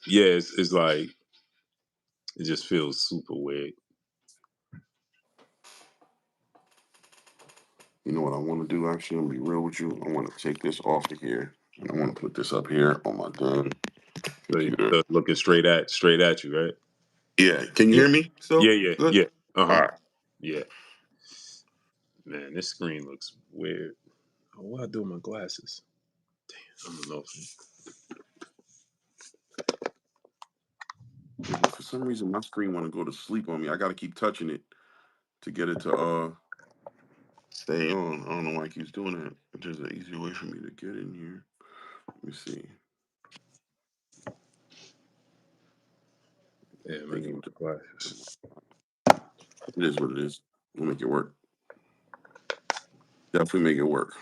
Yeah, it's like it just feels super weird. You know what I want to do? Actually, I'm gonna be real with you. I want to take this off of here, and I want to put this up here on my damn So you computer. looking straight at you, right? Yeah. Can you Yeah, hear me? So good. yeah. Uh All huh. right. Yeah. Man, this screen looks weird. Oh, what I do with my glasses? I don't know. Yeah, but for some reason, my screen want to go to sleep on me. I got to keep touching it to get it to stay on. I don't know why it keeps doing that. There's an easier way for me to get in here. Let me see. Yeah, I let me think get my glasses. it is what it is. We'll make it work. Definitely make it work.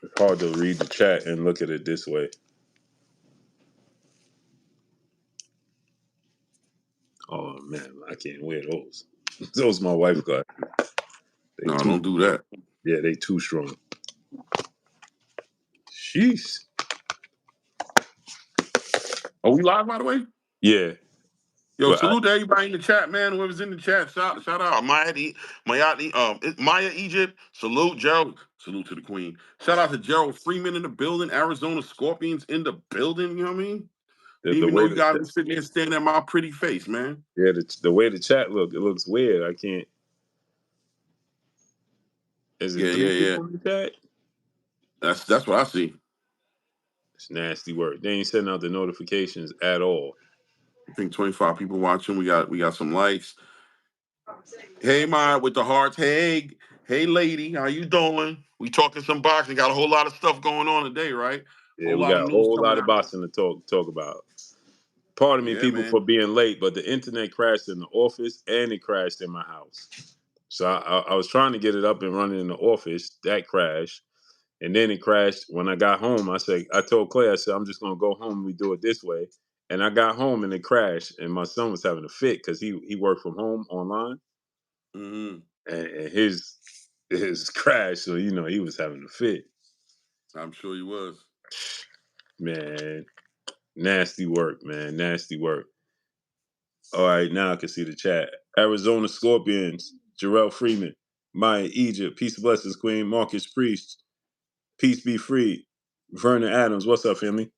It's hard to read the chat and look at it this way. Oh man, I can't wear those. Those my wife's glasses. They No, too don't do that. yeah, they too strong. Sheesh. Are we live, by the way? Yeah, Yo, but salute to everybody in the chat, man. Whoever's in the chat, shout out Maya Egypt. Salute Gerald. Salute to the Queen. Shout out to Gerald Freeman in the building. Arizona Scorpions in the building. You know what I mean? the, Didn't the even know way you the guys were sitting there staring at my pretty face, man. yeah the way the chat it looks weird. I can't. Is Yeah, it yeah, three yeah. people in the chat? That's what I see. It's nasty work. They ain't sending out the notifications at all. I think 25 people watching. We got some likes. Hey, Ma, with the hearts. Hey, lady, how you doing? We talking some boxing. Got a whole lot of stuff going on today, right? Yeah, Whole we lot got of a news whole coming lot of out. boxing to talk about. Pardon me, Yeah, people, for man. being late, but the internet crashed in the office and it crashed in my house. So I was trying to get it up and running in the office. That crashed. And then it crashed when I got home. I told Clay, I said, I'm just going to go home. We do it this way. And I got home and it crashed. And my son was having a fit because he worked from home online. Mm-hmm. And his crash. So, he was having a fit. I'm sure he was. Man, nasty work, man. Nasty work. All right, now I can see the chat. Arizona Scorpions, Jarrell Freeman, Maya Egypt, Peace and Blessings Queen, Marcus Priest, Peace Be Free, Vernon Adams. What's up, family?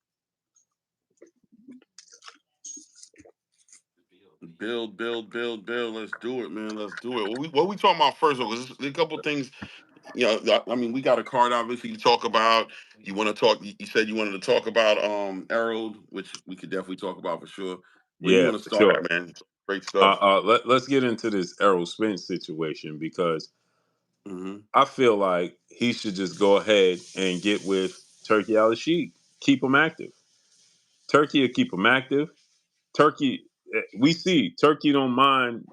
Build. Let's do it, man. Let's do it. What we talking about first? Because there's a couple things. I mean, we got a card obviously to talk about. You want to talk? You said you wanted to talk about Errol, which we could definitely talk about for sure. Where you Yeah, want to for start sure. at, man? Great stuff. Let's get into this Errol Spence situation because Mm-hmm. I feel like he should just go ahead and get with Turki Alalshikh. Keep him active. Turkey will keep him active. Turkey, we see Turkey don't mind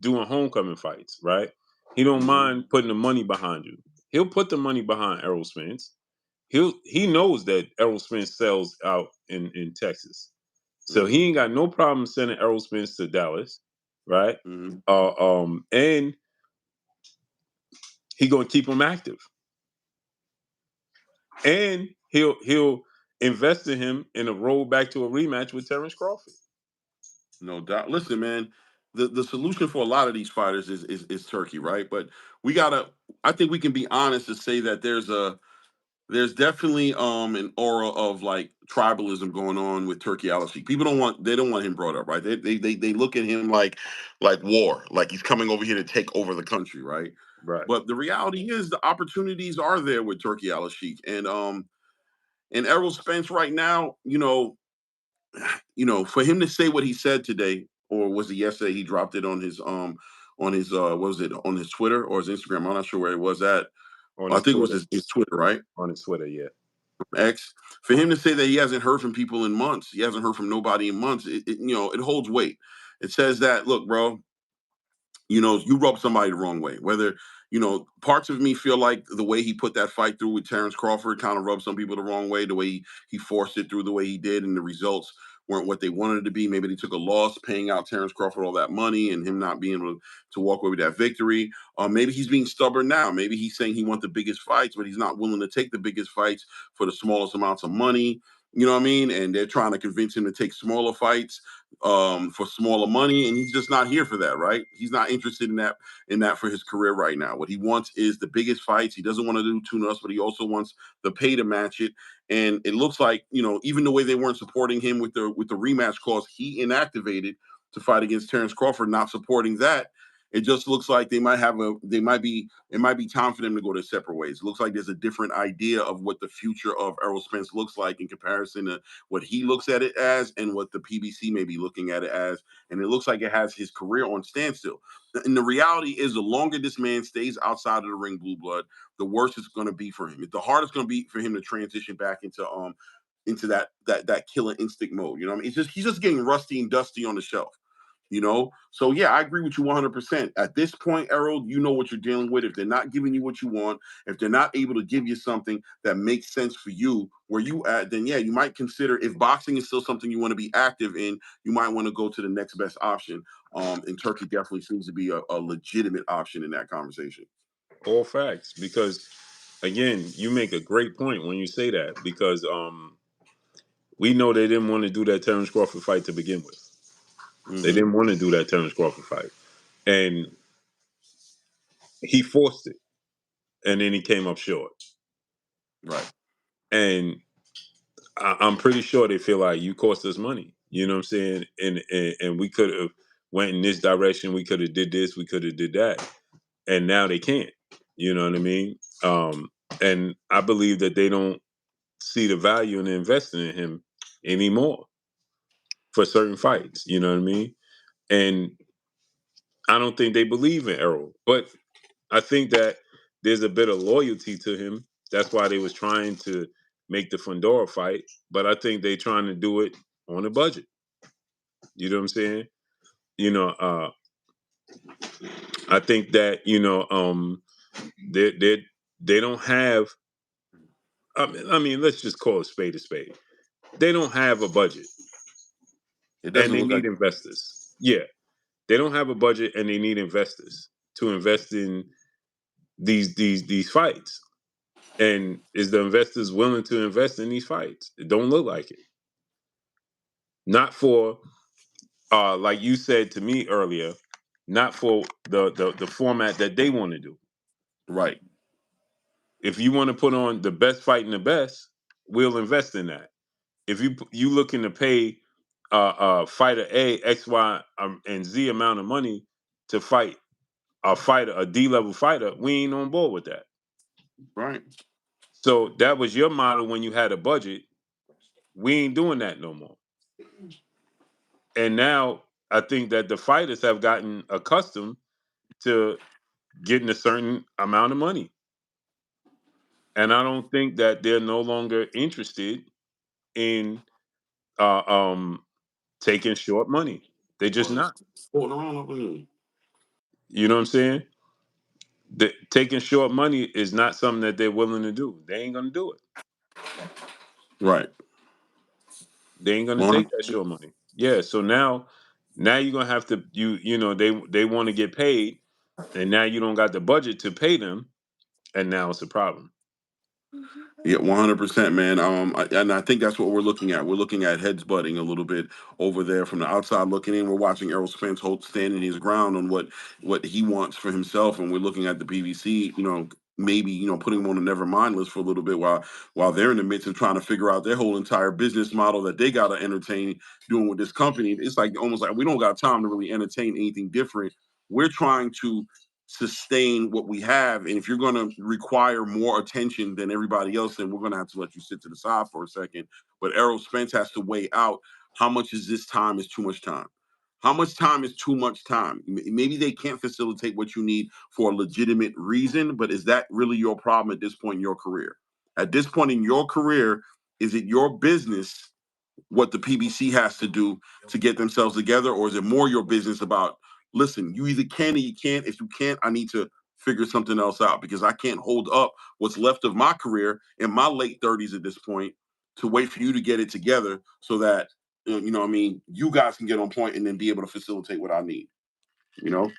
doing homecoming fights, right? He don't Mm-hmm. mind putting the money behind you. He'll put the money behind Errol Spence. He knows that Errol Spence sells out in Texas. So Mm-hmm. he ain't got no problem sending Errol Spence to Dallas, right? Mm-hmm. And he gonna keep him active. And he'll invest in him in a roll back to a rematch with Terrence Crawford. No doubt. Listen, man, the solution for a lot of these fighters is Turkey, right? But we gotta. I think we can be honest to say that there's definitely an aura of like tribalism going on with Turkey Alalshikh. People don't want him brought up, right? They look at him like war, like he's coming over here to take over the country, right? Right. But the reality is the opportunities are there with Turkey Alalshikh and Errol Spence right now, for him to say what he said today, or was it yesterday? He dropped it on his what was it on his Twitter or his Instagram? I'm not sure where it was at. On I his think it was Twitter. his Twitter, right? On his Twitter, yeah. X. For him to say that he hasn't heard from people in months, he hasn't heard from nobody in months. It holds weight. It says that, look, bro, you rub somebody the wrong way. Whether parts of me feel like the way he put that fight through with Terrence Crawford kind of rubbed some people the wrong way. The way he forced it through the way he did, and the results weren't what they wanted it to be. Maybe they took a loss, paying out Terrence Crawford all that money, and him not being able to walk away with that victory. Maybe he's being stubborn now. Maybe he's saying he wants the biggest fights, but he's not willing to take the biggest fights for the smallest amounts of money. You know what I mean? And they're trying to convince him to take smaller fights for smaller money, and he's just not here for that, right? He's not interested in that for his career right now. What he wants is the biggest fights. He doesn't want to do tune-ups, but he also wants the pay to match it. And it looks like, even the way they weren't supporting him with the rematch clause he inactivated to fight against Terrence Crawford, not supporting that. It just looks like it might be time for them to go their separate ways. It looks like there's a different idea of what the future of Errol Spence looks like in comparison to what he looks at it as and what the PBC may be looking at it as. And it looks like it has his career on standstill. And the reality is, the longer this man stays outside of the ring, blue blood, the worse it's going to be for him. The harder it's going to be for him to transition back into that killer instinct mode. You know what I mean? He's just getting rusty and dusty on the shelf. So yeah, I agree with you 100%. At this point, Errol, you know what you're dealing with. If they're not giving you what you want, if they're not able to give you something that makes sense for you where you at, then yeah, you might consider, if boxing is still something you want to be active in, you might want to go to the next best option. And Turkey definitely seems to be a legitimate option in that conversation. All facts, because again, you make a great point when you say that, because we know they didn't want to do that Terrence Crawford fight to begin with. They didn't want to do that Terrence Crawford fight, and he forced it, and then he came up short. Right. And I'm pretty sure they feel like you cost us money. You know what I'm saying? And we could have went in this direction. We could have did this. We could have did that. And now they can't. You know what I mean? And I believe that they don't see the value in investing in him anymore for certain fights. You know what I mean? And I don't think they believe in Errol, but I think that there's a bit of loyalty to him. That's why they was trying to make the Fundora fight, but I think they trying to do it on a budget. You know what I'm saying? You know, I think that they don't have. I mean, let's just call a spade a spade. They don't have a budget, It and doesn't they look need like. investors. Yeah, they don't have a budget, and they need investors to invest in these fights. And is the investors willing to invest in these fights? It don't look like it. Not for like you said to me earlier, not for the format that they want to do. Right. If you want to put on the best fight and the best, we'll invest in that. If you looking to pay fighter A X Y and Z amount of money to fight a D level fighter, we ain't on board with that. Right. So that was your model when you had a budget. We ain't doing that no more. And now I think that the fighters have gotten accustomed to getting a certain amount of money. And I don't think that they're no longer interested in uh, um, taking short money. They're just Well, not. it's floating around over here. You know what I'm saying? Taking short money is not something that they're willing to do. They ain't gonna do it. Right. They ain't gonna Well, take that short money. Yeah. So now you're gonna have to they want to get paid, and now you don't got the budget to pay them, and now it's a problem. yeah, 100%, man. And I think that's what we're looking at. We're looking at heads butting a little bit over there from the outside looking in. We're watching Errol Spence hold standing his ground on what he wants for himself, and we're looking at the PBC. Maybe putting him on a never mind list for a little bit while they're in the midst of trying to figure out their whole entire business model that they got to entertain doing with this company. It's like almost like we don't got time to really entertain anything different. We're trying to sustain what we have. And if you're going to require more attention than everybody else, then we're going to have to let you sit to the side for a second. But Errol Spence has to weigh out how much is this time is too much time. How much time is too much time? Maybe they can't facilitate what you need for a legitimate reason, but is that really your problem at this point in your career? At this point in your career, is it your business what the PBC has to do to get themselves together, or is it more your business about, listen, you either can or you can't. If you can't, I need to figure something else out because I can't hold up what's left of my career in my late 30s at this point to wait for you to get it together so that what I mean, you guys can get on point and then be able to facilitate what I need. You know?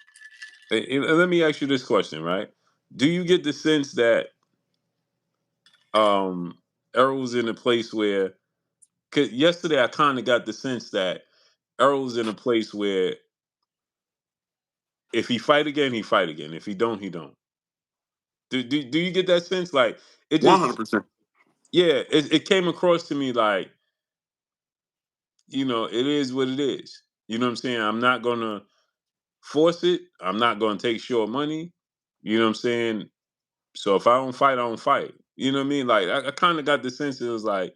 Let me ask you this question, right? Do you get the sense that um Errol's in a place where 'cause yesterday I kind of got the sense that Errol's in a place where if he fight again, he fight again. If he don't, he don't. Do you get that sense? Like it One hundred just percent. yeah, it came across to me like, it is what it is. You know what I'm saying? I'm not gonna force it. I'm not gonna take short money. You know what I'm saying? So if I don't fight, I don't fight. You know what I mean? Like I kind of got the sense it was like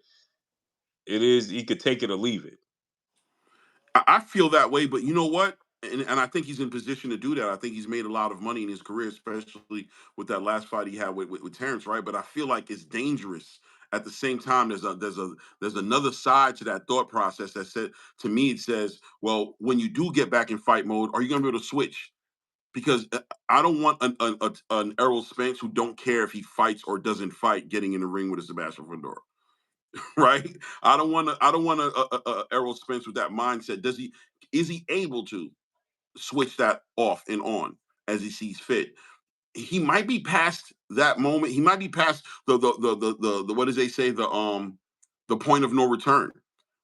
it is. He could take it or leave it. I feel that way, but you know what? And I think he's in position to do that. I think he's made a lot of money in his career, especially with that last fight he had with Terrence, right? But I feel like it's dangerous. At the same time, there's another side to that thought process that said to me, it says, well, when you do get back in fight mode, are you going to be able to switch? Because I don't want an Errol Spence who don't care if he fights or doesn't fight getting in the ring with a Sebastian Fedora. Right? I don't want a Errol Spence with that mindset. Is he able to switch that off and on as he sees fit? He might be past that moment. He might be past the what does they say, the point of no return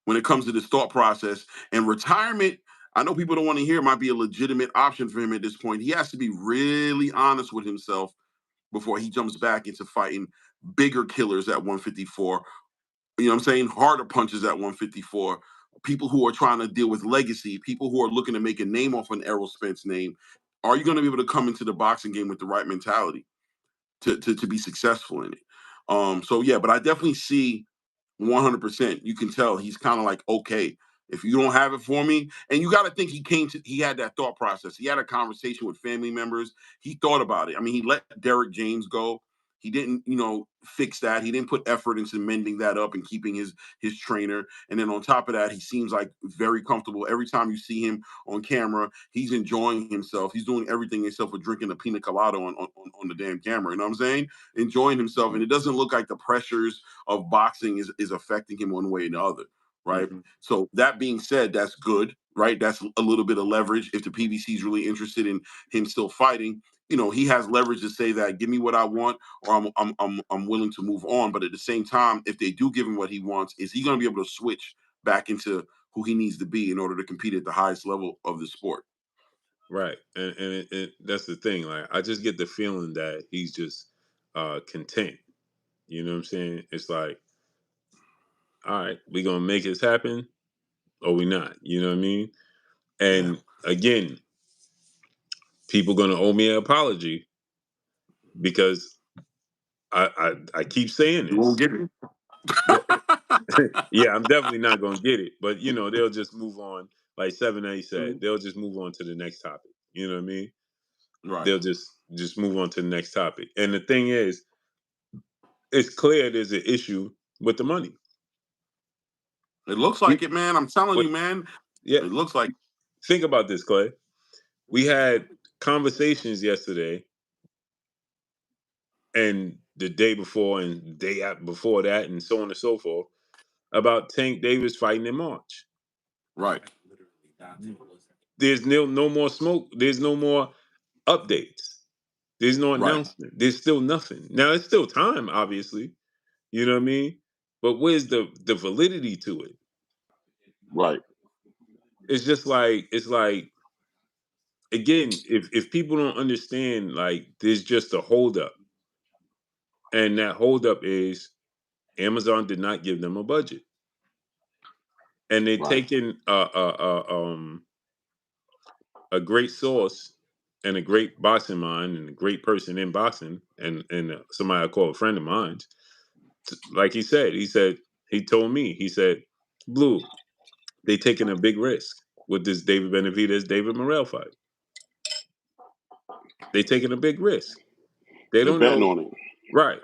when it comes to this thought process and retirement. I know people don't want to hear it might be a legitimate option for him at this point. He has to be really honest with himself before he jumps back into fighting bigger killers at 154. You know what I'm saying? Harder punches at 154. People who are trying to deal with legacy, people who are looking to make a name off an Errol Spence name. Are you going to be able to come into the boxing game with the right mentality to be successful in it? So yeah, but I definitely see 100%. You can tell he's kind of like, okay, if you don't have it for me, and you got to think he had that thought process. He had a conversation with family members. He thought about it. I mean, he let Derek James go. He didn't, fix that. He didn't put effort into mending that up and keeping his trainer. And then on top of that, he seems like very comfortable. Every time you see him on camera, he's enjoying himself. He's doing everything himself with drinking a pina colada on the damn camera. You know what I'm saying? Enjoying himself. And it doesn't look like the pressures of boxing is affecting him one way or the other, right? Mm-hmm. So that being said, that's good, right? That's a little bit of leverage. If the PBC is really interested in him still fighting, he has leverage to say that give me what I want, or I'm willing to move on. But at the same time, if they do give him what he wants, is he going to be able to switch back into who he needs to be in order to compete at the highest level of the sport? Right, and that's the thing. Like I just get the feeling that he's just content. You know what I'm saying? It's like, all right, we gonna make this happen, or we not. You know what I mean? Yeah, And again, people gonna owe me an apology because I keep saying you won't this. get it. Yeah, I'm definitely not gonna get it, but they'll just move on. Like 7A said, Mhm. they'll just move on to the next topic. You know what I mean? Right. They'll just move on to the next topic. And the thing is, it's clear there's an issue with the money. It looks We, like it, man. I'm telling what, you, man. yeah, It looks like think about this, Clay. We had conversations yesterday and the day before and the before that and so on and so forth about Tank Davis fighting in March. right. There's no more smoke. There's no more updates. There's no Right. announcement. There's still nothing. Now it's still time, obviously. You know what I mean? But where's the validity to it? Right. It's just like again, if people don't understand, like there's just a holdup, and that holdup is Amazon did not give them a budget, and they're Right. taking a great source and a great boxing mind and a great person in boxing, and somebody I call a friend of mine. Like he said he told me he said, Blue, they taking a big risk with this David Benavidez David Morrell fight. They taking a big risk. They They're don't betting know. on it. Right.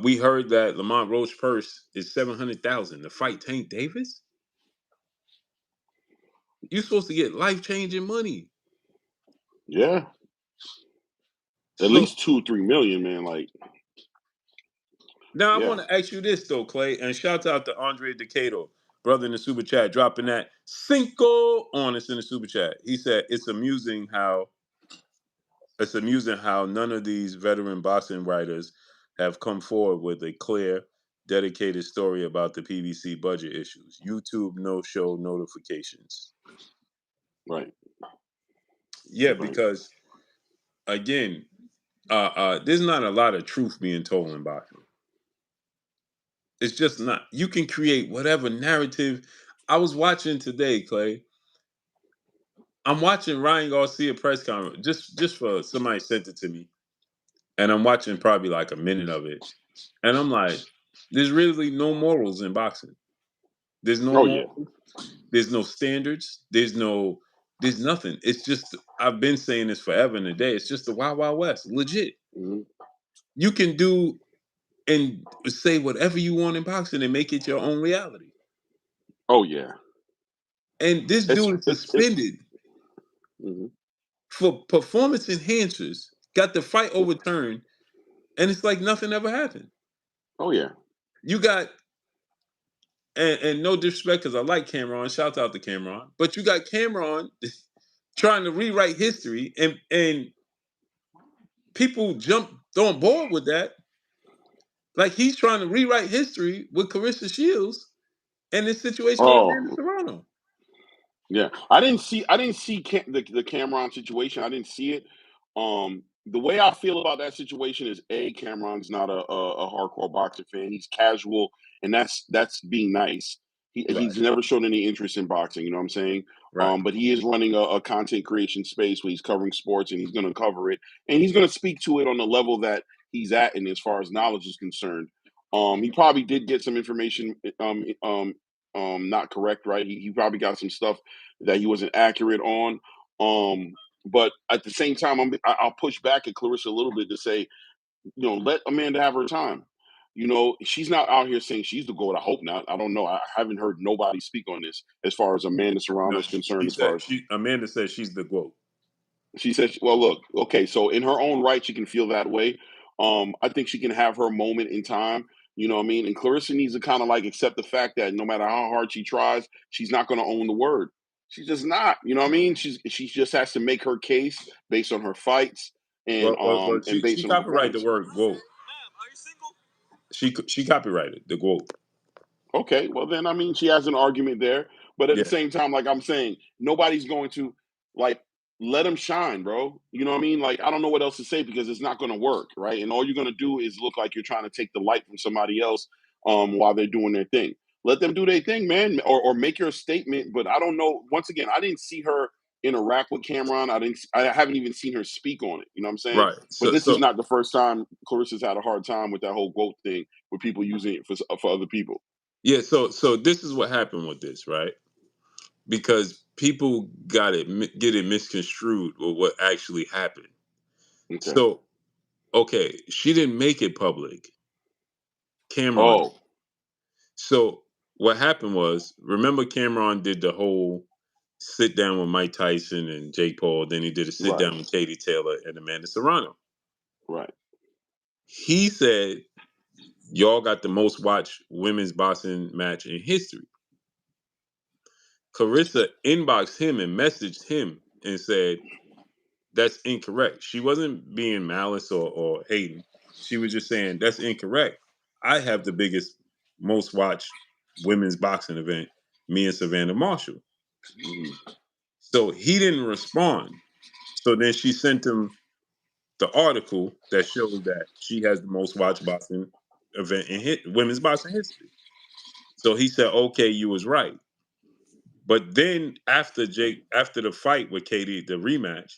We heard that Lamont Roach purse is 700,000 to fight Tank Davis. You're supposed to get life changing money. Yeah. At So least 2-3 million, man. Like, now I yeah. want to ask you this though, Clay, and shout out to Andre Decato, brother in the super chat, dropping that cinco on us in the super chat. He said it's amusing how none of these veteran boxing writers have come forward with a clear dedicated story about the PBC budget issues. YouTube no-show notifications. Right. Yeah, Right. because again, there's not a lot of truth being told in boxing. It's just not. You can create whatever narrative. I was watching today, Clay. I'm watching Ryan Garcia press conference just for somebody sent it to me, and I'm watching probably like a minute of it, and I'm like, there's really no morals in boxing. There's no Oh yeah. morals. There's no standards. There's nothing. It's just I've been saying this forever and a day. It's just the Wild Wild West. Legit. Hmm. You can do and say whatever you want in boxing and make it your own reality. Oh yeah. And this It's dude is it's. suspended Hmm. for performance enhancers, got the fight overturned, and it's like nothing ever happened. Oh yeah. You got, and no disrespect because I like Cameron, shout out to Cameron, but you got Cameron trying to rewrite history, and people jumped on board with that. Like he's trying to rewrite history with Clarissa Shields and this situation with Amanda Oh Serrano. yeah. I didn't see the Cameron situation. I didn't see it. The way I feel about that situation is Cameron's not a hardcore boxing fan. He's casual, and that's being nice. Right, He's never shown any interest in boxing. You know what I'm saying? right, But he is running a content creation space where he's covering sports, and he's going to cover it, and he's going to speak to it on the level that he's at, and as far as knowledge is concerned. He probably did get some information not correct, right? He probably got some stuff that he wasn't accurate on. But at the same time, I'll push back at Clarissa a little bit to say, let Amanda have her time. She's not out here saying she's the GOAT. I hope not. I don't know. I haven't heard nobody speak on this as far as Amanda Serrano no, is concerned. she As far said as Amanda said she's the GOAT. she says, well, look, okay, so in her own right, she can feel that way. I think she can have her moment in time. You know what I mean? And Clarissa needs to kind of like accept the fact that no matter how hard she tries, she's not going to own the word. She's just not. You know what I mean? She just has to make her case based on her fights and Well, and based she on her copyrighted the performance. word GOAT. She copyrighted the GOAT. Okay, well then I mean she has an argument there, but at the Yeah, same time, like I'm saying, nobody's going to like let him shine, bro. You know what I mean? Like I don't know what else to say because it's not going to work, right? And all you're going to do is look like you're trying to take the light from somebody else while they're doing their thing. Let them do their thing, man, or make your statement. But I don't know. Once again, I didn't see her interact with Cameron. I haven't even seen her speak on it. You know what I'm saying? right. But So this is so not the first time Clarissa's had a hard time with that whole quote thing with people using it for other people. yeah, so this is what happened with this, right? Because people get it misconstrued with what actually happened. Okay. So okay, she didn't make it public. Cameron. Oh, So what happened was, remember Cameron did the whole sit down with Mike Tyson and Jake Paul. Then he did a sit right, down with Katie Taylor and Amanda Serrano. right. He said, y'all got the most watched women's boxing match in history. Carissa inboxed him and messaged him and said, that's incorrect. She wasn't being malice or hating. She was just saying, that's incorrect. I have the biggest, most watched women's boxing event, me and Savannah Marshall. Mhm. So he didn't respond. So then she sent him the article that showed that she has the most watched boxing event in women's boxing history. So he said, "Okay, you was right." But then after the fight with Katie, the rematch,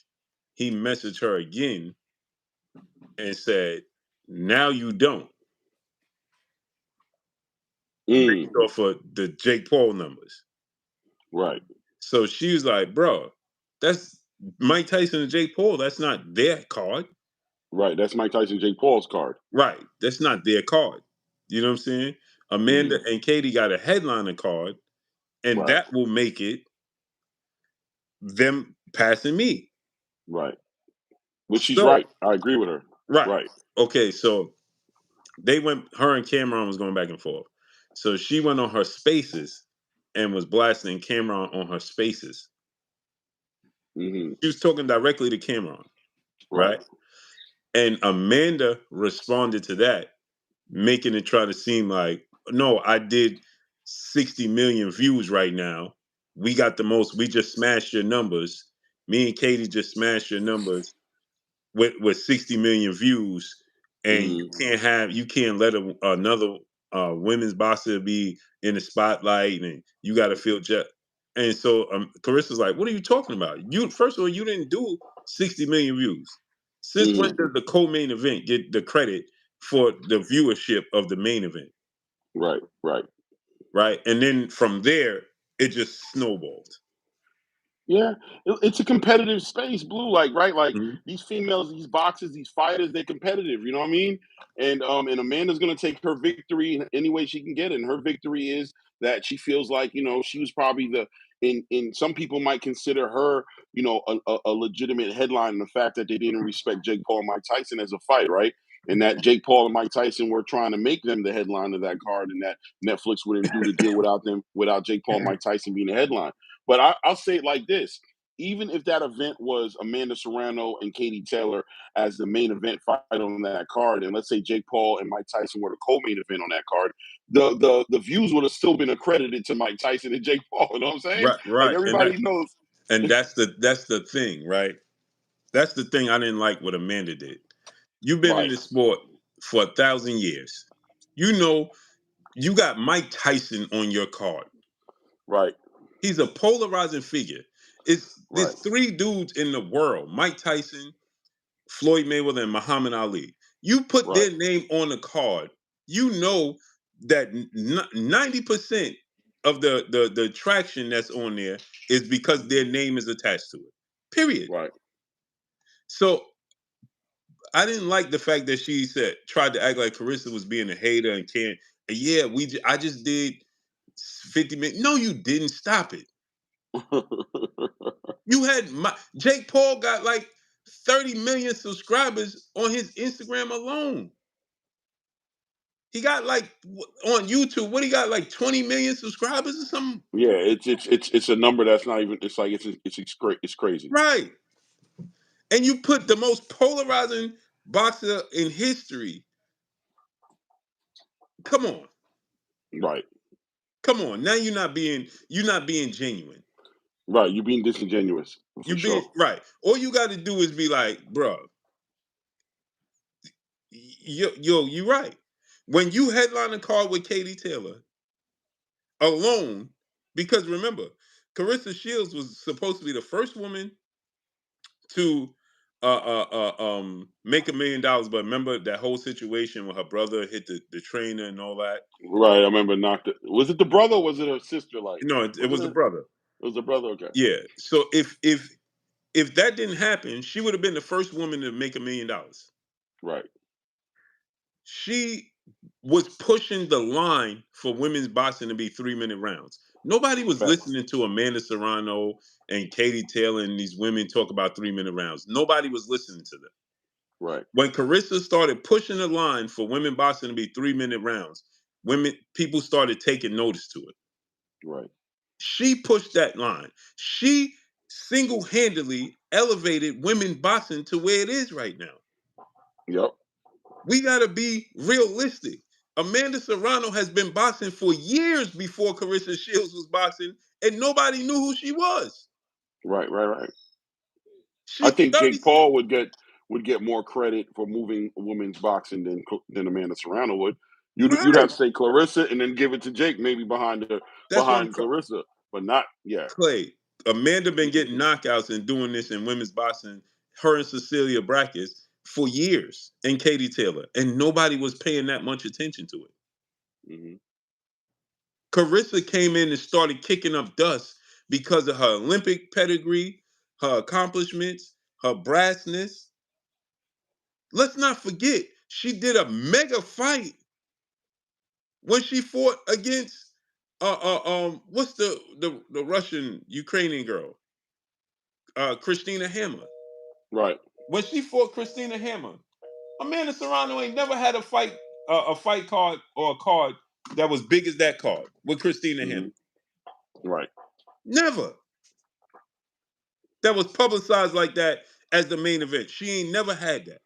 he messaged her again and said, "Now you don't," based Mm, off of the Jake Paul numbers. right, So she was like, "Bro, that's Mike Tyson and Jake Paul. That's not their card, right. That's Mike Tyson, Jake Paul's card. right? That's not their card." You know what I'm saying? Amanda Hmm. and Katie got a headliner card, and Right, that will make it them passing me. right. Which she's So, right. I agree with her. right. Right. Okay, so her and Cameron was going back and forth. So she went on her spaces and was blasting Cameron on her spaces. Hmm. She was talking directly to Cameron, Right. right? And Amanda responded to that, making it try to seem like no, I did 60 million views right now. We got the most. We just smashed your numbers. Me and Katie just smashed your numbers with 60 million views, and Mm-hmm. you can't let another women's boxer be in the spotlight, and you got to feel just. And so Carissa's like, "What are you talking about? You first of all, you didn't do 60 million views. Since when Mm-hmm. does the co-main event get the credit for the viewership of the main event?" Right, right. Right? And then from there, it just snowballed. Yeah, it's a competitive space, Blue. Like, right, like Mhm. these females, these boxers, these fighters, they're competitive. You know what I mean? And Amanda's gonna take her victory in any way she can get it. And her victory is that she feels like she was probably the in some people might consider her a legitimate headline in the fact that they didn't respect Jake Paul and Mike Tyson as a fight, right? And that Jake Paul and Mike Tyson were trying to make them the headline of that card, and that Netflix wouldn't do the deal without them, without Jake Paul and Mike Tyson being the headline. But I'll say it like this: even if that event was Amanda Serrano and Katie Taylor as the main event fight on that card, and let's say Jake Paul and Mike Tyson were the co-main event on that card, the views would have still been accredited to Mike Tyson and Jake Paul. You know what I'm saying? Right, Like right, everybody knows. and that's the thing, right? That's the thing I didn't like what Amanda did. You've been in Right, this sport for 1,000 years. You know, you got Mike Tyson on your card. right, He's a polarizing figure. There's right, three dudes in the world: Mike Tyson, Floyd Mayweather, and Muhammad Ali. You put right, their name on the card, you know that 90% of the traction that's on there is because their name is attached to it. Period. right. So I didn't like the fact that she said tried to act like Carissa was being a hater and can't. And yeah, I just did 50 minutes. No, you didn't. Stop it. You had Jake Paul got like 30 million subscribers on his Instagram alone. He got like on YouTube. What he got like 20 million subscribers or something? Yeah, it's a number that's not even. It's like it's crazy. Right. And you put the most polarizing boxer in history. Come on. Right, Come on. Now you're not being genuine. right. You're being disingenuous for You being sure. right. All you got to do is be like, bro, you right. When you headline a card with Katie Taylor alone, because remember, Clarissa Shields was supposed to be the first woman to make $1 million, but remember that whole situation where her brother hit the trainer and all that. Right, I remember knocked it. Was it the brother or was it her sister? Like, No, it was it was the a, it brother. was the brother? Okay. Yeah. So if that didn't happen, she would have been the first woman to make $1 million. Right. She was pushing the line for women's boxing to be 3-minute rounds. Nobody was Facts. listening to Amanda Serrano and Katie Taylor and these women talk about 3-minute rounds. Nobody was listening to them. Right. When Carissa started pushing the line for women boxing to be 3-minute rounds, people started taking notice to it. Right. She pushed that line. She single-handedly elevated women boxing to where it is right now. Yep. We got to be realistic. Amanda Serrano has been boxing for years before Clarissa Shields was boxing, and nobody knew who she was. Right. Right. Right. I She's think 30. Jake Paul would get more credit for moving women's boxing than Amanda Serrano would. You'd have Right. to say Clarissa and then give it to Jake maybe That's what I'm behind Clarissa, but not yeah. Clay. Amanda been getting knockouts and doing this in women's boxing, her and Cecilia Brackets, for years, and Katie Taylor, and nobody was paying that much attention to it. Hmm. Carissa came in and started kicking up dust because of her Olympic pedigree, her accomplishments, her brassness. Let's not forget, she did a mega fight when she fought against what's the Russian Ukrainian girl, Christina Hammer. Right. When she fought Christina Hammer, Amanda Serrano ain't never had a fight card or a card that was big as that card with Christina Hmm. Hammer. Right. Never. That was publicized like that as the main event. She ain't never had that.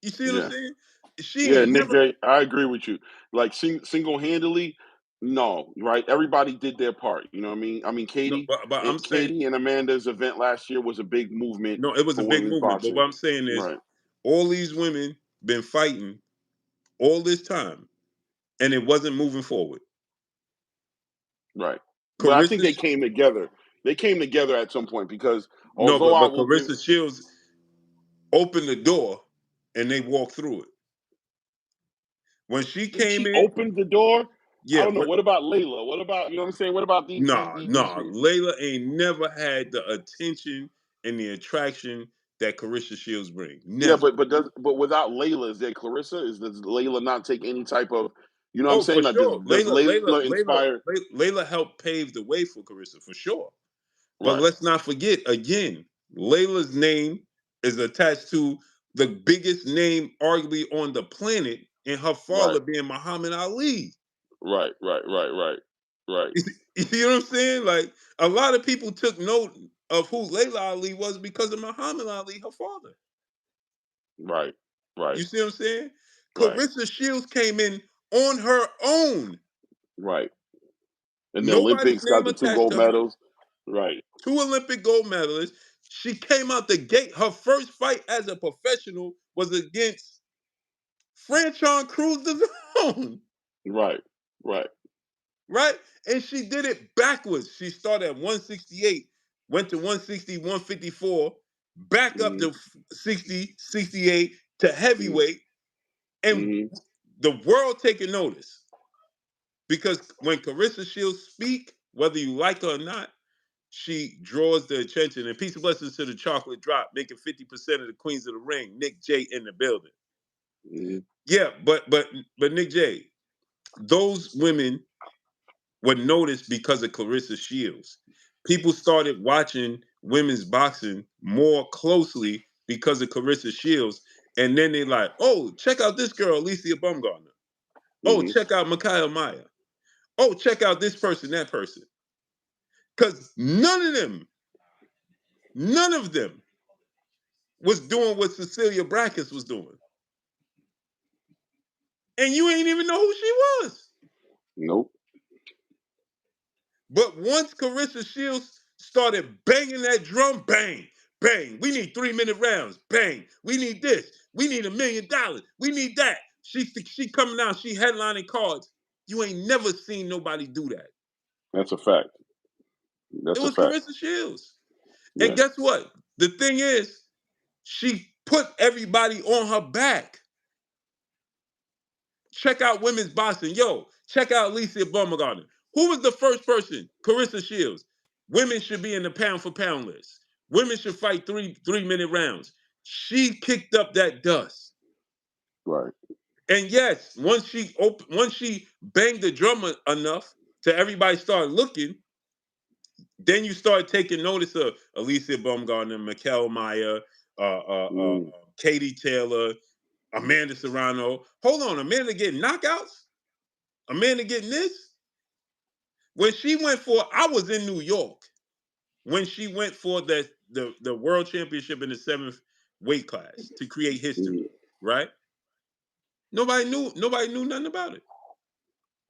You see what I'm Yeah. saying? She Yeah, ain't Nick never. J, I agree with you. Like single handedly, no, right? Everybody did their part. You know what I mean? I mean, No, but I'm saying Katie and Amanda's event last year was a big movement no. It was a for big women's movement. But what boxing. I'm saying is, Right, all these women been fighting all this time, and it wasn't moving forward. right. But I think Carissa, they came together. They came together at some point because no, although I but will give, Carissa Shields opened the door, and they walked through it. When she did came she in, open the door? I yeah, don't know. What about Layla? What about, you know what I'm saying? What about these nah. women? Layla ain't never had the attention and the attraction that Carissa Shields bring. Yeah, Never. but without Layla, is there Clarissa? Does Layla not take any type of, you know what I'm Oh, for saying? Like, does sure. Layla inspire? Layla helped pave the way for Carissa for sure. But Right, let's not forget again, Layla's name is attached to the biggest name arguably on the planet, and her right, father being Muhammad Ali. right, You see what I'm saying? Like a lot of people took note of who Layla Ali was because of Muhammad Ali, her father. right, right, You see what I'm saying? right, Clarissa Shields came in on her own. right. And the Nobody's Olympics got name the two attached gold to her. medals. Right, 2 Olympic gold medalists. She came out the gate. Her first fight as a professional was against Franchon Cruz DeVon, right, right. right? And she did it backwards. She started at 168, went to 160, 154, back up Mm-hmm, to 60, 68 to heavyweight, and mm-hmm, the world taking notice. Because when Carissa Shields speak, whether you like her or not, she draws the attention. And peace and blessings to the chocolate drop, making 50% of the queens of the ring. Nick J in the building. mm-hmm, Yeah, but Nick J, those women were noticed because of Clarissa Shields. People started watching women's boxing more closely because of Clarissa Shields. And then they like, oh, check out this girl, Alicia Baumgartner. Oh, mm-hmm. check out Mikhail Maya. Oh, check out this person, that person. Because none of them was doing what Cecilia Brækhus was doing. And you ain't even know who she was. Nope. But once Carissa Shields started banging that drum, bang, bang, we need 3-minute rounds, bang, we need this, we need $1 million, we need that. She coming out, she headlining cards. You ain't never seen nobody do that. That's a fact. It That's a was fact. Carissa Shields. And Yeah. guess what? The thing is, she put everybody on her back. Check out women's boxing. Yo, check out Alicia Baumgartner. Who was the first person? Carissa Shields. Women should be in the pound for pound list. Women should fight 3-minute rounds. She kicked up that dust. Right. And yes, once she banged the drum enough to everybody start looking, then you start taking notice of Alicia Baumgartner, Mikhail Maya, Mm-hmm. Katie Taylor, Amanda Serrano. Hold on, Amanda getting knockouts? Amanda getting this? When she went for, I was in New York when she went for the world championship in the 7th weight class to create history, Mm-hmm. right? Nobody knew nothing about it.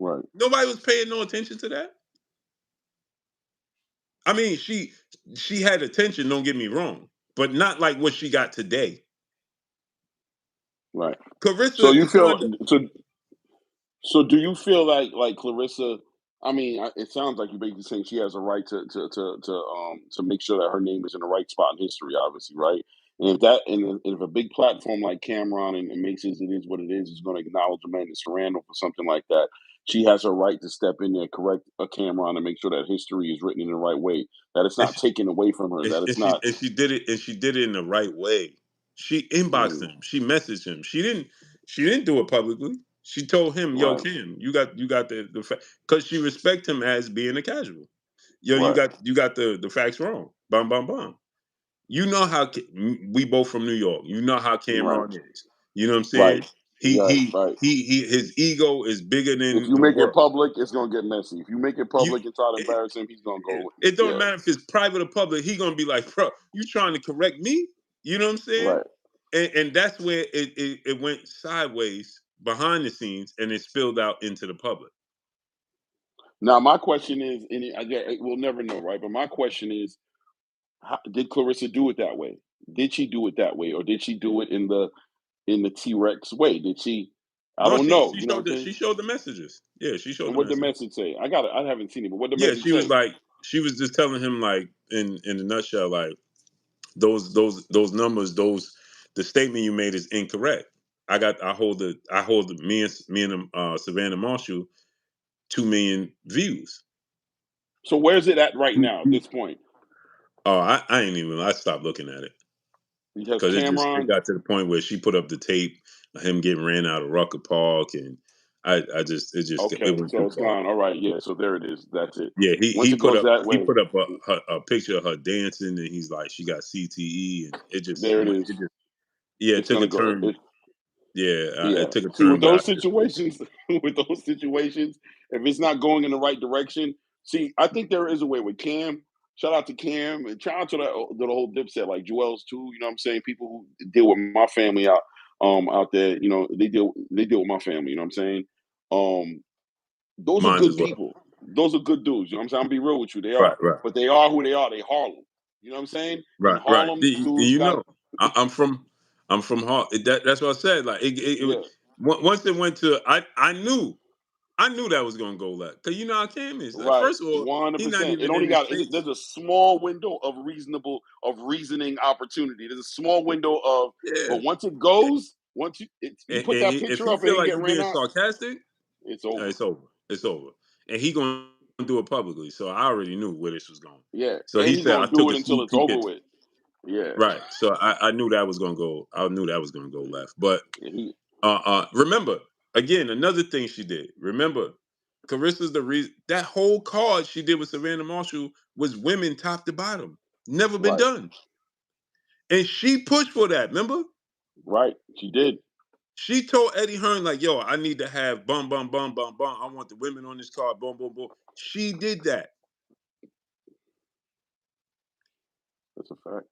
Right. Nobody was paying no attention to that. I mean, she had attention, don't get me wrong, but not like what she got today. Right. So Carissa you is one feel of the, so So do you feel like Clarissa? I mean, it sounds like you're basically saying she has a right to make sure that her name is in the right spot in history, obviously, right? And if a big platform like Cameron and makes it is what it is going to acknowledge Amanda Serrano for something like that, she has a right to step in there, correct a Cameron, and make sure that history is written in the right way, that it's and not taken away from her, that it's not. she did it, and she did it in the right way. She inboxed Mm, him. She messaged him. She didn't do it publicly. She told him, "Yo, right, Kim, you got the fact," because she respect him as being a casual. Yo, right, you got the facts wrong. Bum bum bum. You know how we both from New York. You know how right, Cameron is. You know what I'm right, saying? right, right. His ego is bigger If than you the make it world. public, it's gonna get messy. If you make it You public and try to it, embarrass him, he's gonna go. it don't Yeah, matter if it's private or public. He gonna be like, bro, you trying to correct me? You know what I'm saying? right, and that's where it went sideways behind the scenes, and it spilled out into the public. Now, my question is, we'll never know, right? But my question is, did Clarissa do it that way? Did she do it that way, or did she do it in the T-Rex way? Did she? I No, don't know. You know what I'm saying? she showed the messages. Yeah, she showed And the what the message. message say? I haven't seen it, but what the Yeah, message say? she was just telling him like in a nutshell, like those numbers, the statement you made is incorrect. I hold the me and Savannah Marshall 2 million views. So where's it at right now at this point? Oh, I ain't even. I stopped looking at it Because because it Cameron. got to the point where she put up the tape of him getting ran out of Rucker Park, and I just it Okay, went so too it's far. gone. All right, yeah. So there it is. That's it. Yeah, Once it goes that he way, put up a picture of her dancing, and he's like she got CTE, and there it is. yeah, it It's took gonna a go. turn. Yeah, Yeah. it took a See, turn with where I those just situations, with those situations, if it's not going in the right direction, see, I think there is a way with Cam. Shout out to Cam and shout out to the whole Dipset, like Joel's too. You know what I'm saying? People who deal with my family out there, you know, they deal with my family, you know what I'm saying? Um, those are mine good as well. people. Those are good dudes. You know what I'm saying? I'm be real with you. They are. Right, right. But they are who they are. They Harlem. You know what I'm saying? And Right, right. Harlem dudes You got know, I'm from Hart. That's what I said. Like yeah. once it went to, I knew that was gonna go left. Cause you know how Cam is. Like, Right, first of all, he's not 100%. It even only in his got face. there's a small window of reasoning opportunity. There's a small window of, Yeah, but once it goes, once you put that if picture he up and feel he like get you ran being out, sarcastic, it's over. it's over. It's over. And he gonna do it publicly. So I already knew where this was going. Yeah, So and he he said I gonna do took it a until sneak it's peek over at. with. Yeah, Right. So I knew that was gonna go. I knew that was gonna go left. But he remember, again, another thing she did. Remember, Carissa's the reason that whole card she did with Savannah Marshall was women top to bottom. Never been right, done. And she pushed for that. Remember? right. She did. She told Eddie Hearn, like, yo, I need to have bum, bum, bum, bum, bum. I want the women on this card, boom, boom, boom. She did that. That's a fact.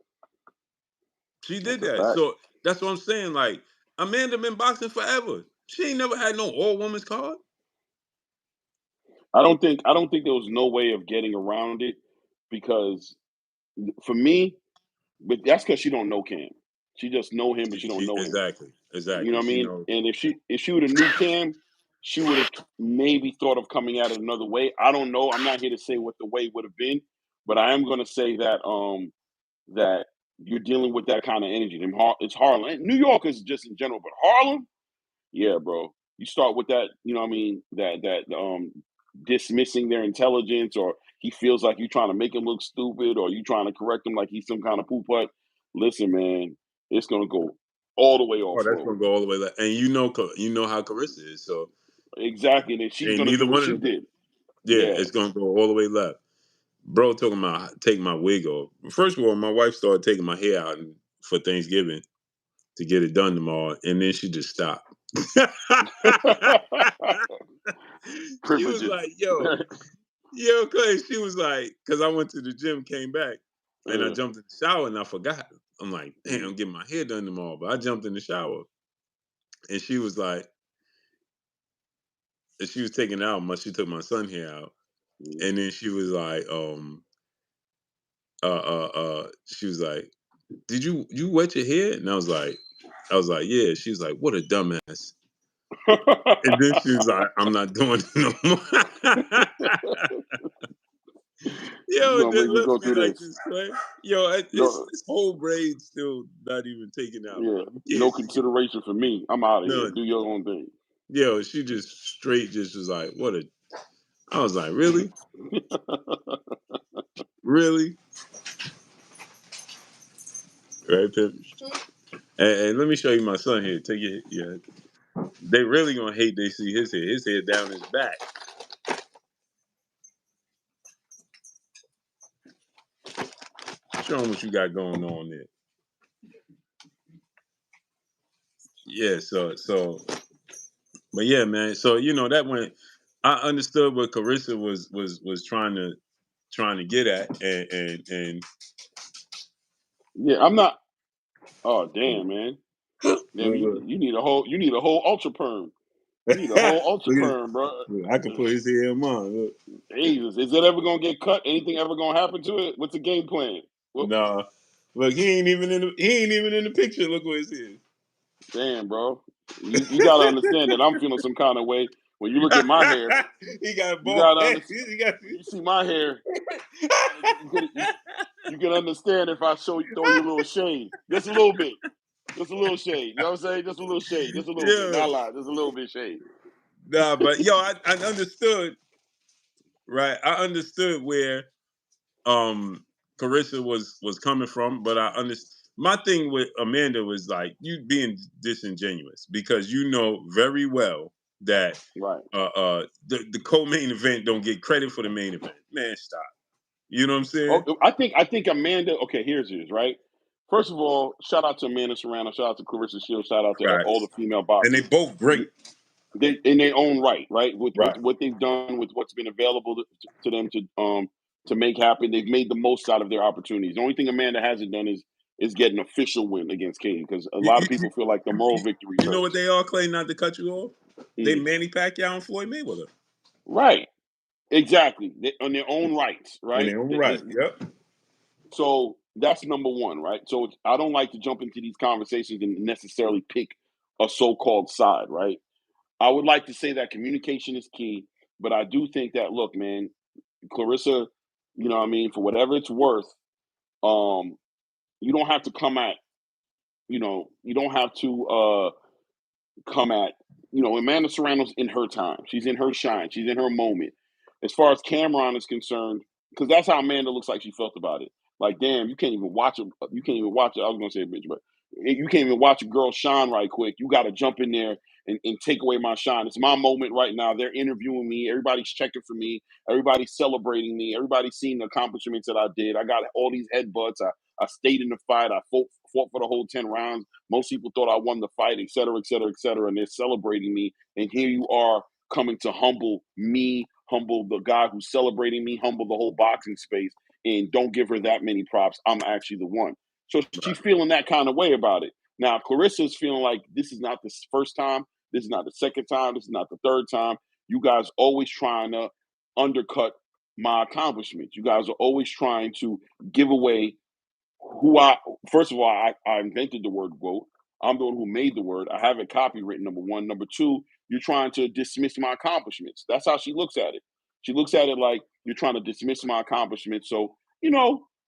She did That's a that. fact. So that's what I'm saying. Like, Amanda been boxing forever. She ain't never had no all women's card. I don't think there was no way of getting around it because for me, but that's because she don't know Cam. She just know him, but she don't She know him. exactly, You know exactly. what I She mean? knows. And if she would have knew Cam, she would have maybe thought of coming at it another way. I don't know. I'm not here to say what the way would have been, but I am going to say that you're dealing with that kind of energy. It's Harlem, and New York is just in general, but Harlem, yeah, bro. You start with that. You know what I mean? That dismissing their intelligence, or he feels like you trying to make him look stupid, or you trying to correct him like he's some kind of poop putt. Listen, man, it's gonna go all the way Oh, off that's road. gonna go all the way left. And you know how Carissa is. So Exactly. And then she's ain't gonna do neither what one of she them. did. Yeah, Yeah. it's gonna go all the way left. Bro, talking about take my wig off. First of all, my wife started taking my hair out for Thanksgiving to get it done tomorrow, and then she just stopped. She was Privileges. like, yo, Clay. She was like, because I went to the gym, came back, and I uh, jumped in the shower and I forgot. I'm like, damn, mm, I'm getting my hair done tomorrow. But I jumped in the shower and she was like, and she was taking it out. She took my son hair out. mm. And then she was like, she was like, did you wet your hair? And I was like, yeah. She was like, what a dumbass. And then she was like, I'm not doing it no more. You Yo, gonna just make me look go at me through like this. this, Clay. Yo, No, this whole braid still not even taken out, yeah. bro. You No can't see it. consideration for me. I'm out of here. None. Do your own thing. Yo, she just straight just was like, what a. I was like, really? Really? Right, Pip? And let me show you my son here. Take it. Yeah. They really gonna hate they see his hair. His hair down his back. Show them what you got going on there. Yeah, but yeah, man. So that went. I understood what Carissa was trying to get at, and Yeah, I'm not. Oh damn, man. Damn, you need a whole ultra perm. You need a whole ultra perm, bro. I can put his hair in mine. Look. Jesus, is it ever gonna get cut? Anything ever gonna happen to it? What's the game plan? Nah, look, he ain't even in the picture. Look what his hair. Damn, bro, you gotta understand that I'm feeling some kind of way when you look at my hair. He got You bald gotta head. understand. You see my hair. You can understand if I throw you a little shade, just a little bit. Just a little shade. You know what I'm saying? Just a little shade. Just a little bit. Not a lot. Just a little bit shade. Nah, but yo, I understood. Right, I understood where Clarissa was coming from, but I understand. My thing with Amanda was like you being disingenuous because you know very well that right. The co-main event don't get credit for the main event. Man, stop. You know what I'm saying? Oh, I think Amanda. Okay, here's right. First of all, shout out to Amanda Serrano. Shout out to Clarissa Shields. Shout out to all the female boxers. And they both great. They in their own right. With Right. what they've done, with what's been available to them to make happen. They've made the most out of their opportunities. The only thing Amanda hasn't done is get an official win against Katie because a lot of people feel like the moral victory. You know what they are, Clay? Not to cut you off. They Manny Pacquiao and Floyd Mayweather. Right. Exactly. On their own rights, right? In their own right. Yep. So that's number one, right? So I don't like to jump into these conversations and necessarily pick a so-called side, right? I would like to say that communication is key, but I do think that, look, man, Clarissa, you know what I mean, for whatever it's worth, you don't have to come at, you don't have to come at, Amanda Serrano's in her time. She's in her shine. She's in her moment. As far as Cameron is concerned, because that's how Amanda looks like she felt about it. Like, damn, you can't even watch it. You can't even watch it. I was going to say a bitch, but you can't even watch a girl shine right quick. You got to jump in there and take away my shine. It's my moment right now. They're interviewing me. Everybody's checking for me. Everybody's celebrating me. Everybody's seeing the accomplishments that I did. I got all these headbutts. I stayed in the fight. I fought for the whole 10 rounds. Most people thought I won the fight, et cetera, et cetera, et cetera. And they're celebrating me. And here you are coming to humble me, humble the guy who's celebrating me, humble the whole boxing space, and don't give her that many props. I'm actually the one. So she's feeling that kind of way about it. Now, Clarissa's feeling like this is not the first time. This is not the second time. This is not the third time. You guys always trying to undercut my accomplishments. You guys are always trying to give away first of all, I invented the word GOAT. I'm the one who made the word. I have it copywritten, number one. Number two, you're trying to dismiss my accomplishments. That's how she looks at it. She looks at it like you're trying to dismiss my accomplishments. So,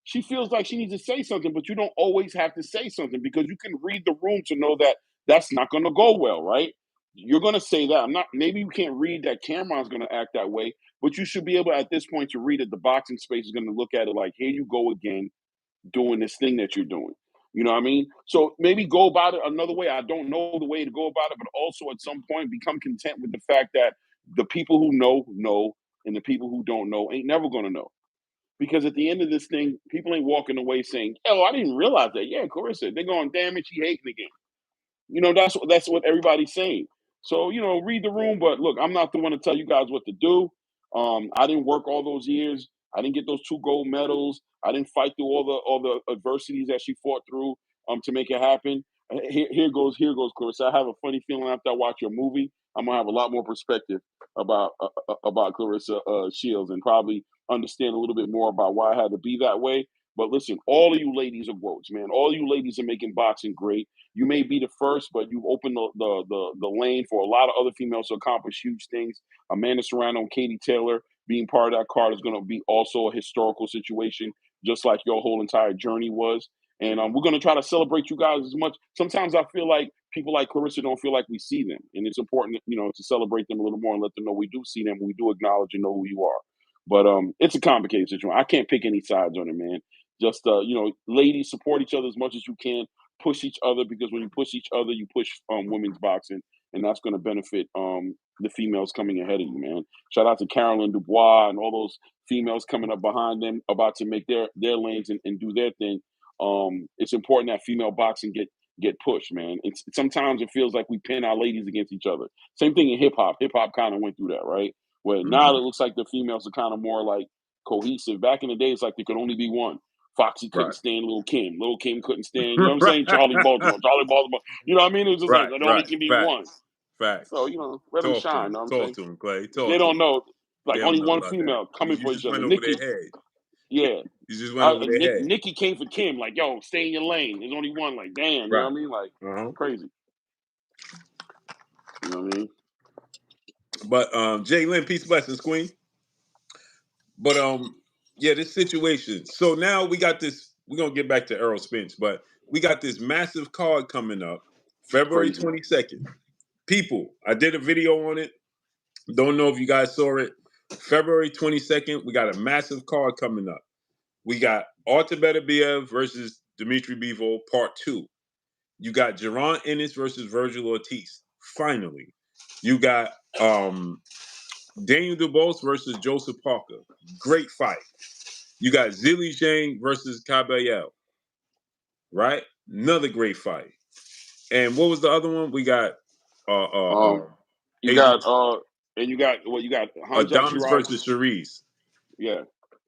she feels like she needs to say something, but you don't always have to say something because you can read the room to know that that's not going to go well, right? You're going to say that. Maybe you can't read that Cameron's going to act that way, but you should be able at this point to read that the boxing space is going to look at it like, here you go again, doing this thing that you're doing. You know what I mean? So maybe go about it another way. I don't know the way to go about it, but also at some point become content with the fact that the people who know, and the people who don't know ain't never going to know. Because at the end of this thing, people ain't walking away saying, "Oh, I didn't realize that." Yeah, Clarissa, they're going, "Damn it, she hating again." That's what everybody's saying. So read the room. But look, I'm not the one to tell you guys what to do. I didn't work all those years. I didn't get those 2 gold medals. I didn't fight through all the adversities that she fought through to make it happen. Here goes, Clarissa. I have a funny feeling after I watch your movie, I'm gonna have a lot more perspective about Clarissa Shields and probably understand a little bit more about why I had to be that way. But listen, all of you ladies are GOATs, man. All you ladies are making boxing great. You may be the first, but you've opened the lane for a lot of other females to accomplish huge things. Amanda Serrano and Katie Taylor being part of that card is going to be also a historical situation, just like your whole entire journey was. And we're going to try to celebrate you guys as much. Sometimes I feel like people like Clarissa don't feel like we see them. And it's important, to celebrate them a little more and let them know we do see them. We do acknowledge and know who you are. But it's a complicated situation. I can't pick any sides on it, man. Just, ladies, support each other as much as you can. Push each other, because when you push each other, you push women's boxing. And that's going to benefit the females coming ahead of you, man. Shout out to Carolyn Dubois and all those females coming up behind them, about to make their lanes and do their thing. It's important that female boxing get pushed, man. Sometimes it feels like we pin our ladies against each other. Same thing in hip hop. Hip hop kind of went through that, right? Where now it looks like the females are kind of more like cohesive. Back in the day, it's like there could only be one. Foxy couldn't Right. stand Lil Kim. Lil Kim couldn't stand, you know what I'm saying? Charlie Baltimore. You know what I mean? It was just Right, like, there only can be one. Facts. So, you know, let them Talk to shine, him. you know what I'm Talk saying? to him, Clay. They Talk to don't him. know. They Like, don't only know one about female that. coming You for just each other. went over their Nikki, head. yeah. You just went over their head. Nikki came for Kim, like, yo, stay in your lane. There's only one. Like, damn, you know what I mean? Like, crazy. You know what I mean? But Jay Lynn, peace, blessings, Queen. But yeah, this situation. So now we got this. We're gonna get back to Errol Spence, but we got this massive card coming up, February 22nd. People, I did a video on it. Don't know if you guys saw it. February 22nd, we got a massive card coming up. We got Artur Beterbiev versus Dimitri Bivol, Part 2. You got Jaron Ennis versus Virgil Ortiz. Finally, you got Daniel Dubois versus Joseph Parker. Great fight. You got Zhilei Zhang versus Caballero. Right? Another great fight. And what was the other one? We got you got Hamzat Adames Shiraz versus Sharice. Yeah.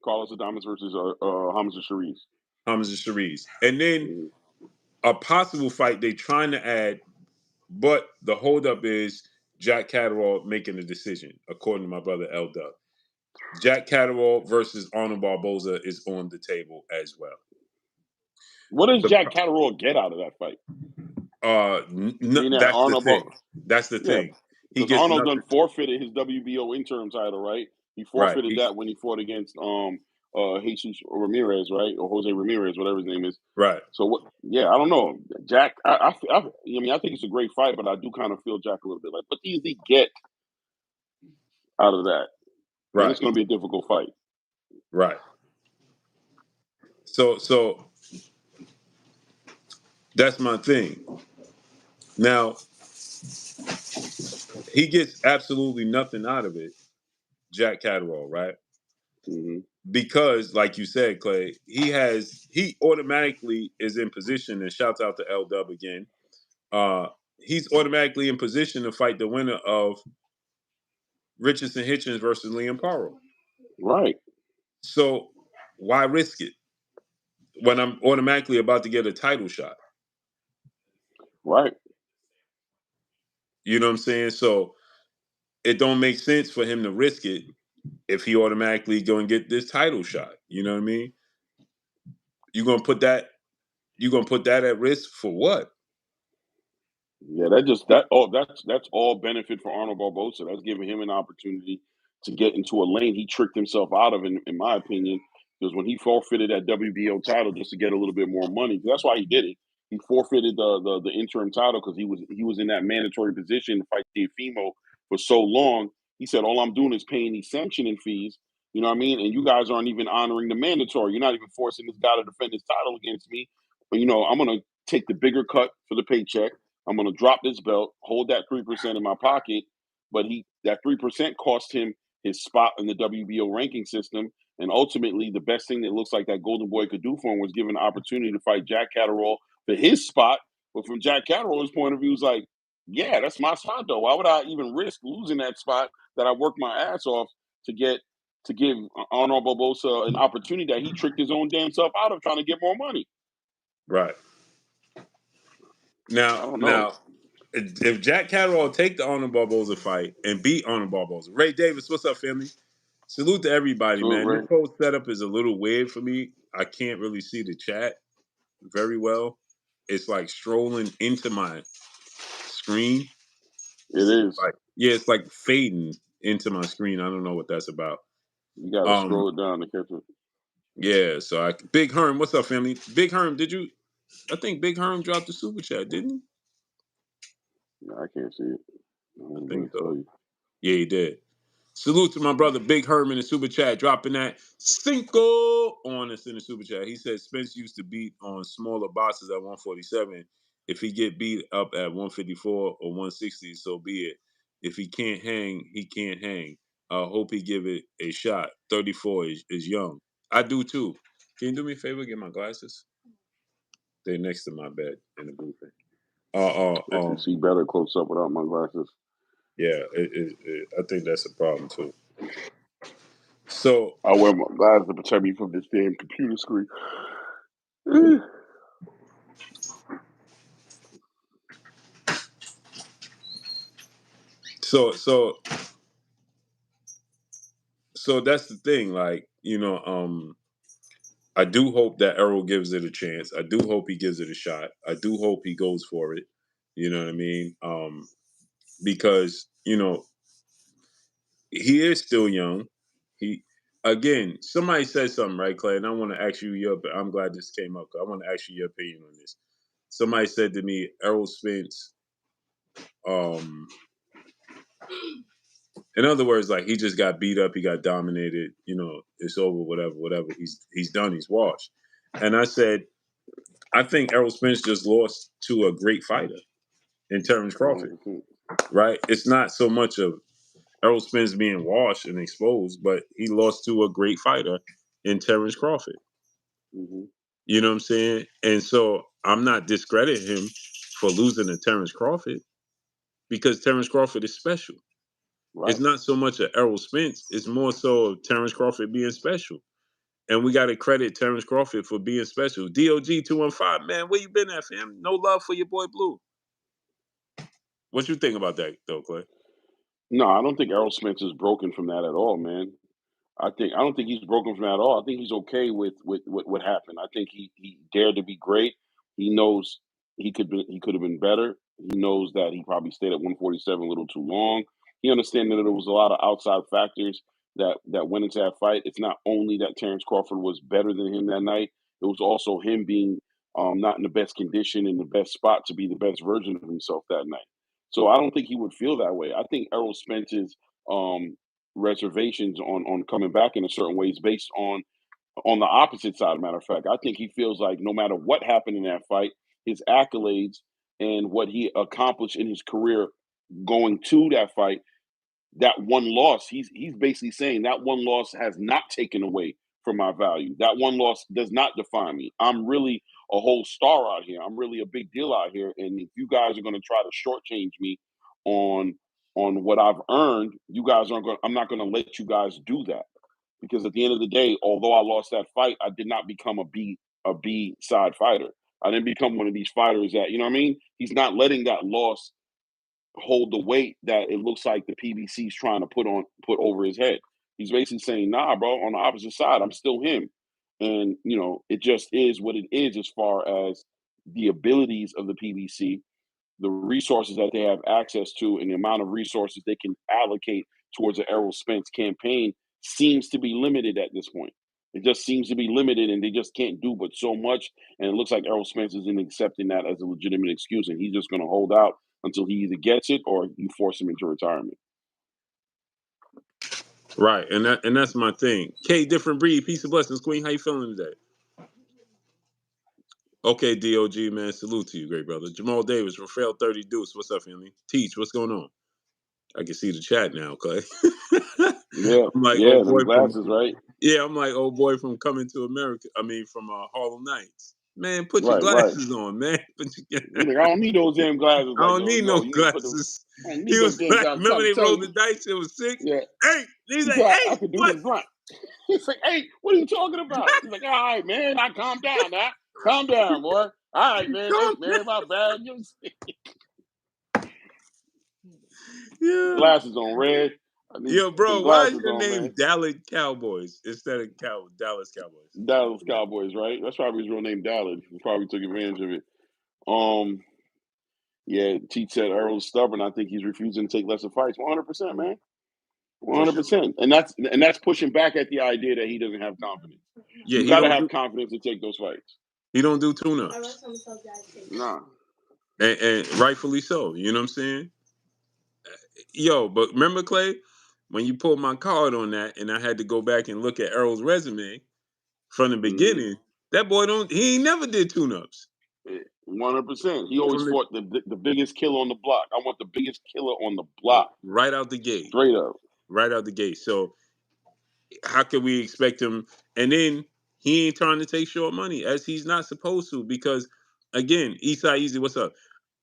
Carlos Adames versus Hamza Sharice. Hamza Sharice. And then a possible fight they trying to add, but the holdup is Jack Catterall making a decision, according to my brother L Dub. Jack Catterall versus Arnold Barboza is on the table as well. What does Jack Catterall get out of that fight? That's the thing. That's the thing. He gets Arnold done forfeited his WBO interim title, right? He forfeited that when he fought against Jesus Ramirez, right? Or Jose Ramirez, whatever his name is. Right. So what? Yeah, I don't know. Jack, I mean, I think it's a great fight, but I do kind of feel Jack a little bit like, what does he get out of that? Right. And it's going to be a difficult fight. Right. So that's my thing. Now, he gets absolutely nothing out of it, Jack Catterall, right? Mm-hmm. Because, like you said, Clay, he automatically is in position, and shouts out to L Dub again. He's automatically in position to fight the winner of Richardson Hitchens versus Liam Paro. Right. So why risk it when I'm automatically about to get a title shot? Right. You know what I'm saying? So it don't make sense for him to risk it if he automatically go and get this title shot. You know what I mean? You're gonna put that at risk for what? Yeah, that's all benefit for Arnold Barboza. That's giving him an opportunity to get into a lane he tricked himself out of, in my opinion, because when he forfeited that WBO title just to get a little bit more money, that's why he did it. He forfeited the interim title because he was in that mandatory position to fight Teofimo for so long. He said, all I'm doing is paying these sanctioning fees. You know what I mean? And you guys aren't even honoring the mandatory. You're not even forcing this guy to defend his title against me. But, I'm going to take the bigger cut for the paycheck. I'm going to drop this belt, hold that 3% in my pocket. But that 3% cost him his spot in the WBO ranking system. And ultimately, the best thing that looks like that Golden Boy could do for him was give an opportunity to fight Jack Catterall for his spot. But from Jack Catterall's point of view, it's like, yeah, that's my spot, though. Why would I even risk losing that spot that I worked my ass off to give Arnold Barboza an opportunity that he tricked his own damn self out of trying to get more money? Right. Now, if Jack Catterall take the Arnold Barboza fight and beat Arnold Barboza, Ray Davis, what's up, family? Salute to everybody, man. Ray. This whole setup is a little weird for me. I can't really see the chat very well. It's like strolling into my screen. It is. It's like fading into my screen. I don't know what that's about. You gotta scroll it down to catch it. Yeah, so Big Herm, what's up, family? Big Herm, I think Big Herm dropped the super chat, didn't he? Yeah, I can't see it. I think so. Yeah, he did. Salute to my brother Big Herm in the super chat, dropping that cinco on us in the super chat. He said Spence used to beat on smaller bosses at 147. If he get beat up at 154 or 160, so be it. If he can't hang, he can't hang. I hope he give it a shot. 34 is young. I do too. Can you do me a favor? Get my glasses. They're next to my bed in the blueprint. I can see better close up without my glasses. Yeah, I think that's a problem too. So I wear my glasses to protect me from this damn computer screen. So that's the thing. Like, I do hope that Errol gives it a chance. I do hope he gives it a shot. I do hope he goes for it. You know what I mean? Because he is still young. He Again, somebody said something, right, Clay? And I want to ask you your. I'm glad this came up. I want to ask you your opinion on this. Somebody said to me, Errol Spence. In other words, like, he just got beat up. He got dominated. It's over. Whatever. He's done. He's washed. And I said, I think Errol Spence just lost to a great fighter in Terrence Crawford. 100%. Right? It's not so much of Errol Spence being washed and exposed, but he lost to a great fighter in Terrence Crawford. Mm-hmm. You know what I'm saying? And so I'm not discrediting him for losing to Terrence Crawford, because Terrence Crawford is special. Right. It's not so much of Errol Spence. It's more so of Terrence Crawford being special. And we got to credit Terrence Crawford for being special. DOG 215, man, where you been at, fam? No love for your boy Blue. What you think about that, though, Clay? No, I don't think Errol Spence is broken from that at all, man. I don't think he's broken from that at all. I think he's okay with what happened. I think he dared to be great. He knows he could have been better. He knows that he probably stayed at 147 a little too long. He understands that there was a lot of outside factors that went into that fight. It's not only that Terrence Crawford was better than him that night. It was also him being not in the best condition, in the best spot to be the best version of himself that night. So I don't think he would feel that way. I think Errol Spence's um, reservations on coming back in a certain way is based on the opposite side. Matter of fact, I think he feels like no matter what happened in that fight, his accolades and what he accomplished in his career going to that fight, that one loss, he's basically saying that one loss has not taken away from my value. That one loss does not define me. I'm really a whole star out here. I'm really a big deal out here. And if you guys are going to try to shortchange me on what I've earned, you guys aren't going. I'm not going to let you guys do that, because at the end of the day, although I lost that fight, I did not become a B side fighter. I didn't become one of these fighters that, you know what I mean. He's not letting that loss hold the weight that it looks like the PBC is trying to put over his head. He's basically saying, "Nah, bro. On the opposite side, I'm still him." And it just is what it is as far as the abilities of the PBC, the resources that they have access to, and the amount of resources they can allocate towards the Errol Spence campaign seems to be limited at this point. It just seems to be limited, and they just can't do but so much. And it looks like Errol Spence isn't accepting that as a legitimate excuse, and he's just going to hold out until he either gets it or you force him into retirement. Right, and that's my thing. K, different breed, peace and blessings, Queen. How you feeling today? Okay, DOG, man, salute to you, great brother. Jamal Davis, Rafael 30 Deuce, what's up, family? Teach, what's going on? I can see the chat now, Clay. Yeah, I'm like, yeah, oh them boy, glasses, right? yeah, I'm like, oh boy, from Coming to America. I mean, from Harlem Nights. Man, put your Right, right. glasses on, man. He's like, I don't need those damn glasses. I Like, don't need no you need to put them. glasses. I don't He need those was damn like, glasses. remember I'm they telling rolled you. the dice? It was 6. Yeah. Hey, he's He like, thought hey, I could do what? his blunt. He's like, hey, what are you talking about? He's like, all right, man, I calm down now. Calm down, boy. All right, man. Hey, man, my bad. Yeah. Glasses on red. I need Yo, bro, some why is glasses your on, name man. Dallas Cowboys instead of Dallas Cowboys? Dallas Cowboys, right? That's probably his real name, Dallas. He probably took advantage of it. Yeah, Teach said Earl's stubborn. I think he's refusing to take lesser fights. 100%, man. 100%. And that's pushing back at the idea that he doesn't have confidence. Yeah, You got to have confidence to take those fights. He don't do tune-ups. Nah. And rightfully so. You know what I'm saying? Yo, but remember, Clay, when you pulled my card on that and I had to go back and look at Errol's resume from the beginning, that boy he ain't never did tune-ups. 100%. He always fought the biggest killer on the block. I want the biggest killer on the block. Right out the gate. Straight up. Right out the gate. So how can we expect him? And then he ain't trying to take short money, as he's not supposed to, because again, Eastside Easy, what's up?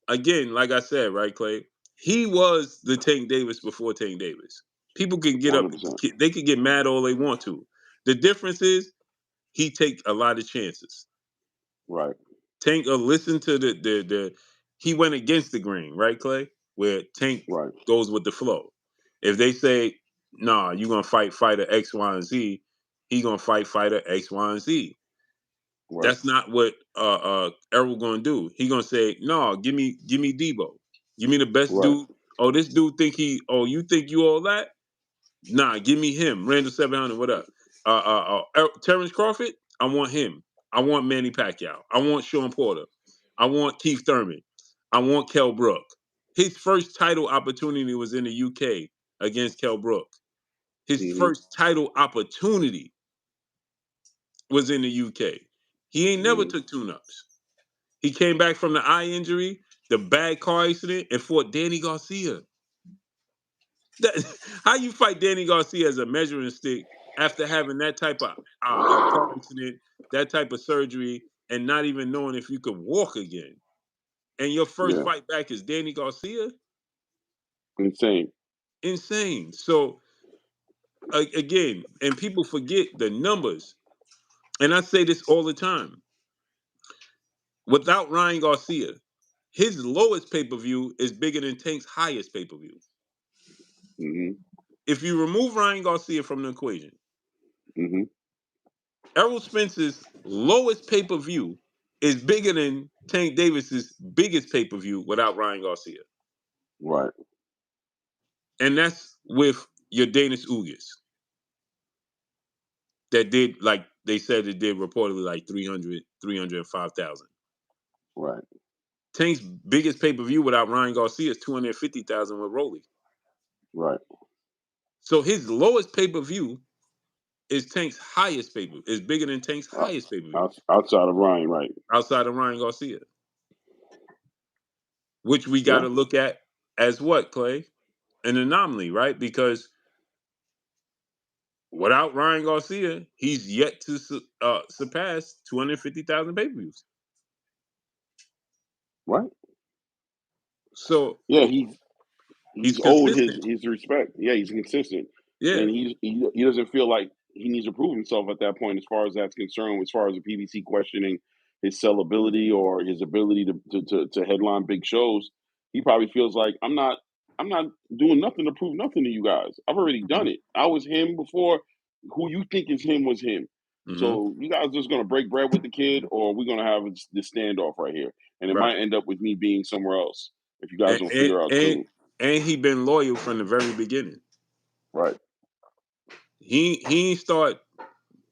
Again, like I said, right, Clay? He was the Tank Davis before Tank Davis. People can get 100%. up, they can get mad all they want to. The difference is he take a lot of chances. Right. Tank listen to the he went against the grain, right, Clay? Where Tank Right. goes with the flow. If they say, nah, you're gonna fight fighter X, Y, and Z, he gonna fight fighter X, Y, and Z. Right. That's not what Errol gonna do. He gonna say, no, give me Debo. Give me the best Right. dude. Oh, this dude think you think you all that? Nah, give me him. Randall 700, what up? Terrence Crawford, I want him. I want Manny Pacquiao. I want Sean Porter. I want Keith Thurman. I want Kell Brook. His first title opportunity was in the UK against Kell Brook. His Mm-hmm. first title opportunity was in the UK. He ain't never Mm-hmm. took tune-ups. He came back from the eye injury, the bad car accident, and fought Danny Garcia. How you fight Danny Garcia as a measuring stick after having that type of car accident, that type of surgery, and not even knowing if you could walk again? And your first Yeah. fight back is Danny Garcia? Insane. Insane. So, again, and people forget the numbers. And I say this all the time. Without Ryan Garcia, his lowest pay-per-view is bigger than Tank's highest pay-per-view. Mm-hmm. If you remove Ryan Garcia from the equation, Mm-hmm. Errol Spence's lowest pay-per-view is bigger than Tank Davis's biggest pay-per-view without Ryan Garcia. Right. And that's with your Danish Ugas. That did, like they said, it did reportedly like 305,000. Right. Tank's biggest pay-per-view without Ryan Garcia is 250,000 with Rolly. Right. So his lowest pay-per-view is Tank's highest pay-per-view. Is bigger than Tank's highest pay-per-view Outside of Ryan, right? outside of Ryan Garcia. Which we got Yeah. to look at as what, Clay? An anomaly, right? Because without Ryan Garcia, he's yet to surpass 250,000 pay-per-views. Right. So Yeah. he's He's owed consistent. his respect. Yeah. He's consistent, Yeah. and he doesn't feel like he needs to prove himself at that point, as far as that's concerned. As far as the PBC questioning his sellability or his ability to headline big shows, he probably feels like I'm not doing nothing to prove nothing to you guys. I've already done it. I was him before. Who you think is him was him. Mm-hmm. So you guys just gonna break bread with the kid, or we're gonna have this standoff right here, and it Right. might end up with me being somewhere else if you guys And, don't and, figure out and, soon. and he been loyal from the very beginning. Right. He ain't start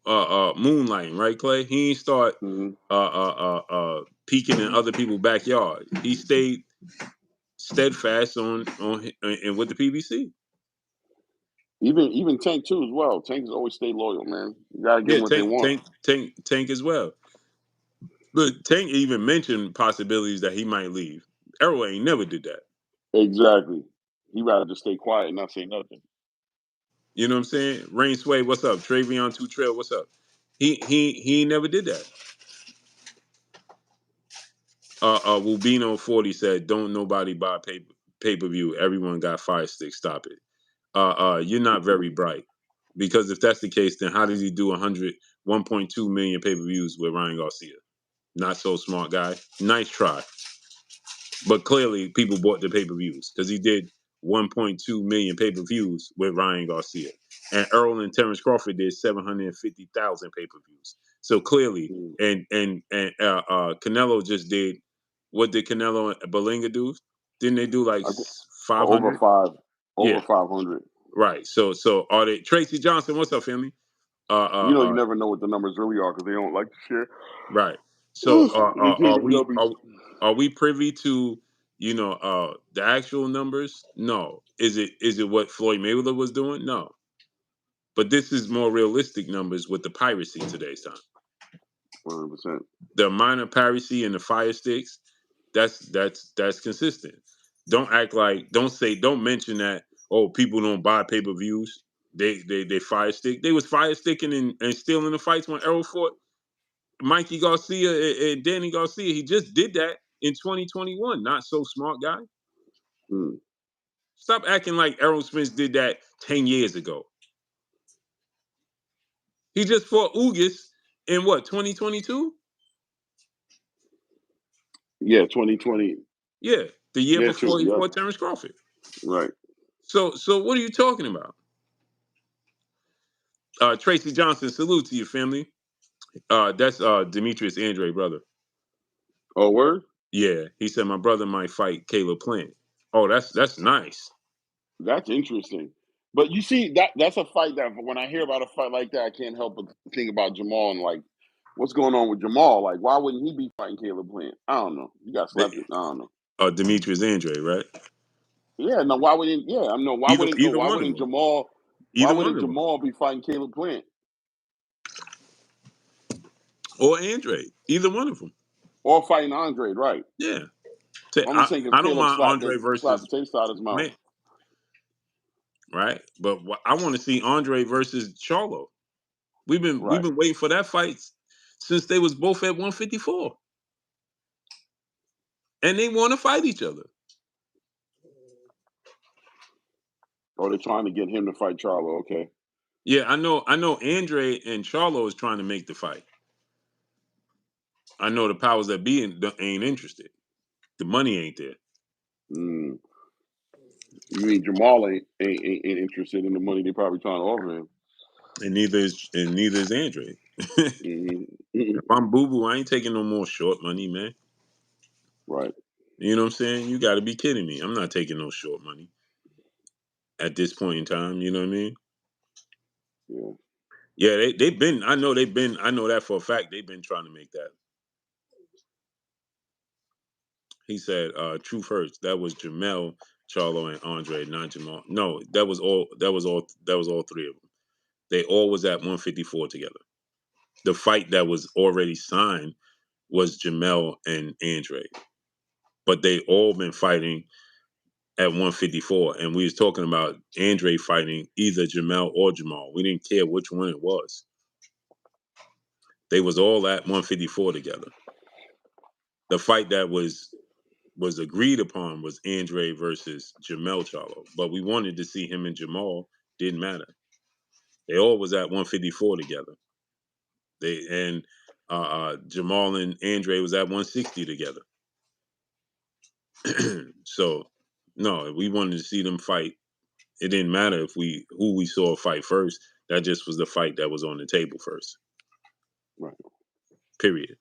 moonlighting, right, Clay? He ain't start Mm-hmm. peeking in other people's backyard. He stayed steadfast on and with the PBC. Even Tank too as well. Tank has always stayed loyal, man. You gotta give Yeah, them what they want. Tank as well. But Tank even mentioned possibilities that he might leave. Errol ain't never did that. Exactly. He rather just stay quiet and not say nothing. You know what I'm saying? Rain Sway, what's up? Travion Two Trail, what's up? He ain't never did that. Wubino 40 said, "Don't nobody buy pay-per-view. Everyone got Fire Stick. Stop it." You're not very bright, because if that's the case, then how did he do 1.2 million pay-per-views with Ryan Garcia? Not so smart, guy. Nice try, but clearly people bought the pay-per-views because he did 1.2 million pay-per-views with Ryan Garcia, and Earl and Terrence Crawford did 750,000 pay-per-views. So clearly, Mm. and Canelo just did. What did Canelo and Belinga do? Didn't they do like I think over 500? over Yeah, 500. right. So are they? Tracy Johnson, what's up, family? You never know what the numbers really are because they don't like to share. Right. So numbers. are we privy to the actual numbers? No. Is it what Floyd Mayweather was doing? No. But this is more realistic numbers with the piracy today's time. 100%. The amount of piracy and the fire sticks, that's consistent. Don't act like don't mention that, oh, people don't buy pay-per-views. They fire stick. They was fire sticking and stealing the fights when Errol fought Mikey Garcia and Danny Garcia. He just did that in 2021. Not so smart, guy. Mm. Stop acting like Errol Spence did that 10 years ago. He just fought Ugas in what, 2022? Yeah, 2020. Yeah, the year Yeah, before true. he Yep. fought Terrence Crawford. Right. So what are you talking about? Tracy Johnson, salute to your family. That's Demetrius Andre, brother. Oh, word? Yeah, he said my brother might fight Caleb Plant. Oh, that's nice. That's interesting. But you see, that's a fight that when I hear about a fight like that, I can't help but think about Jamal and like, what's going on with Jamal? Like, why wouldn't he be fighting Caleb Plant? I don't know. You got slapped. I don't know. Demetrius Andre, right? Yeah, no. Why wouldn't? Yeah, I know. Why wouldn't? No. Either Why one of wouldn't them. Jamal? Why Either one wouldn't of them. Jamal be fighting Caleb Plant Or Andre. Either one of them. or fighting Andre? Right. Yeah. I'm just saying because I don't Caleb mind slapped Andre the versus taste out of his mouth. Plant, right? But I want to see Andre versus Charlo. We've been Right. waiting for that fight since they was both at 154. And they want to fight each other. Or they're trying to get him to fight Charlo. Okay. Yeah, I know Andre and Charlo is trying to make the fight. I know the powers that be ain't interested. The money ain't there. Mm. You mean Jamal ain't interested in the money they're probably trying to offer him? And neither is Andre. Mm-hmm. If I'm Boo Boo, I ain't taking no more short money, man. Right. You know what I'm saying? You got to be kidding me. I'm not taking no short money at this point in time. You know what I mean? Yeah. Yeah, they've been. I know that for a fact. They've been trying to make that. He said, "Truth hurts." That was Jamel, Charlo, and Andre, not Jamal. No, that was all. That was all. That was all three of them. They all was at 154 together. The fight that was already signed was Jamel and Andre, but they all been fighting at 154, and we was talking about Andre fighting either Jamel or Jamal. We didn't care which one it was. They was all at 154 together. The fight that was agreed upon was Andre versus Jamel Charlo, but we wanted to see him and Jamal. Didn't matter. They all was at 154 together. Jamal and Andre was at 160 together. So no, we wanted to see them fight. It didn't matter who we saw fight first. That just was the fight that was on the table first. Right. Period.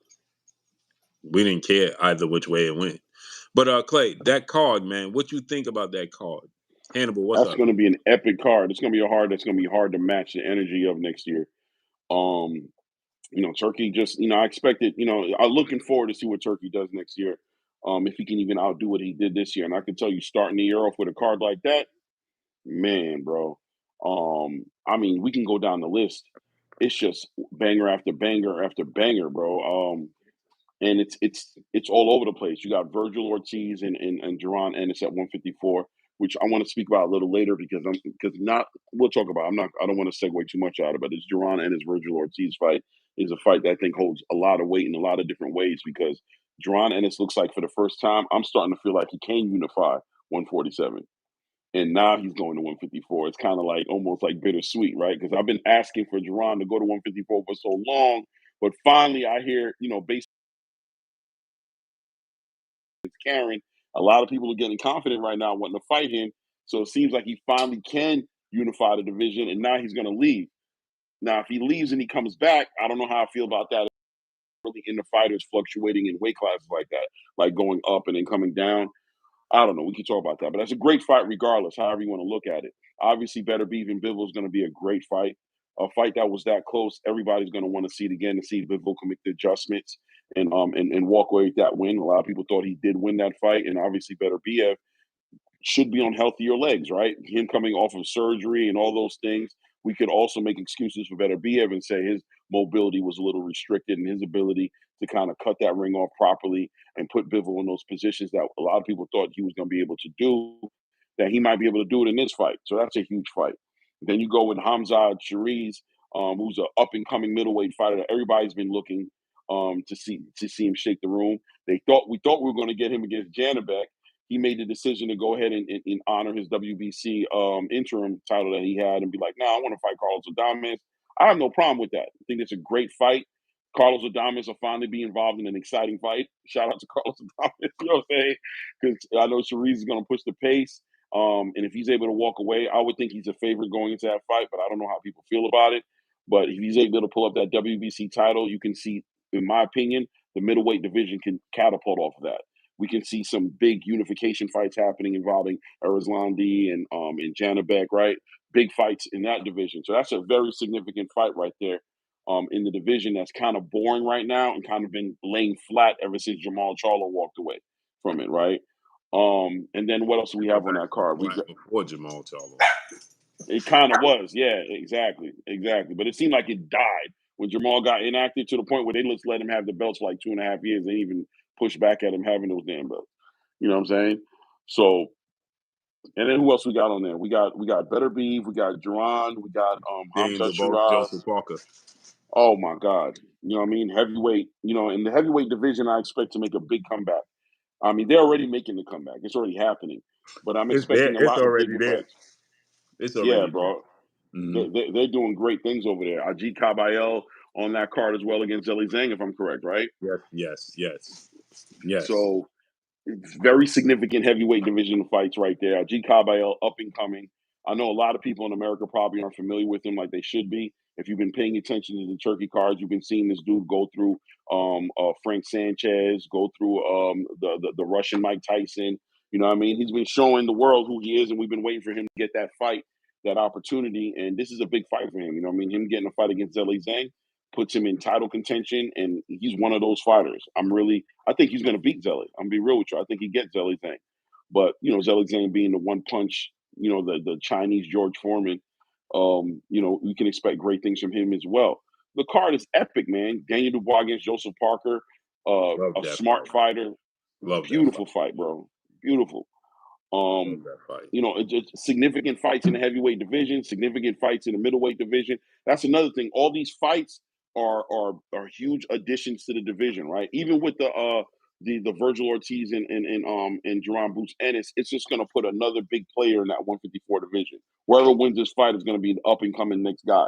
We didn't care either which way it went. But Clay, that card, man, what you think about that card? Hannibal, what's That's up? going to be an epic card. It's going to be that's going to be hard to match the energy of next year. Turkey just, I expected, I'm looking forward to see what Turkey does next year. If he can even outdo what he did this year. And I can tell you, starting the year off with a card like that, man, bro. I mean, we can go down the list. It's just banger after banger after banger, bro. And it's all over the place. You got Virgil Ortiz and Duran Ennis at 154, which I want to speak about a little later because we'll talk about. I don't want to segue too much out of it. It's Duran Ennis Virgil Ortiz fight is a fight that I think holds a lot of weight in a lot of different ways because Duran Ennis looks like for the first time I'm starting to feel like he can unify 147. And now he's going to 154. It's kind of like almost like bittersweet, right? Because I've been asking for Duran to go to 154 for so long, but finally I hear, based Karen, a lot of people are getting confident right now wanting to fight him. So it seems like he finally can unify the division, and now he's going to leave. Now, if he leaves and he comes back, I don't know how I feel about that. Really into fighters fluctuating in weight classes like that, like going up and then coming down. I don't know. We can talk about that, but that's a great fight regardless, however you want to look at it. Obviously, Better Beef and Bivol is going to be a great fight. A fight that was that close, everybody's going to want to see it again to see if Bivol can make the adjustments and walk away with that win. A lot of people thought he did win that fight, and obviously Better Beef should be on healthier legs, right? Him coming off of surgery and all those things. We could also make excuses for Better Beef and say his mobility was a little restricted and his ability to kind of cut that ring off properly and put Bivol in those positions that a lot of people thought he was going to be able to do, that he might be able to do it in this fight. So that's a huge fight. Then you go with Hamza Shariz, who's an up and coming middleweight fighter that everybody's been looking to see him shake the room. We thought we were going to get him against Janabek. He made the decision to go ahead and honor his WBC interim title that he had and be like, "No, I want to fight Carlos Adames." I have no problem with that. I think it's a great fight. Carlos Adames will finally be involved in an exciting fight. Shout out to Carlos Adames, you know what I'm saying? Because I know Sharice is going to push the pace. And if he's able to walk away, I would think he's a favorite going into that fight, but I don't know how people feel about it. But if he's able to pull up that WBC title, you can see, in my opinion, the middleweight division can catapult off of that. We can see some big unification fights happening involving Arizlandi and Janabek, right? Big fights in that division. So that's a very significant fight right there in the division that's kind of boring right now and kind of been laying flat ever since Jamal Charlo walked away from it, right? And then what else do we have on that card? We got, before Jamal Charlo. it kind of was, yeah, exactly. But it seemed like it died when Jamal got inactive to the point where they just let him have the belts for like 2.5 years. They even pushed back at him having those damn belts. You know what I'm saying? So, and then who else we got on there? We got Better Beef, we got Duran, we got Hamza Shiraz. Joseph Parker. Oh my God. You know what I mean? Heavyweight, in the heavyweight division, I expect to make a big comeback. I mean, they're already making the comeback. It's already happening. But I'm It's there. expecting a It's lot of already bigger there. fights. It's Yeah, already there. bro. Mm-hmm. They're doing great things over there. Ajit Kabayel on that card as well against Zhilei Zhang, if I'm correct, right? Yes. So it's very significant heavyweight division fights right there. Ajit Kabayel, up and coming. I know a lot of people in America probably aren't familiar with him like they should be. If you've been paying attention to the Turkey cards, you've been seeing this dude go through Frank Sanchez, go through the Russian Mike Tyson. You know what I mean? He's been showing the world who he is, and we've been waiting for him to get that fight, that opportunity. And this is a big fight for him. You know what I mean? Him getting a fight against Zhilei Zhang puts him in title contention, and he's one of those fighters. I think he's going to beat Zhilei. I'm gonna be real with you. I think he gets Zhilei Zhang, but Zhilei Zhang being the one punch, the Chinese George Foreman, we can expect great things from him as well. The card is epic, man. Daniel Dubois against Joseph Parker, Love a that smart fight. fighter, Love that beautiful fight. fight, bro, beautiful. Love that fight. It's significant fights in the heavyweight division, significant fights in the middleweight division. That's another thing. All these fights are huge additions to the division, right? Even with the Virgil Ortiz and Jerron Boots Ennis, it's just going to put another big player in that 154 division. Whoever wins this fight is going to be the up and coming next guy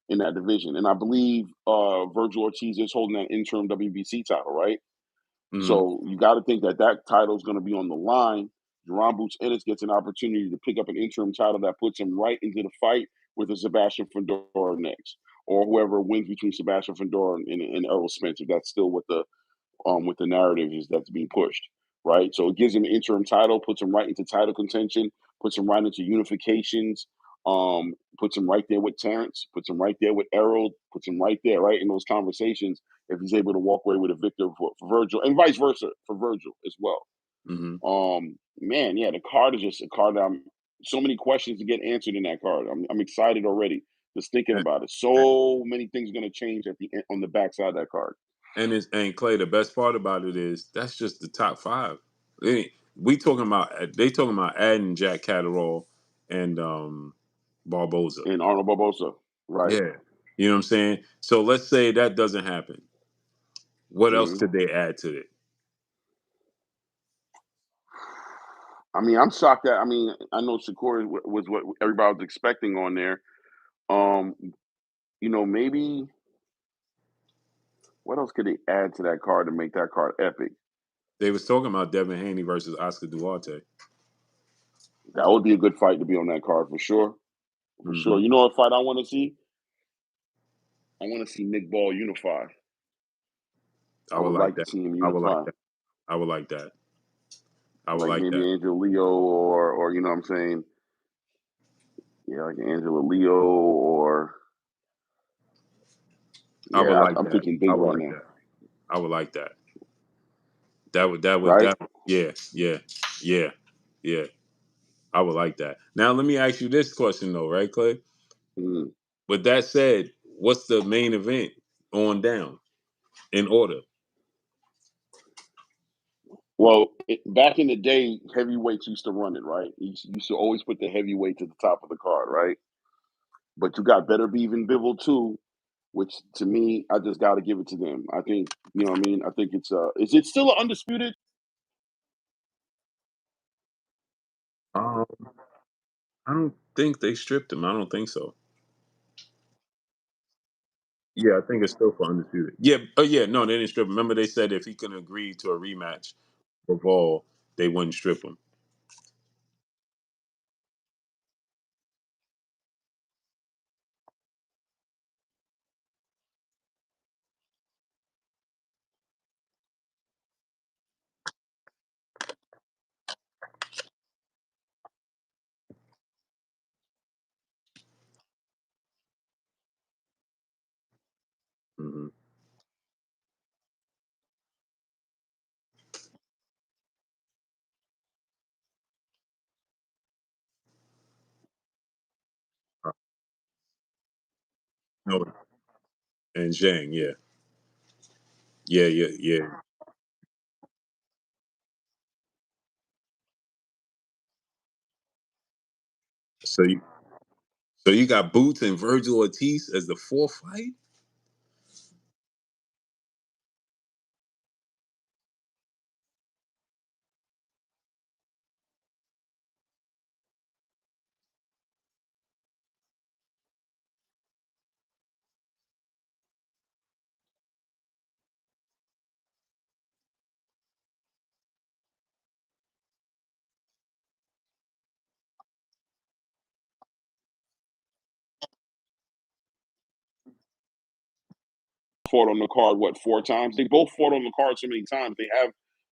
in that division. And I believe Virgil Ortiz is holding that interim WBC title, right? Mm-hmm. So you got to think that title is going to be on the line. Jerron Boots Ennis gets an opportunity to pick up an interim title that puts him right into the fight with a Sebastian Fundora next, or whoever wins between Sebastian Fundora and Errol Spence. If that's still what the narrative is that's being pushed, right? So it gives him an interim title, puts him right into title contention, puts him right into unifications, puts him right there with Terrence, puts him right there with Errol, puts him right there, right in those conversations. If he's able to walk away with a victor for Virgil, and vice versa for Virgil as well. Mm-hmm. Man, yeah, the card is just a card that so many questions to get answered in that card. I'm excited already just thinking about it. So many things are going to change at the end, on the backside of that card. And Clay, the best part about it is that's just the top 5. They talking about adding Jack Catterall and Barboza and Arnold Barboza, right? Yeah, you know what I'm saying. So let's say that doesn't happen. What else Mm-hmm. could they add to it? I mean, I'm shocked that. I mean, I know Shakur was what everybody was expecting on there. Maybe what else could they add to that card to make that card epic? They was talking about Devin Haney versus Oscar Duarte. That would be a good fight to be on that card for sure. For sure. You know what fight I want to see? I want to see Nick Ball unify. I would like to see him unify. I would like that. Maybe Angelo Leo or you know what I'm saying? Yeah, like Angelo Leo or I'm thinking big right now. I would like that. That would right? Yeah. I would like that. Now let me ask you this question though, right, Clay? Mm. With that said, what's the main event on down in order? Well, back in the day, heavyweights used to run it, right? You used to always put the heavyweights at the top of the card, right? But you got Better Beef and Bivol too, which to me, I just got to give it to them. I think, you know what I mean? I think it's, is it still an undisputed? I don't think they stripped him. I don't think so. Yeah, I think it's still for undisputed. Yeah. Oh yeah. No, they didn't strip him. Remember, they said if he couldn't agree to a rematch with Vol, they wouldn't strip him. Hmm. No, and Zhang. Yeah. Yeah. Yeah. Yeah. So you, so you got Boots and Virgil Ortiz as the fourth fight. Fought on the card what 4 times? They both fought on the card so many times.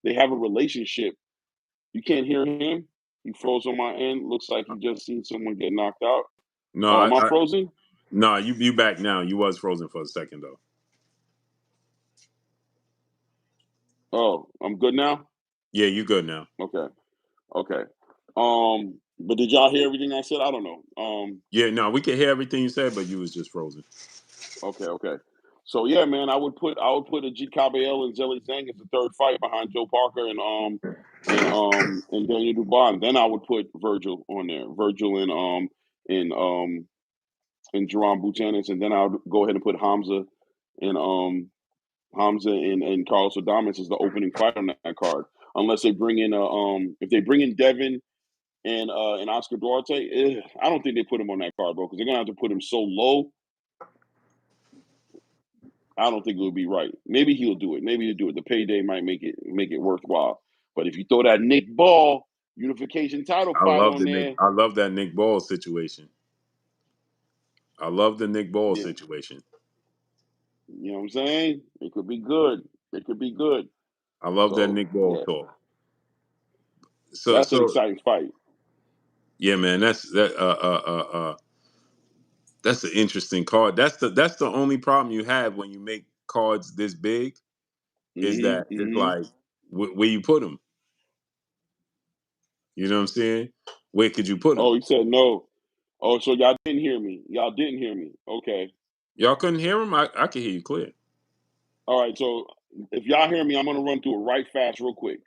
They have a relationship. You can't hear him. He froze on my end. Looks like he just seen someone get knocked out. No, Oh, am I I frozen? no, you back now. You was frozen for a second though. Oh, I'm good now. Yeah, you good now. Okay, okay. But did y'all hear everything I said? I don't know. Yeah, no, we could hear everything you said, but you was just frozen. Okay, okay. So yeah, man, I would put Ajit Caballel and Zelly Zhang as the third fight behind Joe Parker and Daniel Dubois, and then I would put Virgil on there, Virgil and and Jerome Butanis, and then I would go ahead and put and and Carlos Adames as the opening fight on that card. Unless they bring in if they bring in Devin and Oscar Duarte, I don't think they put him on that card, bro, because they're gonna have to put him so low. I don't think it would be right. Maybe he'll do it. Maybe he'll do it. The payday might make it worthwhile. But if you throw that Nick Ball unification title fight on there, I love that Nick Ball situation. I love the Nick Ball yeah, situation. you know what I'm saying? It could be good. It could be good. I love that So Nick Ball yeah, talk. So that's an so exciting fight. yeah, man, that's an interesting card. That's the only problem you have when you make cards this big is that it's Hmm. like where you put them. You know what I'm saying? Where could you put them? Oh, he said no. Oh, so y'all didn't hear me. Y'all didn't hear me. Okay. Y'all couldn't hear him? I can hear you clear. All right. So if y'all hear me, I'm gonna run through it right fast, real quick.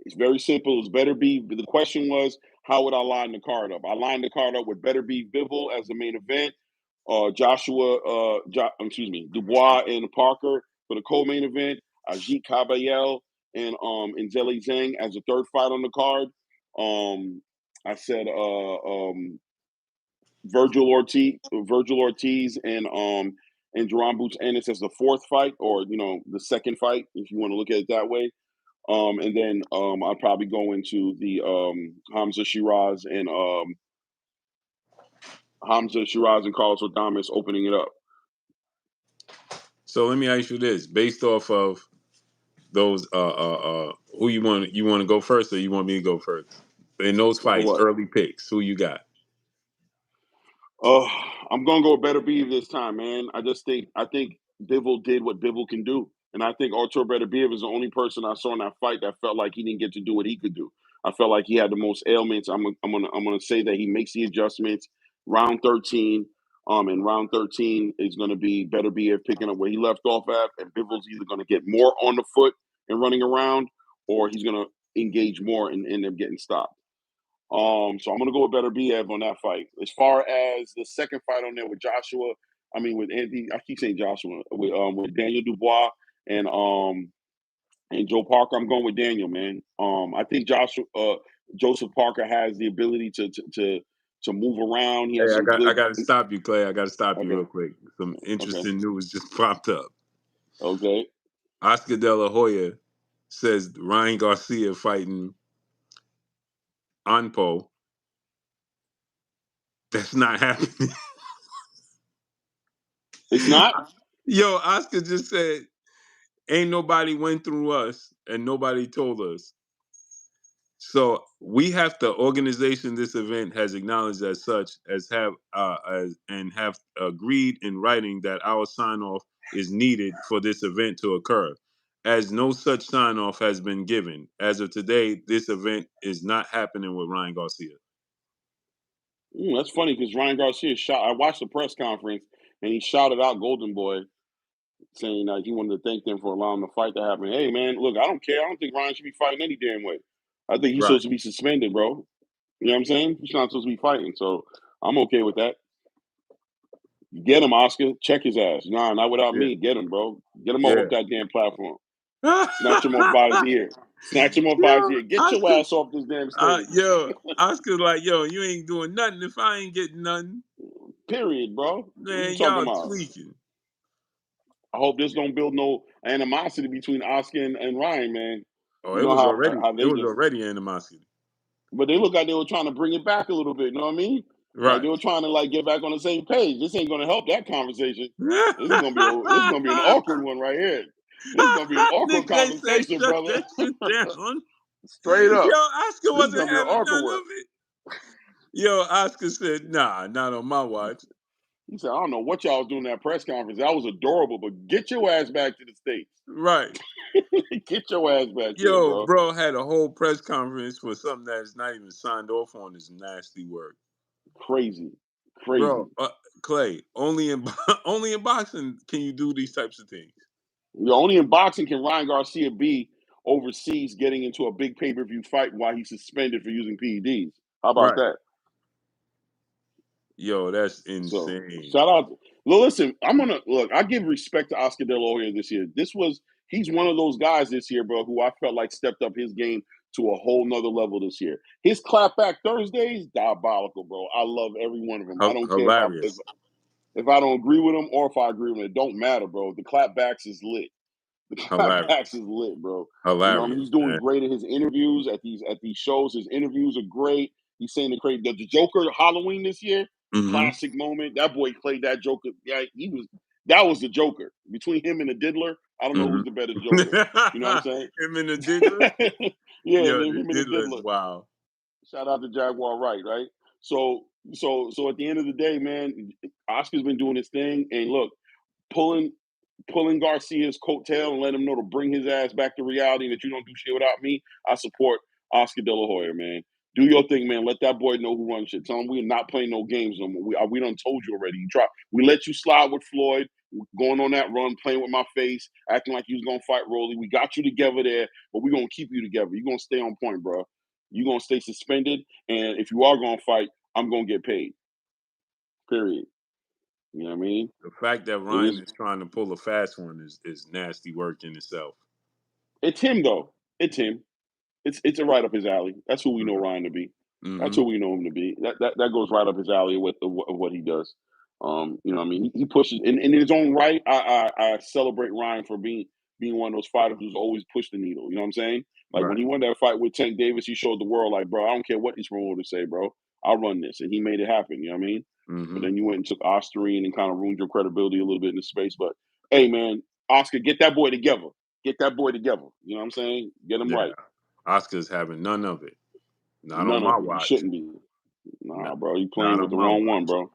It's very simple. It's better be. The question was, how would I line the card up? I lined the card up with better be Bivol as the main event. Excuse me, Dubois and Parker for the co-main event. Ajit Kabayel and Zeli Zhang as the third fight on the card. I said Virgil Ortiz and Jerome Boots Ennis as the fourth fight, or the second fight, if you want to look at it that way. And then I'd probably go into the Hamza Shiraz and Carlos Adames opening it up. So let me ask you this: based off of those, who you want to go first, or you want me to go first in those For fights? what? Early picks. Who you got? Uh, I'm gonna go better Beav this time, man. I think Bivol did what Bivol can do, and I think Artur Beterbiev is the only person I saw in that fight that felt like he didn't get to do what he could do. I felt like he had the most ailments. I'm gonna say that he makes the adjustments. Round 13, and round 13 is gonna be Beterbiev picking up where he left off at, and Bivol's either gonna get more on the foot and running around, or he's gonna engage more and end up getting stopped. So I'm gonna go with Better Biev on that fight. As far as the second fight on there with Joshua, I mean with Andy, I keep saying Joshua, with Daniel Dubois and and Joe Parker, I'm going with Daniel, man. I think Joseph Parker has the ability to move around. He Hey, has some good. I got to stop you, Clay. I got to stop you Okay. real quick. Some Okay. interesting news just popped up. Okay. Oscar De La Hoya says Ryan Garcia fighting Anpo. That's not happening. It's not? Yo, Oscar just said, ain't nobody went through us and nobody told us. So we have the organization. This event has acknowledged as such as have agreed in writing that our sign off is needed for this event to occur. As no such sign off has been given as of today, this event is not happening with Ryan Garcia. That's funny because Ryan Garcia I watched the press conference and he shouted out Golden Boy, saying he wanted to thank them for allowing the fight to happen. Hey man, look, I don't care. I don't think Ryan should be fighting any damn way. I think he's Right. supposed to be suspended, bro. You know what I'm saying? He's not supposed to be fighting, so I'm okay with that. Get him, Oscar. Check his ass. Nah, not without me. Get him, bro. Get him off that damn platform. Snatch him off by his ear. Snatch him off by his ear. Get your ass off this damn stage. Oscar's like, yo, you ain't doing nothing if I ain't getting nothing. Period, bro. Man, y'all tweaking. I hope this don't build no animosity between Oscar and Ryan, man. Oh, it was already animosity. But they look like they were trying to bring it back a little bit, you know what I mean? Right. Like they were trying to get back on the same page. This ain't gonna help that conversation. This is gonna be an awkward one right here. This is gonna be an awkward conversation, brother. Straight up. Yo, Oscar wasn't having none one. of it. Yo, Oscar said, nah, not on my watch. He said, I don't know what y'all was doing at that press conference. That was adorable, but get your ass back to the States. Right. Get your ass back there, Yo, bro had a whole press conference for something that's not even signed off on is nasty work. Crazy. Bro, Clay, only in boxing can you do these types of things. Only in boxing can Ryan Garcia be overseas getting into a big pay-per-view fight while he's suspended for using PEDs. How about that? Yo, that's insane. So, shout out. Well, listen, I give respect to Oscar De La Hoya this year. He's one of those guys this year, bro, who I felt like stepped up his game to a whole nother level this year. His clapback Thursdays, diabolical, bro. I love every one of them. I don't care if I don't agree with him or if I agree with him. It don't matter, bro. The clapbacks is lit. The clapbacks is lit, bro. Hilarious. You know, I mean, he's doing great at his interviews at these shows. His interviews are great. He's saying the Joker Halloween this year. Classic moment. That boy played that Joker. Yeah, that was the Joker. Between him and the Diddler, I don't know who's the better Joker. You know what I'm saying? Him and the Diddler? Him and the Diddler. Wow. Shout out to Jaguar Wright, right? So at the end of the day, man, Oscar's been doing his thing, and look, pulling Garcia's coattail and let him know to bring his ass back to reality and that you don't do shit without me. I support Oscar De La Hoya, man. Do your thing, man. Let that boy know who runs shit. Tell him we're not playing no games no more. We done told you already. We let you slide with Floyd, going on that run, playing with my face, acting like you was going to fight Rolly. We got you together there, but we're going to keep you together. You're going to stay on point, bro. You're going to stay suspended, and if you are going to fight, I'm going to get paid. Period. You know what I mean? The fact that Ryan is trying to pull a fast one is nasty work in itself. It's him, though. It's him. It's a right up his alley. That's who we know Ryan to be. That's who we know him to be. That goes right up his alley with what he does. You know what I mean? He pushes in his own right. I celebrate Ryan for being one of those fighters who's always pushed the needle. You know what I'm saying? Like when he won that fight with Tank Davis, he showed the world, like, bro, I don't care what these promoters say, bro. I'll run this, and he made it happen. You know what I mean? But then you went and took Osterine and kind of ruined your credibility a little bit in the space. But hey, man, Oscar, get that boy together. Get that boy together. You know what I'm saying? Get him right. Oscar's having none of it. Not on my watch. Shouldn't be. Nah, bro, you playing with the wrong one, bro.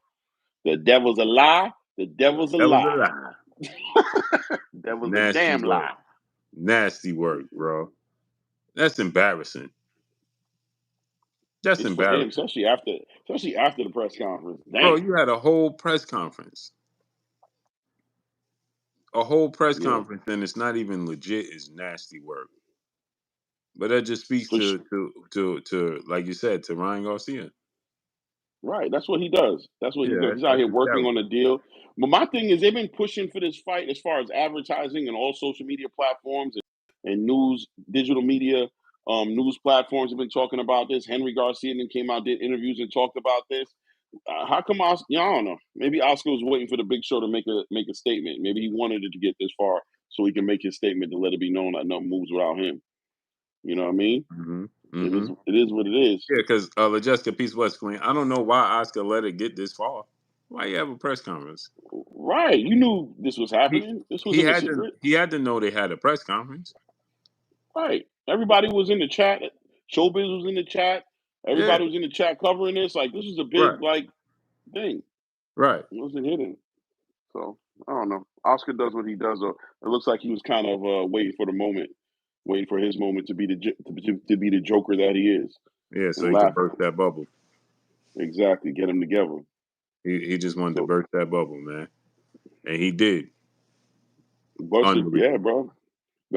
The devil's a lie. The devil's a lie. Devil's a damn lie. Nasty work, bro. That's embarrassing. That's embarrassing. Especially after the press conference. Damn. Bro, you had a whole press conference. A whole press conference, and it's not even legit. Is nasty work. But that just speaks to like you said, to Ryan Garcia. Right, that's what he does. That's what he does. He's out here working on a deal. But my thing is, they've been pushing for this fight as far as advertising and all social media platforms and news, digital media News platforms have been talking about this. Henry Garcia then came out, did interviews, and talked about this. How come Oscar? I don't know. Maybe Oscar was waiting for the Big Show to make a statement. Maybe he wanted it to get this far so he can make his statement to let it be known that nothing moves without him. You know what I mean? It is what it is. Yeah, because Lejeska Peace West Queen. I don't know why Oscar let it get this far. Why you have a press conference? Right. You knew this was happening. This wasn't a secret. He had to know they had a press conference. Right. Everybody was in the chat. Showbiz was in the chat. Everybody was in the chat covering this. Like, this was a big thing. Right. It wasn't hidden. So I don't know. Oscar does what he does. Though. It looks like he was kind of waiting for the moment, waiting for his moment to be the Joker that he is. Yeah, so he could burst that bubble. Exactly. Get him together. He just wanted to burst that bubble, man, and he did. Yeah, bro.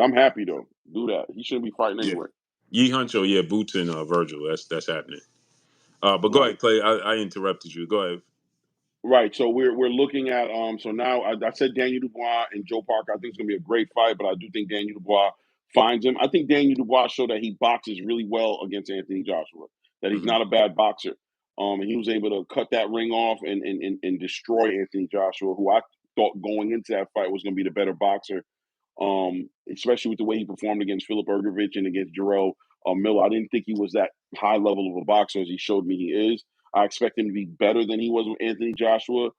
I'm happy though. Do that. He shouldn't be fighting anyway. Yee Huncho, Boots and Virgil. That's happening. But go ahead, Clay. I interrupted you. Go ahead. Right. So we're looking at so now I said Daniel Dubois and Joe Parker. I think it's gonna be a great fight, but I do think Daniel Dubois finds him. I think Daniel Dubois showed that he boxes really well against Anthony Joshua, that he's not a bad boxer. And he was able to cut that ring off and destroy Anthony Joshua, who I thought going into that fight was gonna be the better boxer. Especially with the way he performed against Philip Ergovich and against Jarrell Miller. I didn't think he was that high level of a boxer as he showed me he is. I expect him to be better than he was with Anthony Joshua.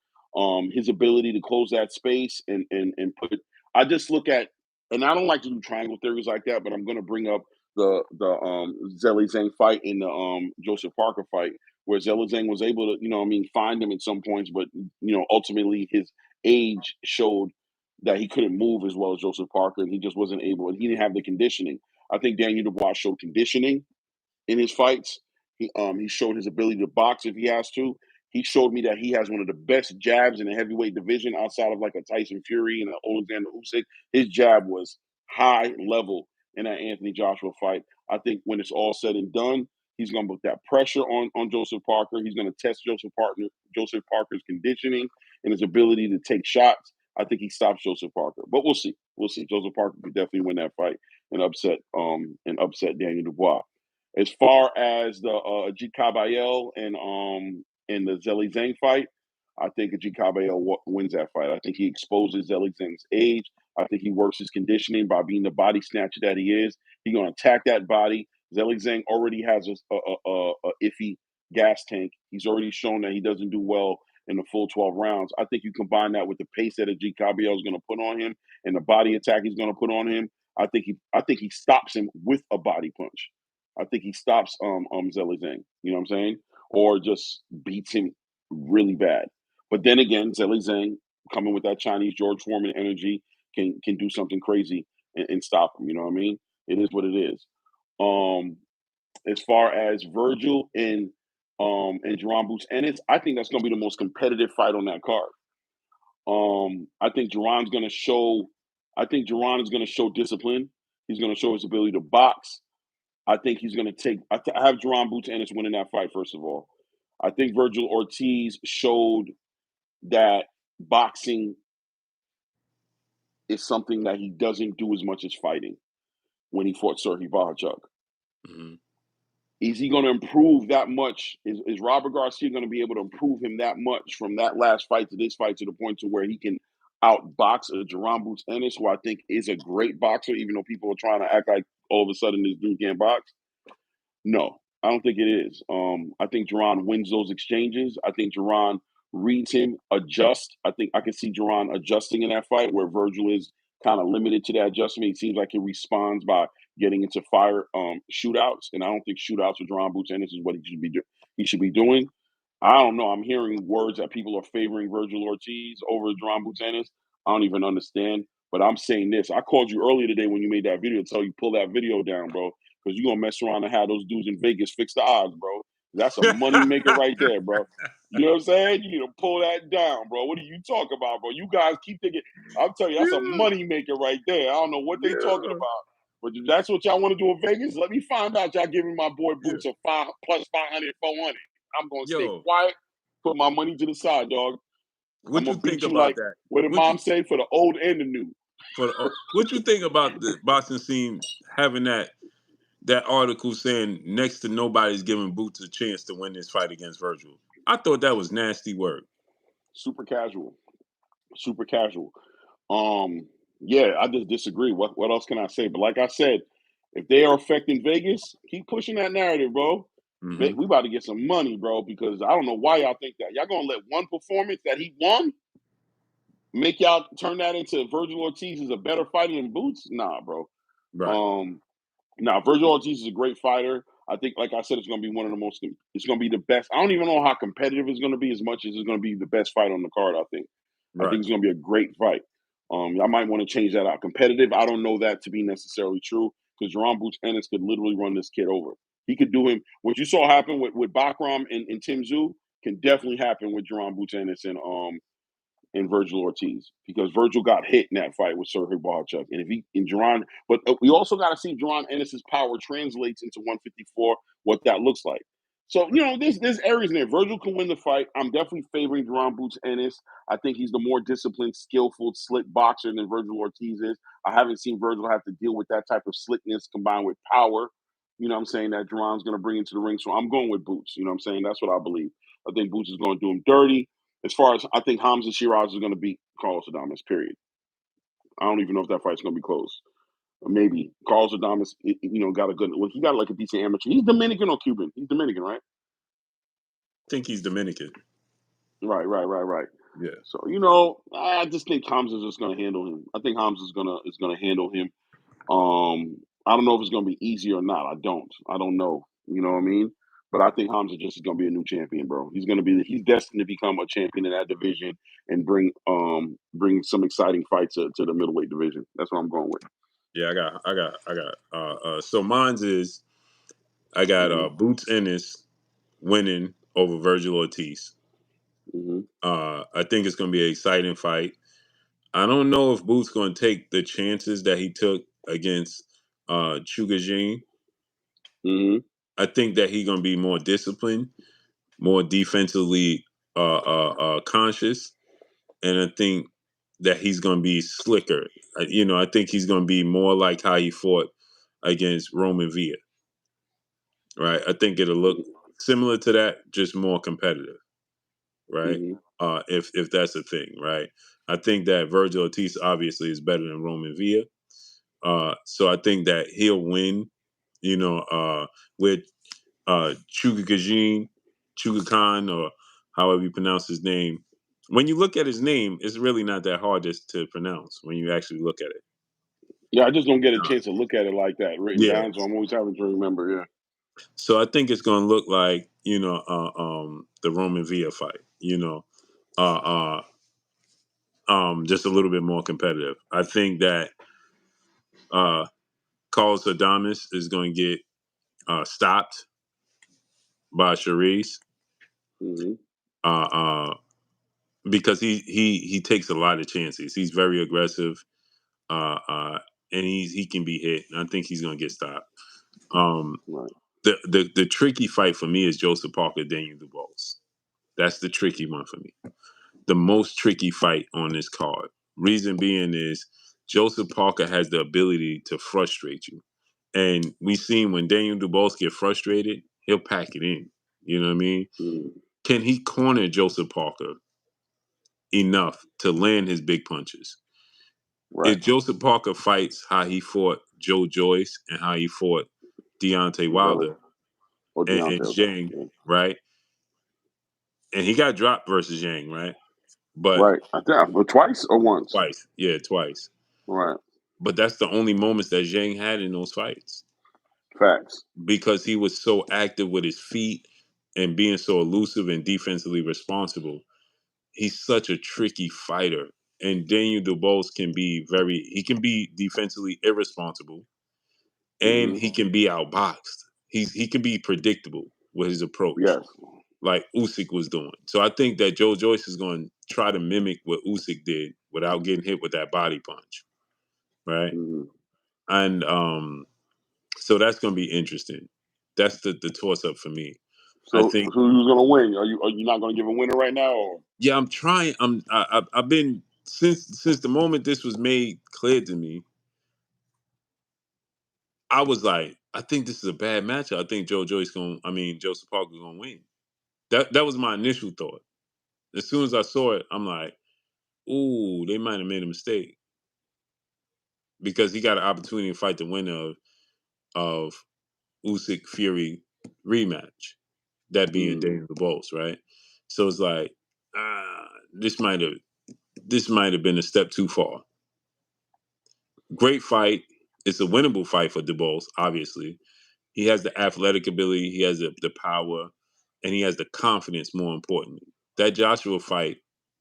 His ability to close that space and put. I just look at, and I don't like to do triangle theories like that, but I'm going to bring up the Zhilei Zhang fight in the Joseph Parker fight, where Zhilei Zhang was able to, find him at some points, but ultimately his age showed that he couldn't move as well as Joseph Parker, and he just wasn't able, and he didn't have the conditioning. I think Daniel Dubois showed conditioning in his fights. He showed his ability to box if he has to. He showed me that he has one of the best jabs in the heavyweight division outside of like a Tyson Fury and an Alexander Usyk. His jab was high level in that Anthony Joshua fight. I think when it's all said and done, he's going to put that pressure on Joseph Parker. He's going to test Joseph Parker's conditioning and his ability to take shots. I think he stops Joseph Parker, but we'll see. We'll see. Joseph Parker could definitely win that fight and upset Daniel Dubois. As far as the Ajit Kabayel and the Zhilei Zhang fight, I think Ajit Kabayel wins that fight. I think he exposes Zhilei Zhang's age. I think he works his conditioning by being the body snatcher that he is. He's going to attack that body. Zhilei Zhang already has a iffy gas tank. He's already shown that he doesn't do well in the full 12 rounds. I think you combine that with the pace that Ajit Kabayel is going to put on him and the body attack he's going to put on him. I think he stops him with a body punch. I think he stops Zhilei Zhang, you know what I'm saying? Or just beats him really bad. But then again, Zhilei Zhang coming with that Chinese George Foreman energy can do something crazy and stop him, you know what I mean? It is what it is. As far as Virgil and Jerron Boots Ennis, I think that's gonna be the most competitive fight on that card. I think Jerron is gonna show discipline. He's gonna show his ability to box. I think he's going to I have Jerron Boots Ennis winning that fight, first of all. I think Virgil Ortiz showed that boxing is something that he doesn't do as much as fighting when he fought Sergey Bohachuk. Mm-hmm. Is he going to improve that much? Is Robert Garcia going to be able to improve him that much from that last fight to this fight to the point to where he can outbox a Jerron Boots Ennis, who I think is a great boxer, even though people are trying to act like all of a sudden this dude can't box? No, I don't think it is. I think Jerron wins those exchanges. I think Jerron reads him, adjusts. I think I can see Jerron adjusting in that fight where Virgil is kind of limited to that adjustment. It seems like he responds by getting into fire shootouts, and I don't think shootouts with Jerron Boots Ennis is what he should be doing. I don't know. I'm hearing words that people are favoring Virgil Ortiz over Jerron Boots Ennis. I don't even understand. But I'm saying this. I called you earlier today when you made that video to tell you pull that video down, bro, because you're going to mess around and have those dudes in Vegas fix the odds, bro. That's a money maker right there, bro. You know what I'm saying? You need to pull that down, bro. What are you talking about, bro? You guys keep thinking. I'm telling you, that's a money maker right there. I don't know what they talking about. But if that's what y'all want to do in Vegas, let me find out y'all giving my boy Boots a plus 500, 400. I'm going to stay quiet, put my money to the side, dog. What you think about that? What did mom say? For the old and the new. What you think about the boxing scene having that that article saying next to nobody's giving Boots a chance to win this fight against Virgil. I thought that was nasty work. Super casual. Super casual. Yeah, I just disagree. What else can I say? But like I said, if they are affecting Vegas, keep pushing that narrative, bro. Mm-hmm. We about to get some money, bro, because I don't know why y'all think that. Y'all gonna let one performance that he won make y'all turn that into Virgil Ortiz is a better fighter than Boots? Nah, bro. Right. Now Virgil Ortiz is a great fighter. I think, like I said, it's gonna be one of the most. It's gonna be the best. I don't even know how competitive it's gonna be, as much as it's gonna be the best fight on the card. I think Right. it's gonna be a great fight. I might want to change that out. Competitive, I don't know that to be necessarily true, because Jerron Boots Ennis could literally run this kid over. He could do him. What you saw happen with Bakram and Tim Tszyu can definitely happen with Jerron Boots Ennis and Virgil Ortiz, because Virgil got hit in that fight with Sergey Bohachuk. And if he in Jerron, but we also got to see Jerron Ennis's power translates into 154, what that looks like. So, there's areas in there. Virgil can win the fight. I'm definitely favoring Jerron Boots Ennis. I think he's the more disciplined, skillful, slick boxer than Virgil Ortiz is. I haven't seen Virgil have to deal with that type of slickness combined with power. You know what I'm saying? That Jerron's going to bring into the ring. So I'm going with Boots. You know what I'm saying? That's what I believe. I think Boots is going to do him dirty. As far as I think Hamza Shiraz is going to beat Carlos Adames, period. I don't even know if that fight's going to be close. Or maybe Carlos Adames, got a good. Well, he got like a decent amateur. He's Dominican or Cuban? He's Dominican, right? I think he's Dominican. Right. Yeah. So I just think Hamza's just going to handle him. I think Hamza's going to handle him. I don't know if it's going to be easy or not. I don't know. You know what I mean? But I think Hamza just is going to be a new champion, bro. He's destined to become a champion in that division and bring some exciting fights to the middleweight division. That's what I'm going with. Yeah, I got. So mine's is I got Boots Ennis winning over Virgil Ortiz. Mm-hmm. I think it's going to be an exciting fight. I don't know if Boots going to take the chances that he took against Chugajin. Mm-hmm. I think that he's going to be more disciplined, more defensively conscious, and I think that he's going to be slicker. I think he's going to be more like how he fought against Roman Villa. Right? I think it'll look similar to that, just more competitive. Right? Mm-hmm. If that's a thing, right? I think that Virgil Ortiz obviously is better than Roman Villa. So I think that he'll win, with Chugajin, Khan, or however you pronounce his name. When you look at his name, it's really not that hard just to pronounce when you actually look at it. Yeah, I just don't get a chance to look at it like that written Yeah. down, so I'm always having to remember. Yeah. So I think it's going to look like the Roman Villa fight. Just a little bit more competitive. I think that Carlos Adames is going to get stopped by Sharice. Mm-hmm. Because he takes a lot of chances. He's very aggressive, and he can be hit. I think he's going to get stopped. Right. The tricky fight for me is Joseph Parker, Daniel Dubois. That's the tricky one for me. The most tricky fight on this card. Reason being is Joseph Parker has the ability to frustrate you. And we've seen when Daniel Dubois get frustrated, he'll pack it in. You know what I mean? Mm-hmm. Can he corner Joseph Parker enough to land his big punches? Right. If Joseph Parker fights how he fought Joe Joyce and how he fought Deontay Wilder Or and Deontay. Zhang, Yeah. right? And he got dropped versus Zhang, right? But Right. I think twice or once. twice. Yeah, twice. Right. But that's the only moments that Zhang had in those fights. Facts. Because he was so active with his feet and being so elusive and defensively responsible. He's such a tricky fighter. And Daniel Dubois can be defensively irresponsible, and Mm-hmm. he can be outboxed. He can be predictable with his approach, Yes. like Usyk was doing. So I think that Joe Joyce is going to try to mimic what Usyk did without getting hit with that body punch, right? Mm-hmm. And so that's going to be interesting. That's the toss up for me. I So think. who's gonna win? Are you not gonna give a winner right now? Or? Yeah, I'm trying. I've been since the moment this was made clear to me. I was like, I think this is a bad matchup. I think Joseph Parker's gonna win. That was my initial thought. As soon as I saw it, I'm like, ooh, they might have made a mistake. Because he got an opportunity to fight the winner of Usyk Fury rematch. That being Daniel Dubois, right? So it's like, this might have been a step too far. Great fight. It's a winnable fight for Dubois, obviously. He has the athletic ability, he has the power, and he has the confidence, more importantly. That Joshua fight,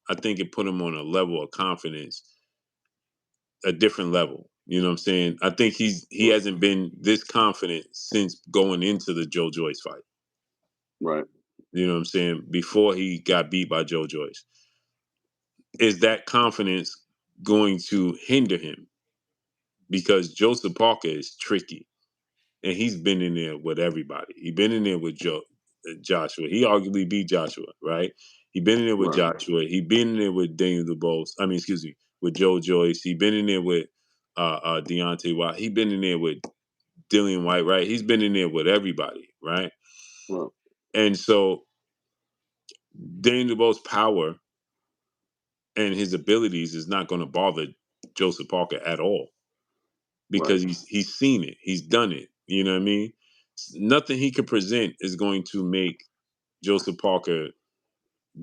I think it put him on a level of confidence, a different level. You know what I'm saying? I think he hasn't been this confident since going into the Joe Joyce fight. Right. You know what I'm saying? Before he got beat by Joe Joyce. Is that confidence going to hinder him? Because Joseph Parker is tricky. And he's been in there with everybody. He's been in there with Joshua. He arguably beat Joshua, right? He's been in there with Joshua. He's been in there with Daniel Dubois. With Joe Joyce. He's been in there with Deontay Wilder. He's been in there with Dillian White, right? He's been in there with everybody, right? Well, and so Daniel Dubois' power and his abilities is not going to bother Joseph Parker at all because he's seen it, he's done it. You know what I mean? Nothing he could present is going to make Joseph Parker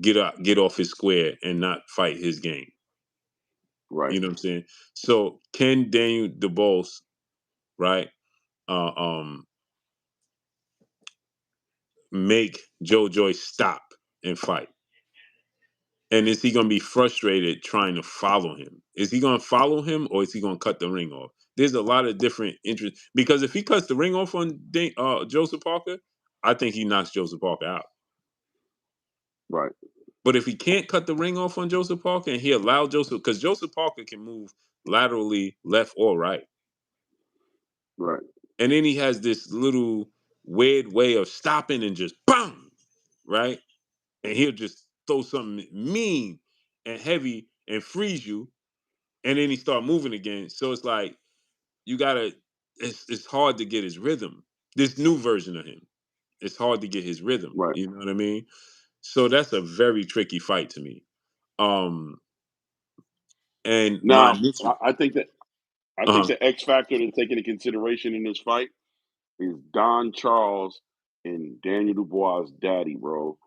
get off his square and not fight his game. Right. You know what I'm saying? So can Daniel Dubois, right, make Joe Joyce stop and fight? And is he going to be frustrated trying to follow him? Is he going to follow him or is he going to cut the ring off? There's a lot of different interests. Because if he cuts the ring off on Joseph Parker, I think he knocks Joseph Parker out. Right. But if he can't cut the ring off on Joseph Parker and he allowed Joseph, because Joseph Parker can move laterally left or right. Right. And then he has this little weird way of stopping and just BAM! Right? And he'll just throw something mean and heavy and freeze you. And then he start moving again. So it's like it's hard to get his rhythm. This new version of him, it's hard to get his rhythm. Right. You know what I mean? So that's a very tricky fight to me. And Now, my initial, I think the X factor to take into consideration in this fight is Don Charles and Daniel Dubois' daddy, bro.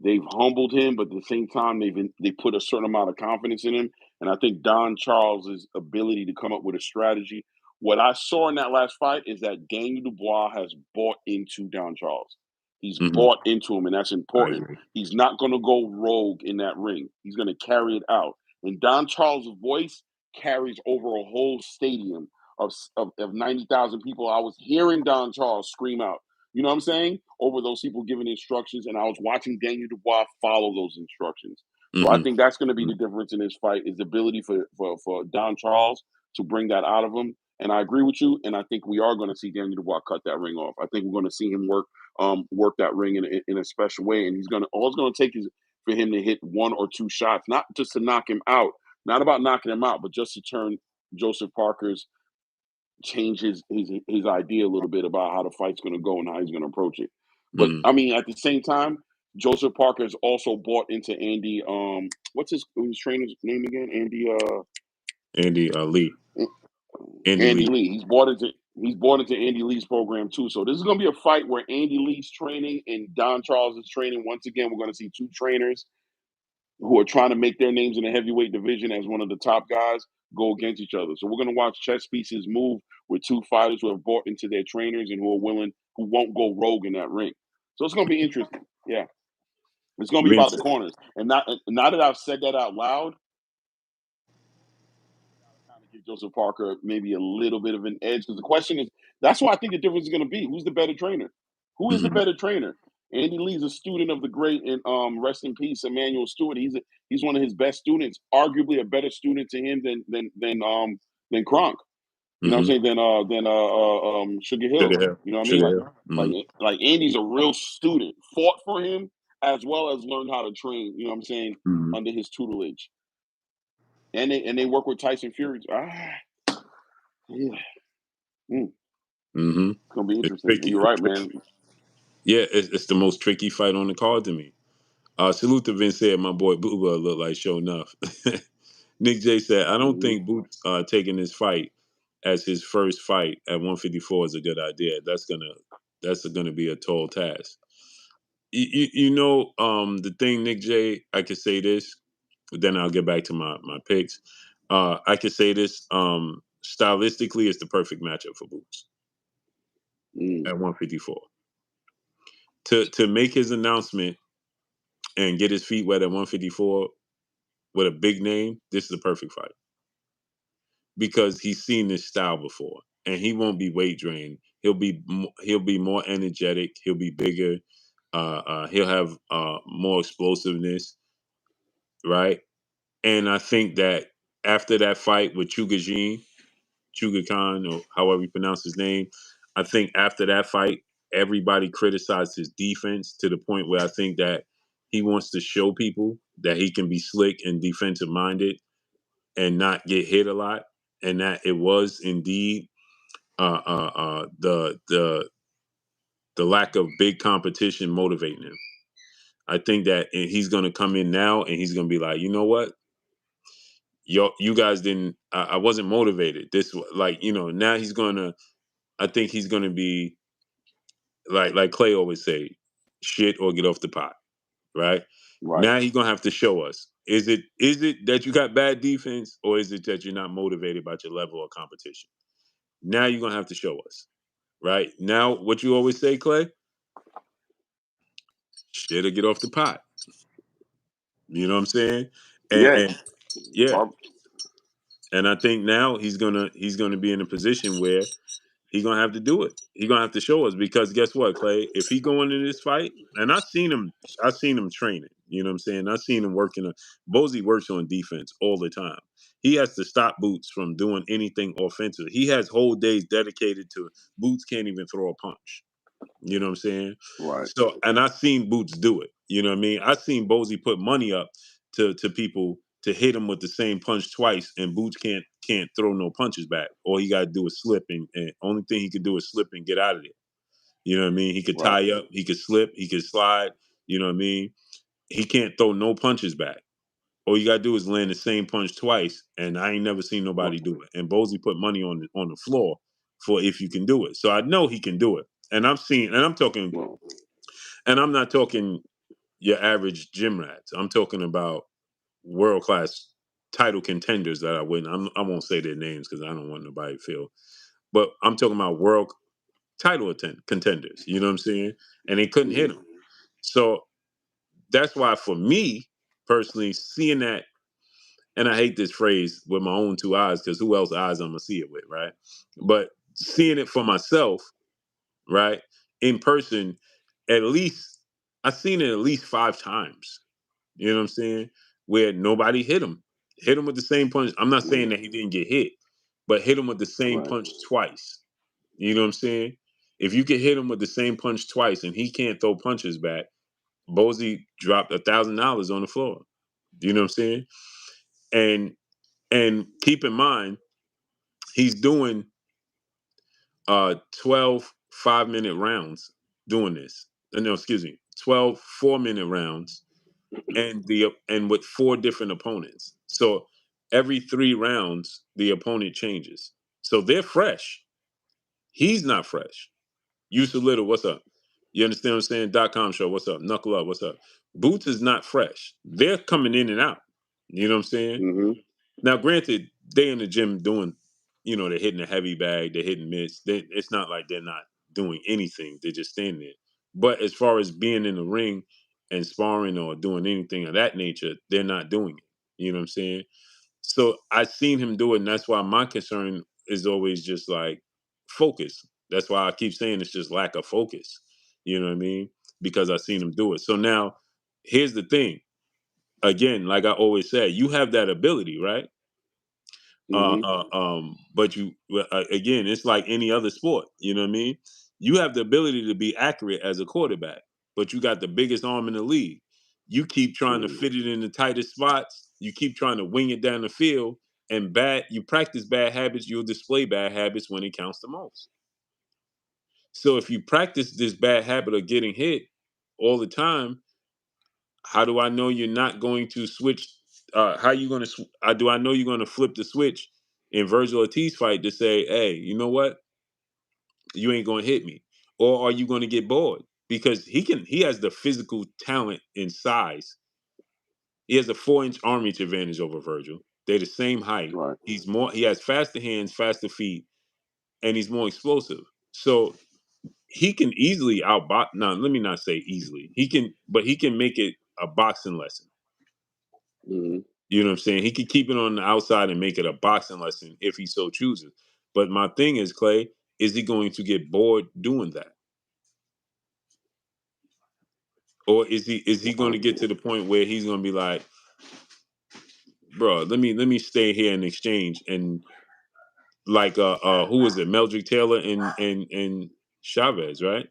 They've humbled him, but at the same time, they put a certain amount of confidence in him. And I think Don Charles' ability to come up with a strategy. What I saw in that last fight is that Daniel Dubois has bought into Don Charles. He's bought into him, and that's important. He's not going to go rogue in that ring. He's going to carry it out. And Don Charles' voice carries over a whole stadium of 90,000 people. I was hearing Don Charles scream out, you know what I'm saying? Over those people giving instructions, and I was watching Daniel Dubois follow those instructions. So I think that's going to be the difference in this fight is the ability for Don Charles to bring that out of him. And I agree with you, and I think we are going to see Daniel Dubois cut that ring off. I think we're going to see him work that ring in a special way, and all it's going to take is for him to hit one or two shots, not just to knock him out, not about knocking him out, but just to turn Joseph Parker's change his idea a little bit about how the fight's going to go and how he's going to approach it. But I mean, at the same time, Joseph Parker has also bought into Andy. What's his trainer's name again? Andy Lee. Andy Lee. He's bought into Andy Lee's program too. So this is going to be a fight where Andy Lee's training and Don Charles is training. Once again, we're going to see two trainers who are trying to make their names in the heavyweight division as one of the top guys go against each other. So we're going to watch chess pieces move with two fighters who have bought into their trainers and who won't go rogue in that ring. So it's going to be interesting. Yeah. It's going to be about the corners. And now that I've said that out loud, kind of give Joseph Parker maybe a little bit of an edge. Because the question is, that's why I think the difference is going to be, who's the better trainer? Who is the better trainer? Andy Lee's a student of the great, and rest in peace, Emmanuel Stewart. He's one of his best students, arguably a better student to him than Kronk. You know what I'm saying? Than Sugar Hill. You know what I mean? Like Andy's a real student, fought for him as well as learned how to train. You know what I'm saying? Under his tutelage, and they work with Tyson Fury. Yeah. Mm-hmm. It's gonna be It's interesting. And tricky. you're right, man. Yeah, it's the most tricky fight on the card to me. Salute to Vince said my boy Booba looked like show enough. Nick J said, I don't Hmm. think Boots taking this fight as his first fight at 154 is a good idea. That's gonna be a tall task. The thing, Nick J, I could say this, but then I'll get back to my picks. I could say this, stylistically, it's the perfect matchup for Boots Mm. at 154. To make his announcement and get his feet wet at 154 with a big name, this is the perfect fight because he's seen this style before, and he won't be weight drained. He'll be more energetic. He'll be bigger. He'll have more explosiveness, right? And I think that after that fight with Chuga Khan, or however you pronounce his name, I think after that fight, everybody criticized his defense to the point where I think that he wants to show people that he can be slick and defensive minded and not get hit a lot, and that it was indeed the lack of big competition motivating him. I think that he's going to come in now and he's going to be like, you know what, you guys didn't. I wasn't motivated. Now he's going to. I think he's going to be like Clay always say, shit or get off the pot, right? Right. Now he's gonna have to show us. Is it that you got bad defense, or is it that you're not motivated about your level of competition? Now you're gonna have to show us, right? Now, what you always say, Clay, shit or get off the pot. You know what I'm saying? And, Yeah. and yeah, Barb. and I think now he's gonna be in a position where he's gonna have to do it. He's gonna have to show us because guess what, Clay? If he go into this fight, and I've seen him training. You know what I'm saying? I've seen him working. Bozy works on defense all the time. He has to stop Boots from doing anything offensive. He has whole days dedicated to Boots can't even throw a punch. You know what I'm saying? Right. So, and I've seen Boots do it. You know what I mean? I've seen Bozy put money up to people to hit him with the same punch twice, and Boots can't throw no punches back. All he got to do is slip, and only thing he can do is slip and get out of there. You know what I mean? He could Right. tie up, he could slip, he could slide. You know what I mean? He can't throw no punches back. All you gotta do is land the same punch twice, and I ain't never seen Right. nobody do it. And Bozy put money on the floor for if you can do it. So I know he can do it. And Well. I'm not talking your average gym rats. I'm talking about world class title contenders that I wouldn't. I won't say their names because I don't want nobody to feel. But I'm talking about world contenders. You know what I'm saying? And they couldn't hit Mhm. him. So that's why, for me personally, seeing that, and I hate this phrase with my own two eyes because who else eyes I'm gonna see it with, right? But seeing it for myself, right, in person, at least I've seen it at least 5 times. You know what I'm saying? Where nobody hit him. Hit him with the same punch. I'm not saying Yeah. that he didn't get hit, but hit him with the same Right. punch twice. You know what I'm saying? If you can hit him with the same punch twice and he can't throw punches back, Bozy dropped $1,000 on the floor. You know what I'm saying? And keep in mind, he's doing 12 5-minute rounds doing this. No, excuse me, 12 4-minute rounds and with 4 different opponents. So every 3 rounds, the opponent changes. So they're fresh. He's not fresh. Yusuf Little, what's up? You understand what I'm saying? .com show, what's up? Knuckle up, what's up? Boots is not fresh. They're coming in and out. You know what I'm saying? Hmm. Now, granted, they in the gym doing, they're hitting a heavy bag, they're hitting mitts. It's not like they're not doing anything. They're just standing there. But as far as being in the ring and sparring or doing anything of that nature, they're not doing it. You know what I'm saying? So I seen him do it, and that's why my concern is always just like focus. That's why I keep saying it's just lack of focus. You know what I mean? Because I seen him do it. So now, here's the thing. Again, like I always say, you have that ability, right? Hmm. But again, it's like any other sport. You know what I mean? You have the ability to be accurate as a quarterback, but you got the biggest arm in the league. You keep trying to fit it in the tightest spots. You keep trying to wing it down the field, and you practice bad habits. You'll display bad habits when it counts the most. So if you practice this bad habit of getting hit all the time, how do I know you're not going to switch? How you going to? Do I know you're going to flip the switch in Virgil Ortiz fight to say, "Hey, you know what? You ain't going to hit me," or are you going to get bored? Because he has the physical talent and size. He has a 4-inch arm reach advantage over Virgil. They're the same height. Right. He has faster hands, faster feet, and he's more explosive. So he can easily outbox. No, let me not say easily. But he can make it a boxing lesson. Mm-hmm. You know what I'm saying? He could keep it on the outside and make it a boxing lesson if he so chooses. But my thing is, Clay, is he going to get bored doing that? Or is he going to get to the point where he's going to be like, bro, let me stay here in exchange, and like who was it? Meldrick Taylor and Chavez, right?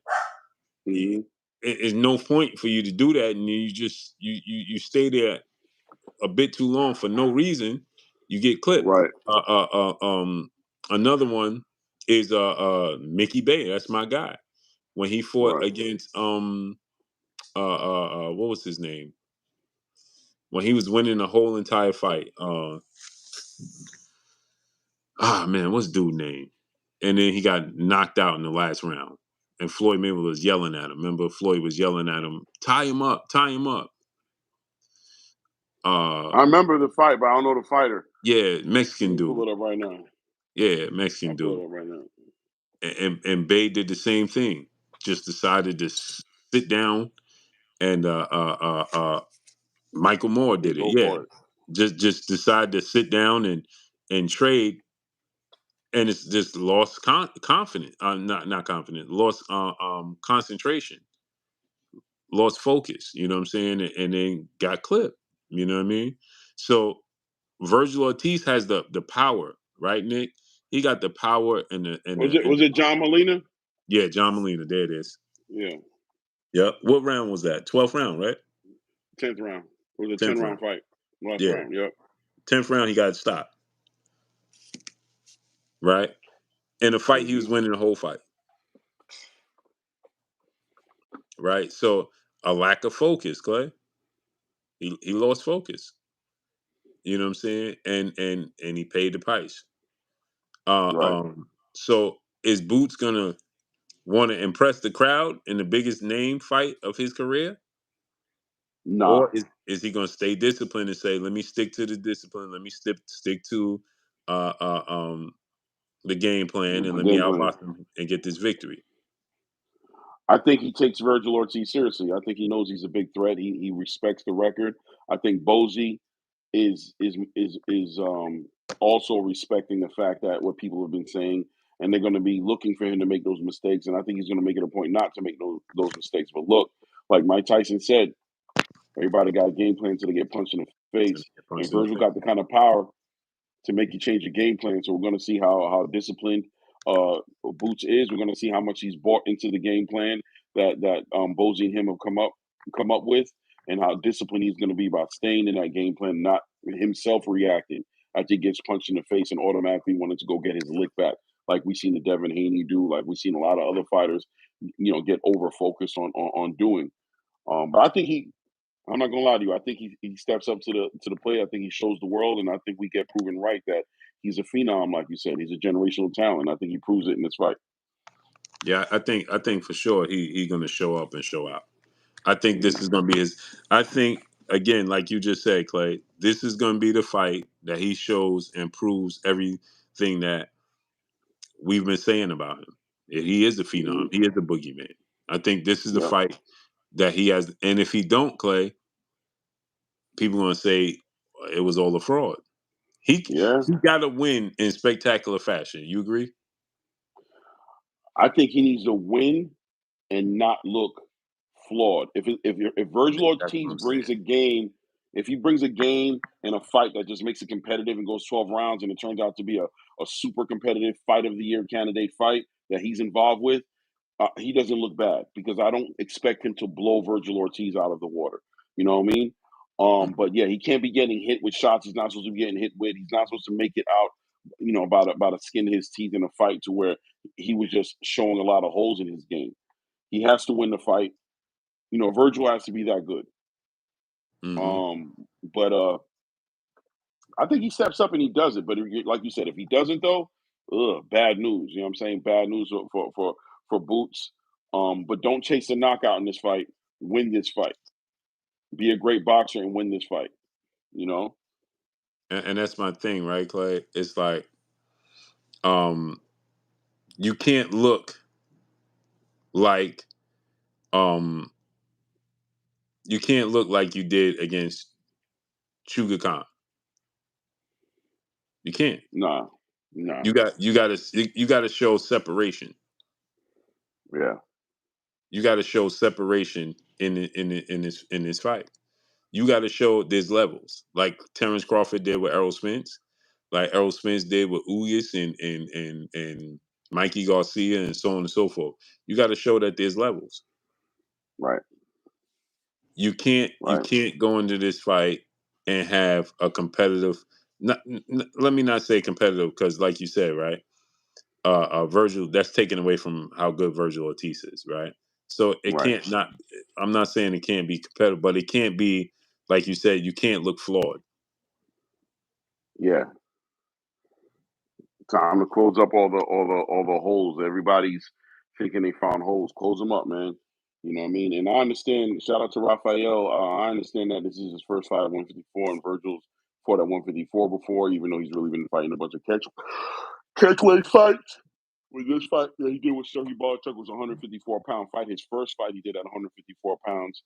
Mm-hmm. It's no point for you to do that, and you just you stay there a bit too long for no reason. You get clipped. Right. Another one is Mickey Bay. That's my guy. When he fought Right. against what was his name? When he was winning the whole entire fight. Man, what's dude name? And then he got knocked out in the last round. And Floyd Mayweather was yelling at him. Remember, Floyd was yelling at him, tie him up, tie him up. I remember the fight, but I don't know the fighter. Yeah, Let Mexican me dude. pull it up right now. Yeah, Mexican I'll pull dude. it up right now. And Bay did the same thing. Just decided to sit down, and Michael Moore Yeah, did it. go Yeah, for it. just decided to sit down and trade, and it's just lost confidence. Not confidence. Lost concentration. Lost focus. You know what I'm saying? And then got clipped. You know what I mean? So Virgil Ortiz has the power, right, Nick? He got the power and Was it John Molina? yeah, John Molina. There it is. Yeah. Yep. What round was that? 12th round, right? 10th round. It was a 10 10th round round. fight. Last Yeah. round. Yep. 10th round, he got stopped. Right? In a fight, he was Mm-hmm. winning the whole fight. Right? So a lack of focus, Clay. He lost focus. You know what I'm saying? And he paid the price. Right. So is Boots gonna want to impress the crowd in the biggest name fight of his career? Nah. Or is he going to stay disciplined and say, let me stick to the discipline, let me stick to uh, uh, um, the game plan, and The let me game plan. outbox him and get this victory? I think he takes Virgil Ortiz seriously. I think he knows he's a big threat. He respects the record. I think Bozy is also respecting the fact that what people have been saying, and they're going to be looking for him to make those mistakes. And I think he's going to make it a point not to make those mistakes. But look, like Mike Tyson said, everybody got a game plan until they get punched in the And face. get And punched in the Virgil face. got the kind of power to make you change your game plan. So we're going to see how disciplined Boots is. We're going to see how much he's bought into the game plan that Bozy and him have come up with, and how disciplined he's going to be about staying in that game plan, not himself reacting after he gets punched in the face and automatically wanting to go get his lick back, like we seen the Devin Haney do, like we've seen a lot of other fighters, get over focused on doing. But I think I'm not gonna lie to you. I think he steps up to the plate. I think he shows the world, and I think we get proven right that he's a phenom, like you said. He's a generational talent. I think he proves it in this fight. Yeah, I think for sure he's going to show up and show out. I think this Mhm. is going to be his. I think again, like you just said, Clay, this is going to be the fight that he shows and proves everything that we've been saying about him. He is a phenom. Mhm. He is a boogeyman. I think this is the Yep. fight that he has. And if he don't, Clay, people going to say it was all a fraud. He Yeah. he got to win in spectacular fashion. You agree? I think he needs to win and not look flawed. If Virgil That's what Ortiz I'm brings saying. a game, if he brings a game and a fight that just makes it competitive and goes 12 rounds and it turns out to be a super competitive fight of the year candidate fight that he's involved with, he doesn't look bad because I don't expect him to blow Virgil Ortiz out of the water. You know what I mean? Mhm. But yeah, he can't be getting hit with shots he's not supposed to be getting hit with. He's not supposed to make it out about to skin his teeth in a fight to where he was just showing a lot of holes in his game. He has to win the fight. Virgil has to be that good. Mm-hmm. But I think he steps up and he does it. But like you said, if he doesn't though, bad news. You know what I'm saying? Bad news for Boots. But don't chase a knockout in this fight. Win this fight. Be a great boxer and win this fight. And that's my thing, right, Clay? It's like, you can't look like, you can't look like you did against Sugar Khan. You can't. Nah. You gotta show separation. Yeah. You gotta show separation in this fight. You gotta show there's levels, like Terrence Crawford did with Errol Spence, like Errol Spence did with Ugas and Mikey Garcia and so on and so forth. You gotta show that there's levels. Right. You can't go into this fight and have a competitive. Let me not say competitive, because, like you said, right, Virgil, that's taken away from how good Virgil Ortiz is, right? So it Right. can't not. I'm not saying it can't be competitive, but it can't be, like you said. You can't look flawed. Yeah. Time to close up all the holes. Everybody's thinking they found holes. Close them up, man. You know what I mean? And I understand. Shout out to Raphael. I understand that this is his first fight at 154, and Virgil's fought at 154 before, even though he's really been fighting a bunch of catchweight fights. With this fight that he did with Sergey Barchuk was a 154-pound fight. His first fight he did at 154 pounds.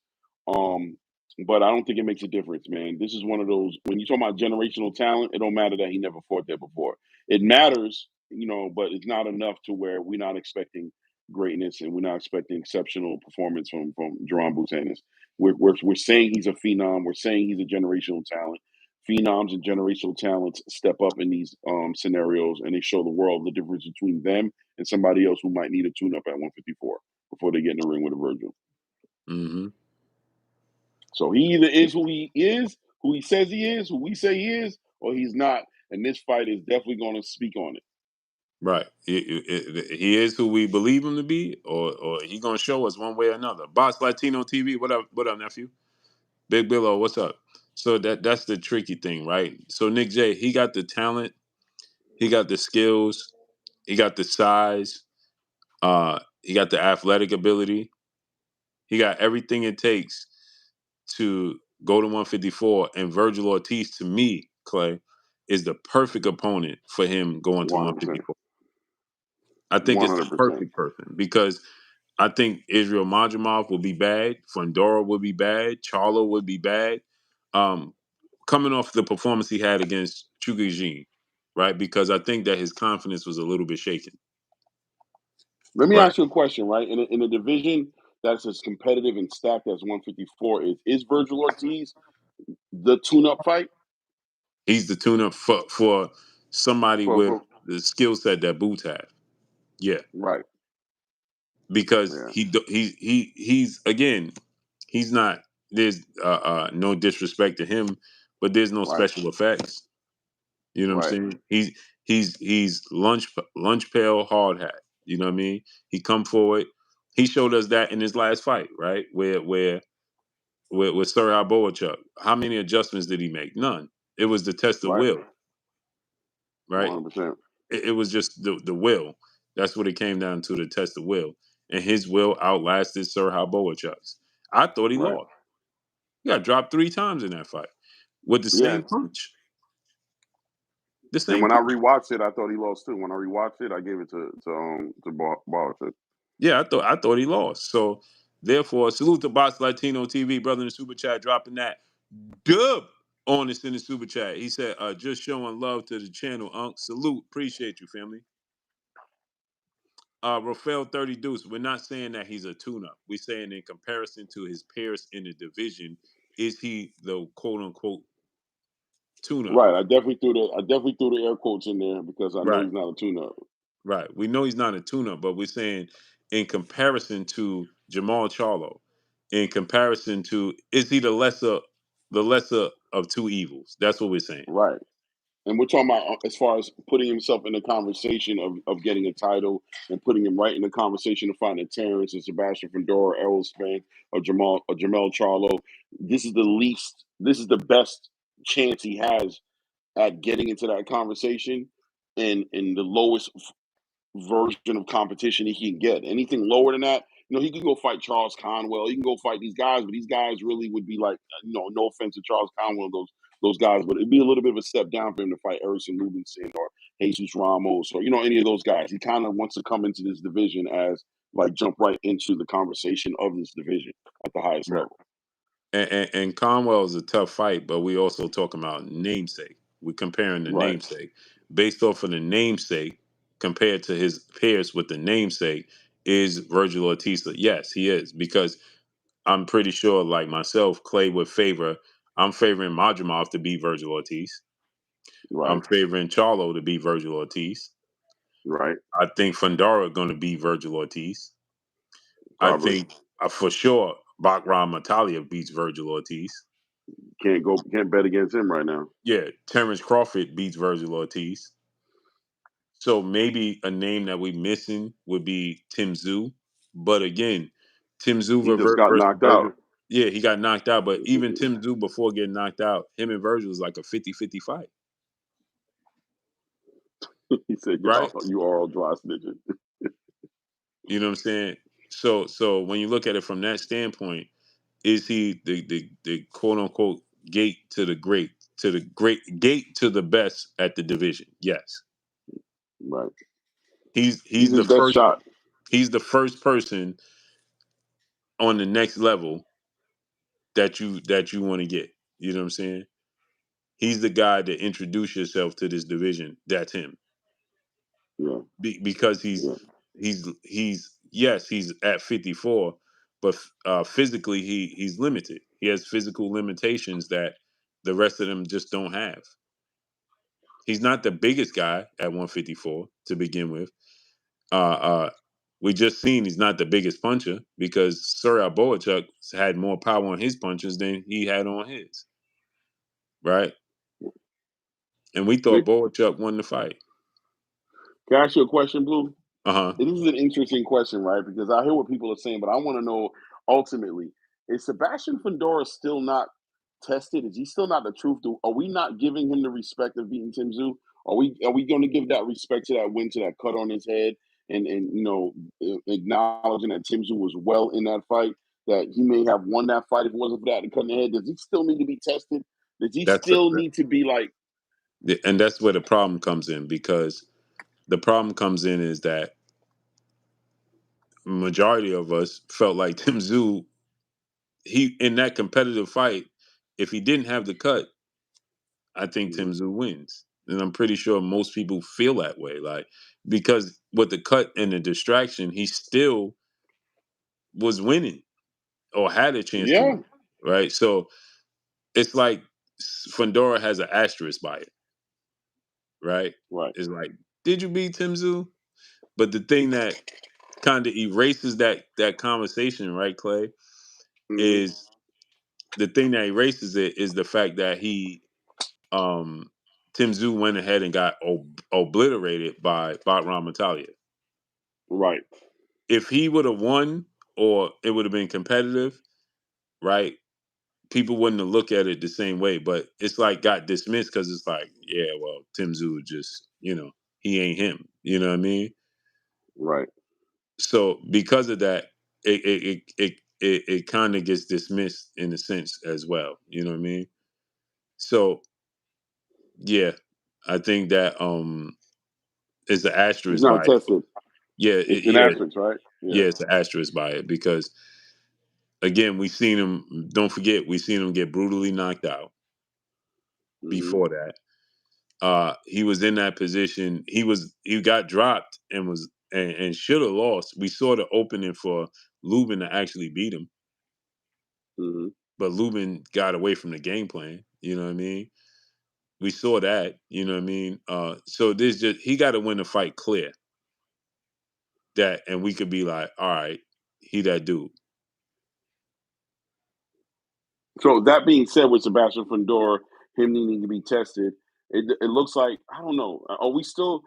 But I don't think it makes a difference, man. This is one of those, when you talk about generational talent, it don't matter that he never fought there before. It matters, but it's not enough to where we're not expecting greatness and we're not expecting exceptional performance from Jerome Buchanan. We're saying he's a phenom. We're saying he's a generational talent. Phenoms and generational talents step up in these scenarios, and they show the world the difference between them and somebody else who might need a tune-up at 154 before they get in the ring with a Virgil. Mm-hmm. So he either is who he is, who he says he is, who we say he is, or he's not. And this fight is definitely going to speak on it. Right. He is who we believe him to be, or he gonna show us one way or another. Boss Latino TV. What up, nephew? Big Billo, what's up? So that's the tricky thing, right? So Nick J, he got the talent, he got the skills, he got the size, he got the athletic ability, he got everything it takes to go to 154. And Virgil Ortiz, to me, Clay, is the perfect opponent for him going to 100%. 154. I think it's the 100%. perfect person, because I think Israel Madrimov will be bad, Fundora will be bad, Charlo would be bad. Coming off the performance he had against Chugajin, right? Because I think that his confidence was a little bit shaken. Let me Right. ask you a question, right? In a division that's as competitive and stacked as 154 is Virgil Ortiz the tune-up fight? He's the tune-up for somebody with For the skill set that Boots have. Yeah. right. Because Yeah. he's again, he's not, there's no disrespect to him, but there's no Right. special effects. You know what Right. I'm saying? He's lunch pail hard hat. You know what I mean? He come forward. He showed us that in his last fight, right? Where with Sergey Boachuk. How many adjustments did he make? None. It was the test of Right. will, right? 100%. It was just the will. That's what it came down to, the test of will. And his will outlasted Sergey Boachuk's. I thought he Right. lost. He got dropped 3 times in that fight with the Yeah. same punch. The And same when I punch. rewatched it, I thought he lost too. When I rewatched it, I gave it to Barchuk. Yeah, I thought he lost. So therefore, salute to Box Latino TV, brother in the super chat, dropping that dub on us in the super chat. He said, just showing love to the channel, Unc. Salute. Appreciate you, family. Rafael 30 Deuce, we're not saying that he's a tune-up. We're saying in comparison to his peers in the division, is he the quote unquote tune-up? Right. I definitely threw the air quotes in there because I know Right. he's not a tune-up. Right. We know he's not a tune-up, but we're saying in comparison to Jamal Charlo, in comparison to, is he the lesser of two evils? That's what we're saying. Right. And we're talking about as far as putting himself in the conversation of getting a title and putting him right in the conversation of fighting Terrence and Sebastian Fedora, Errol Spence, or Jamel Charlo. This is the best chance he has at getting into that conversation and in the lowest version of competition he can get. Anything lower than that, he can go fight Charles Conwell. He can go fight these guys, but these guys really would be like, no offense to Charles Conwell, those guys, but it'd be a little bit of a step down for him to fight Erison Lubinson or Jesus Ramos or any of those guys. He kind of wants to come into this division as like jump right into the conversation of this division at the highest level. And Conwell is a tough fight, but we also talking about namesake. We're comparing the Right. namesake. Based off of the namesake, compared to his peers with the namesake, is Virgil Ortiz. Yes, he is, because I'm pretty sure, like myself, Clay would I'm favoring Madrimov to beat Virgil Ortiz. Right. I'm favoring Charlo to beat Virgil Ortiz. Right. I think Fundora going to beat Virgil Ortiz. Probably. I think for sure Bakram Matalia beats Virgil Ortiz. Can't bet against him right now. Yeah, Terrence Crawford beats Virgil Ortiz. So maybe a name that we missing would be Tim Tszyu. But again, Tim Tszyu He just got knocked out. Yeah, he got knocked out. But even Tim Tszyu, before getting knocked out, him and Virgil was like a 50-50 fight. He said, right? You are all dry snitching. You know what I'm saying? So when you look at it from that standpoint, is he the quote unquote gate to the great gate to the best at the division? Yes. Right. He's his the best first shot. He's the first person on the next level that you want to get. You know what I'm saying? He's the guy to introduce yourself to this division. That's him. Yeah. Because he's yes, he's at 54, but physically he's limited. He has physical limitations that the rest of them just don't have. He's not the biggest guy at 154 to begin with. We just seen he's not the biggest puncher because Surya Boachuk had more power on his punches than he had on his. Right? And we thought Boachuk won the fight. Can I ask you a question, Blue? Uh-huh. This is an interesting question, right? Because I hear what people are saying, but I want to know ultimately, is Sebastian Fundora still not tested? Is he still not the truth? Are we not giving him the respect of beating Tim Tszyu? Are we going to give that respect to that win, to that cut on his head, and acknowledging that Tim Tszyu was well in that fight, that he may have won that fight if it wasn't for that cut in the head? Does he still need to be tested? Does he still need to be like? And that's where the problem comes in, because the problem comes in is that majority of us felt like Tim Tszyu, he in that competitive fight, if he didn't have the cut, I think Tim Tszyu wins. And I'm pretty sure most people feel that way. Like, because with the cut and the distraction, he still was winning or had a chance to win. Right. So it's like Fundora has an asterisk by it. Right? Right. It's like, did you beat Tim Tszyu? But the thing that kind of erases that conversation, right, Clay, is the thing that erases it is the fact that Tim Tszyu went ahead and got obliterated by Bakram Matalia. Right. If he would have won, or it would have been competitive, right, people wouldn't have looked at it the same way. But it's like got dismissed because it's like, yeah, well, Tim Tszyu just, he ain't him. You know what I mean? Right. So because of that, it kind of gets dismissed in a sense as well. You know what I mean? So yeah, I think that it's an He's asterisk not by it. tested. Yeah, It's an asterisk, right? Yeah, it's an asterisk by it because again, we seen him. Don't forget, we seen him get brutally knocked out. Before that, he was in that position. He got dropped and should have lost. We saw the opening for Lubin to actually beat him. But Lubin got away from the game plan. You know what I mean? We saw that. You know what I mean? So this he got to win the fight clear. And we could be like, all right, he that dude. So that being said, with Sebastian Fundora, him needing to be tested, It looks like, I don't know. Are we still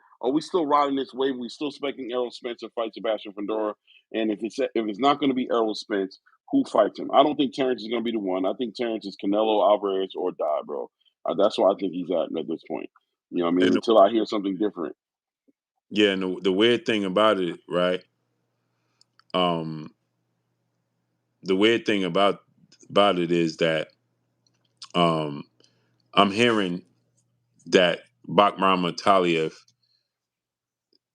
riding this wave? We still expecting Errol Spence to fight Sebastian Fundora? And if it's not going to be Errol Spence, who fights him? I don't think Terrence is going to be the one. I think Terrence is Canelo Alvarez or die, bro. That's why I think he's at this point. You know what I mean? And Until I hear something different. yeah, and the weird thing about it, right? The weird thing about it is that I'm hearing that Bakhram Taliev,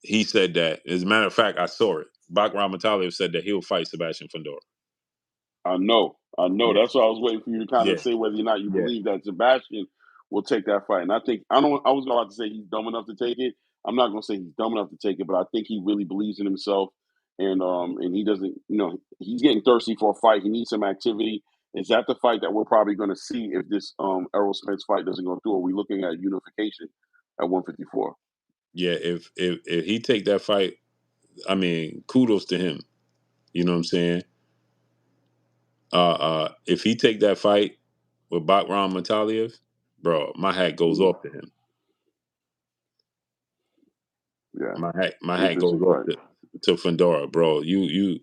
he said that, as a matter of fact, I saw it. Bakhram Taliev said that he'll fight Sebastian Fundora. I know. Yeah, That's why I was waiting for you to kind yeah, of say whether or not you yeah, believe that Sebastian will take that fight. And I think I don't. I was about to say he's dumb enough to take it. I'm not going to say he's dumb enough to take it, but I think he really believes in himself, and he doesn't. He's getting thirsty for a fight. He needs some activity. Is that the fight that we're probably going to see if this Errol Spence fight doesn't go through? Are we looking at unification at 154? yeah. If he take that fight, I mean, kudos to him. You know what I'm saying? If he take that fight with Bakhram Taliev, bro, my hat goes off to him. Yeah, My hat goes interesting off fight. to Fundora, bro. You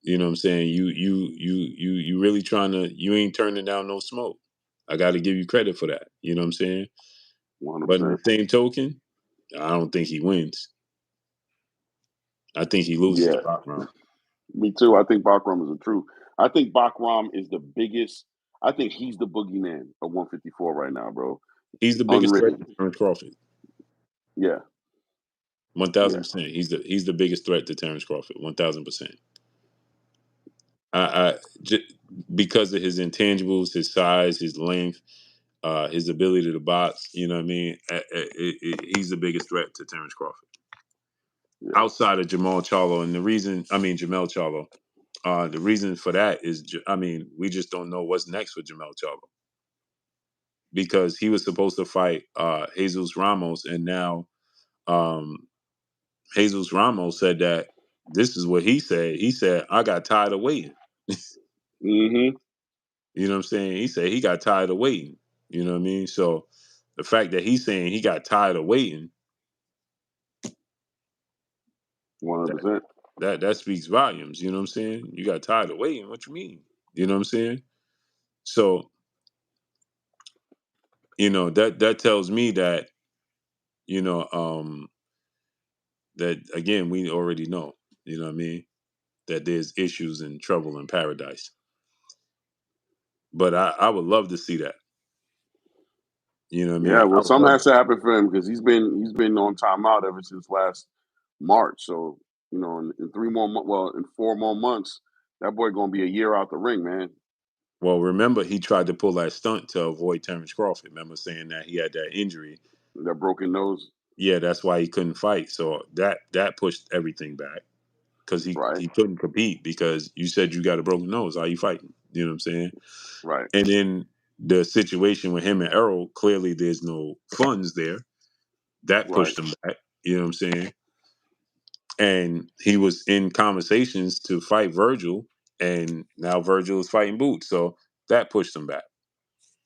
know what I'm saying? You really trying to, you ain't turning down no smoke. I got to give you credit for that. You know what I'm saying? 100%. But in the same token, I don't think he wins. I think he loses to Yeah, Bakhram. me too. I think Bakram is the truth. I think Bakram is the biggest. I think he's the boogeyman of 154 right now, bro. He's the biggest threat Unwritten. to Terrence Crawford. Yeah, 1,000%. He's the biggest threat to Terrence Crawford. 1,000%. Because of his intangibles, his size, his length, his ability to box. You know what I mean? He's the biggest threat to Terrence Crawford yeah. outside of Jamal Charlo. And Jamel Charlo. The reason for that is, we just don't know what's next for Jamel Charlo, because he was supposed to fight Jesus Ramos, and now Jesus Ramos said that this is what he said. He said, "I got tired of waiting." Mm-hmm. You know what I'm saying? He said he got tired of waiting. You know what I mean? So the fact that he's saying he got tired of waiting, 100%. that speaks volumes. You know what I'm saying? You got tired of waiting. What you mean? You know what I'm saying? So, that tells me that, that again, we already know, you know what I mean, that there's issues and trouble in paradise. But I would love to see that. You know what I mean? Yeah. I Well, would something love has to happen for him because he's been on timeout ever since last March. So in 3 more well, in 4 more months, that boy gonna be a year out the ring, man. Well, remember, he tried to pull that stunt to avoid Terrence Crawford. Remember saying that he had that injury. That broken nose. Yeah, that's why he couldn't fight. So that pushed everything back, because Right. he couldn't compete, because you said you got a broken nose. How you fighting? You know what I'm saying? Right. And then the situation with him and Errol, clearly there's no funds there. That Right. pushed him back. You know what I'm saying? And he was in conversations to fight Virgil, and now Virgil is fighting Boots. So that pushed him back.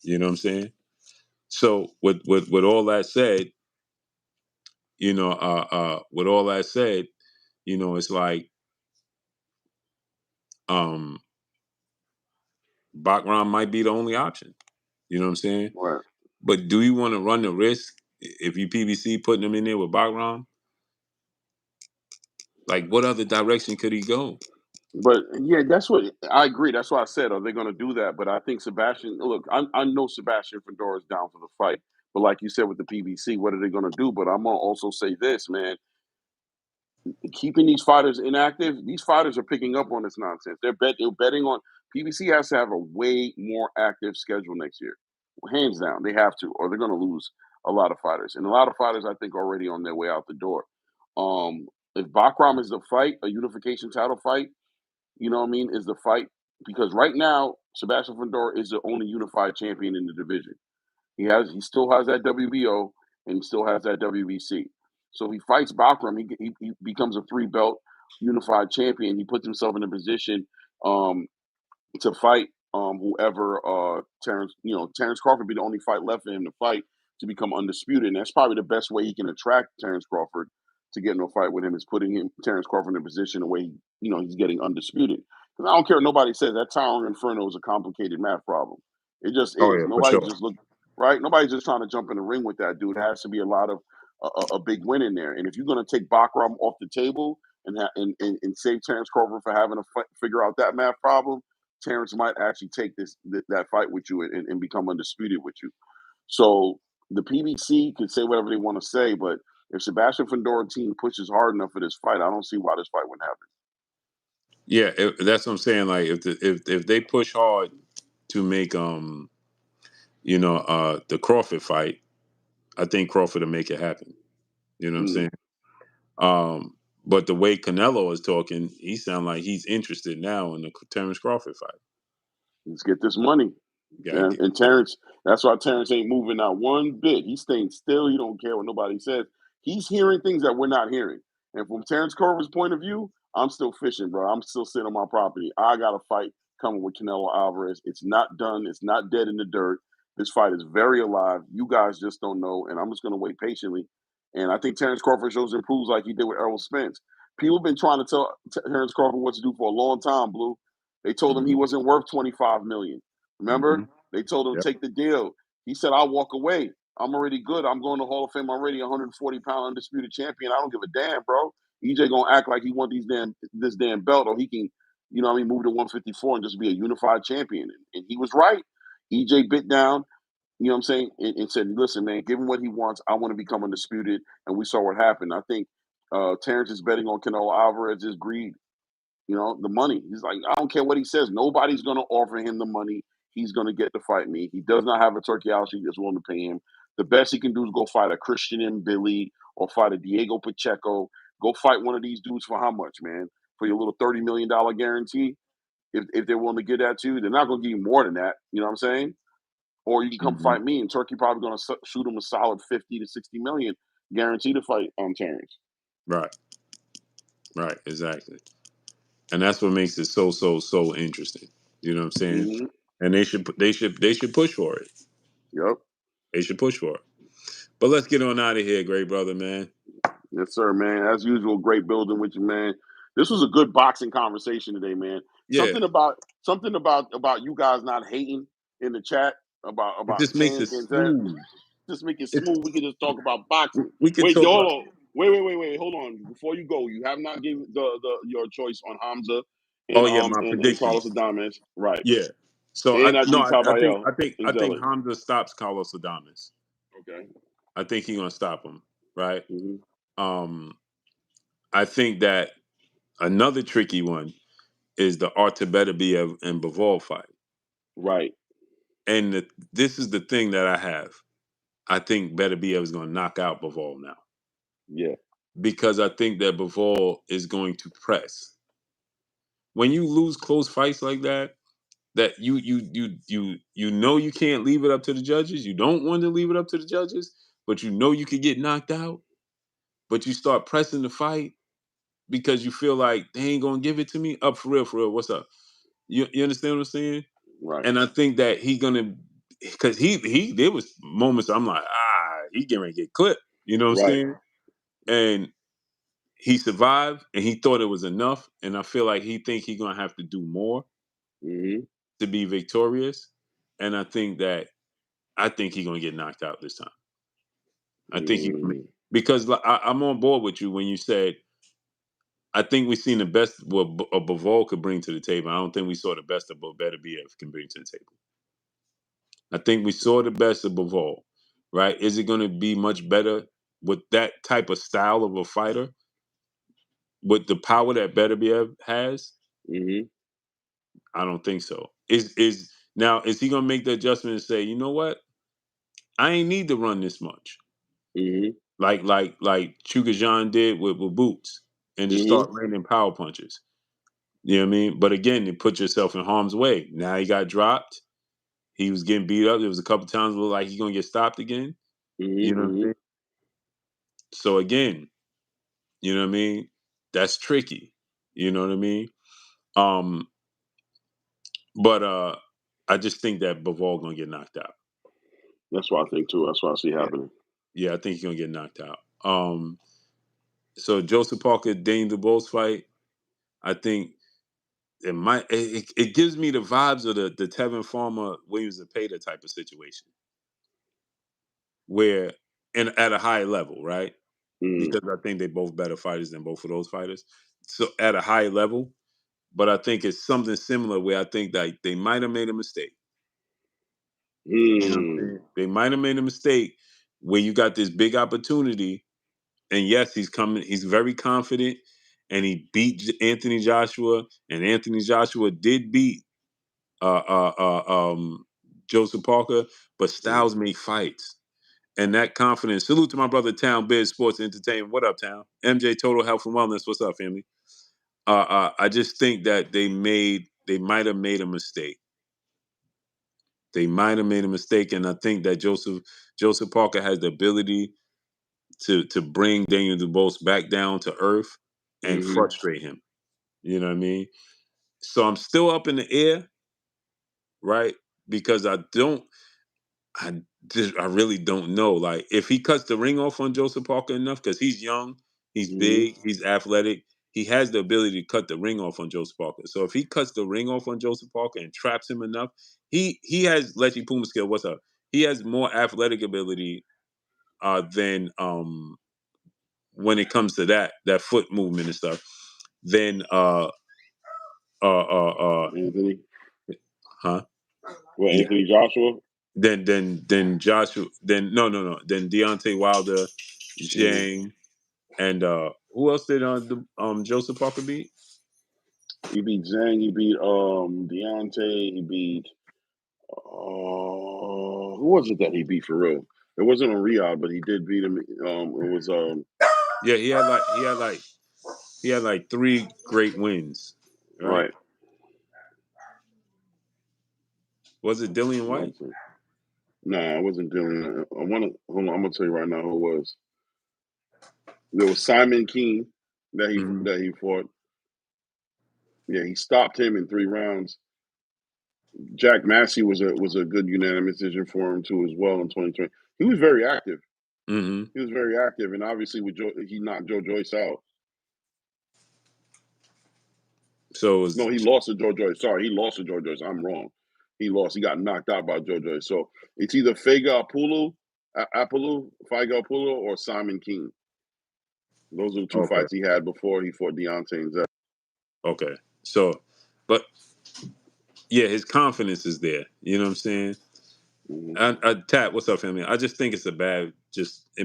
You know what I'm saying? So with all that said, with all that said, it's like um Bakram might be the only option. You know what I'm saying? Right. But do you want to run the risk if you PBC putting him in there with Bakram? Like, what other direction could he go? But yeah, that's what I agree. That's why I said, are they going to do that? But I think Sebastian. Look, I know Sebastian Fundora is down for the fight, but like you said with the PBC, what are they going to do? But I'm gonna also say this, man. Keeping these fighters inactive, these fighters are picking up on this nonsense. They're betting on PBC has to have a way more active schedule next year. Hands down, they have to, or they're going to lose a lot of fighters. And a lot of fighters, I think, are already on their way out the door. If Bakram is the fight, a unification title fight, you know what I mean, is the fight, because right now Sebastian Fundora is the only unified champion in the division. He still has that WBO and he still has that WBC. So if he fights Bakram, he becomes a 3-belt unified champion. He puts himself in a position to fight whoever Terrence Crawford be the only fight left for him to fight to become undisputed. And that's probably the best way he can attract Terrence Crawford to get in a fight with him, is putting Terrence Crawford in a position where he's getting undisputed. Because I don't care what nobody says, that Towering Inferno is a complicated math problem. It just Oh is. yeah, for Nobody sure. just look right. Nobody's just trying to jump in the ring with that dude. It has to be a lot of a big win in there. And if you're going to take Bakram off the table and save Terrence Crawford for having to figure out that math problem, Terrence might actually take that fight with you and become undisputed with you. So the PBC can say whatever they want to say, but if Sebastian Fundora team pushes hard enough for this fight, I don't see why this fight wouldn't happen. Yeah, that's what I'm saying. Like if they push hard to make the Crawford fight, I think Crawford will make it happen. You know what I'm saying? But the way Canelo is talking, he sounds like he's interested now in the Terrence Crawford fight. Let's get this money. And Terrence, that's why Terrence ain't moving out one bit. He's staying still. He don't care what nobody says. He's hearing things that we're not hearing. And from Terrence Crawford's point of view, I'm still fishing, bro. I'm still sitting on my property. I got a fight coming with Canelo Alvarez. It's not done. It's not dead in the dirt. This fight is very alive. You guys just don't know, and I'm just going to wait patiently. And I think Terrence Crawford shows and proves like he did with Errol Spence. People have been trying to tell Terrence Crawford what to do for a long time, Blue. They told him he wasn't worth $25 million. Remember? They told him to take the deal. He said, I'll walk away. I'm already good. I'm going to Hall of Fame already, 140-pound undisputed champion. I don't give a damn, bro. EJ gonna act like he want this damn belt, or he can, move to 154 and just be a unified champion. And he was right. EJ bit down, you know what I'm saying, and said, listen, man, give him what he wants. I want to become undisputed. And we saw what happened. I think Terrence is betting on Canelo Alvarez's greed. The money. He's like, I don't care what he says. Nobody's going to offer him the money. He's going to get to fight me. He does not have a Turki Alalshikh that's willing to pay him. The best he can do is go fight a Christian and Billy or fight a Diego Pacheco. Go fight one of these dudes for how much, man? For your little $30 million guarantee? If they're willing to give that to you, they're not going to give you more than that. You know what I'm saying? Or you can come fight me, and Turkey probably going to shoot him a solid 50 to 60 million guaranteed to fight on Terrence. Right, exactly. And that's what makes it so interesting. You know what I'm saying? Mm-hmm. And they should push for it. Yep. They should push for it. But let's get on out of here, great brother, man. Yes, sir, man. As usual, great building with you, man. This was a good boxing conversation today, man. Yeah. Something about you guys not hating in the chat about It just makes it smooth. Just make it smooth. We can just talk about boxing. We can Wait, talk hold about on. Wait. Hold on. Before you go, you have not given your choice on Hamza my and Carlos predictions. Adames. Right. Yeah. So And I Tabayel think Hamza stops Carlos Adames. Okay. I think he's gonna stop him. Right. Mm-hmm. I think that another tricky one is the Artabetabev and Bivol fight. Right. And this is the thing that I have. I think Beterbiev is going to knock out Bivol now. Yeah. Because I think that Bivol is going to press. When you lose close fights like that you know you can't leave it up to the judges. You don't want to leave it up to the judges, but you know you could get knocked out. But you start pressing the fight because you feel like they ain't gonna give it to me. Up for real. What's up? You understand what I'm saying? Right. And I think that he's gonna, because he there was moments I'm like, he getting ready to get clipped. You know what I'm saying? And he survived, and he thought it was enough. And I feel like he think he's gonna have to do more to be victorious. And I think he's gonna get knocked out this time. I think because I'm on board with you when you said I think we've seen the best what a Bivol could bring to the table. I don't think we saw the best of what Beterbiev can bring to the table. I think we saw the best of Bivol, right? Is it going to be much better with that type of style of a fighter, with the power that Beterbiev has? I don't think so. Is he going to make the adjustment and say, you know what? I ain't need to run this much, like Chugajan did with Boots, and just start landing power punches. You know what I mean? But again, you put yourself in harm's way. Now he got dropped. He was getting beat up. There was a couple times where like he's gonna get stopped again. You know what I mean? So again, you know what I mean? That's tricky. You know what I mean? But I just think that Bivol gonna get knocked out. That's what I think too. That's what I see happening. Yeah, I think he's gonna get knocked out. So Joseph Parker, Daniel Dubois fight, I think it gives me the vibes of the Tevin Farmer, Williams Zepeda type of situation, where at a high level, right? Because I think they both better fighters than both of those fighters. So at a high level, but I think it's something similar where I think that they might have made a mistake. You know what I'm saying? They might have made a mistake where you got this big opportunity, and yes, he's very confident, and he beat Anthony Joshua, and Anthony Joshua did beat Joseph Parker, but Styles made fights. And that confidence. Salute to my brother Town Biz Sports Entertainment. What up, Town? MJ Total Health and Wellness. What's up, family? I just think that they might have made a mistake. They might have made a mistake, and I think that Joseph Parker has the ability to bring Daniel Dubois back down to earth and frustrate him. You know what I mean? So I'm still up in the air, right? Because I really don't know. Like, if he cuts the ring off on Joseph Parker enough, because he's young, he's big, he's athletic, he has the ability to cut the ring off on Joseph Parker. So if he cuts the ring off on Joseph Parker and traps him enough, he has Lechi Puma skill. What's up? He has more athletic ability than when it comes to that foot movement and stuff than Anthony. huh? What, Yeah. Anthony Joshua? Then Joshua, then no, then Deontay Wilder, Zhang, and who else did Joseph Parker beat? He beat Zhang. He beat Deontay. He beat who was it that he beat for real? It wasn't on Riyadh, but he did beat him. It was Yeah, he had like 3 great wins, right? right. Was it Dillian White? No, I wasn't doing that. I want to hold on. I'm gonna tell you right now who it was. There was Simon Keane that he fought. Yeah, he stopped him in 3 rounds. Jack Massey was a good unanimous decision for him too as well in 2020. He was very active. Mm-hmm. He was very active, and obviously with he knocked Joe Joyce out. So No, he lost to Joe Joyce. Sorry, he lost to Joe Joyce. I'm wrong. He lost. He got knocked out by Joe Joyce. So it's either Fega Apulu, or Simon Keane. Those are the 2 fights he had before he fought Deontay and Zach. Okay. So, but yeah, his confidence is there. You know what I'm saying? Tat, what's up, family? I just think it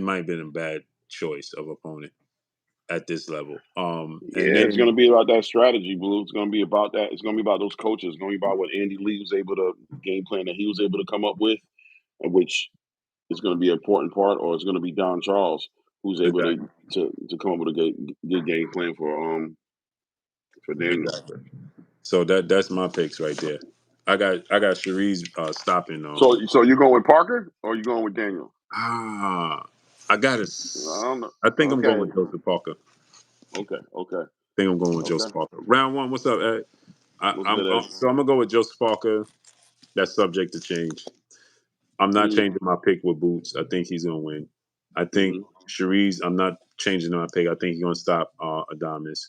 might have been a bad choice of opponent at this level. And it's then going to be about that strategy, Blue. It's going to be about that. It's going to be about those coaches. It's going to be about what Andy Lee was able to game plan that he was able to come up with, which is going to be an important part, or it's going to be Don Charles who's able to come up with a good game plan for Daniel. Exactly. So that's my picks right there. I got Sharice stopping. So you're going with Parker or you going with Daniel? I gotta. I don't know. I think I'm going with Joseph Parker. Okay. I think I'm going with Joseph Parker. Round 1. What's up, Ed? I'm gonna go with Joseph Parker. That's subject to change. I'm not changing my pick with Boots. I think he's gonna win. I think Sharice. I'm not changing my pick. I think he's gonna stop Adames.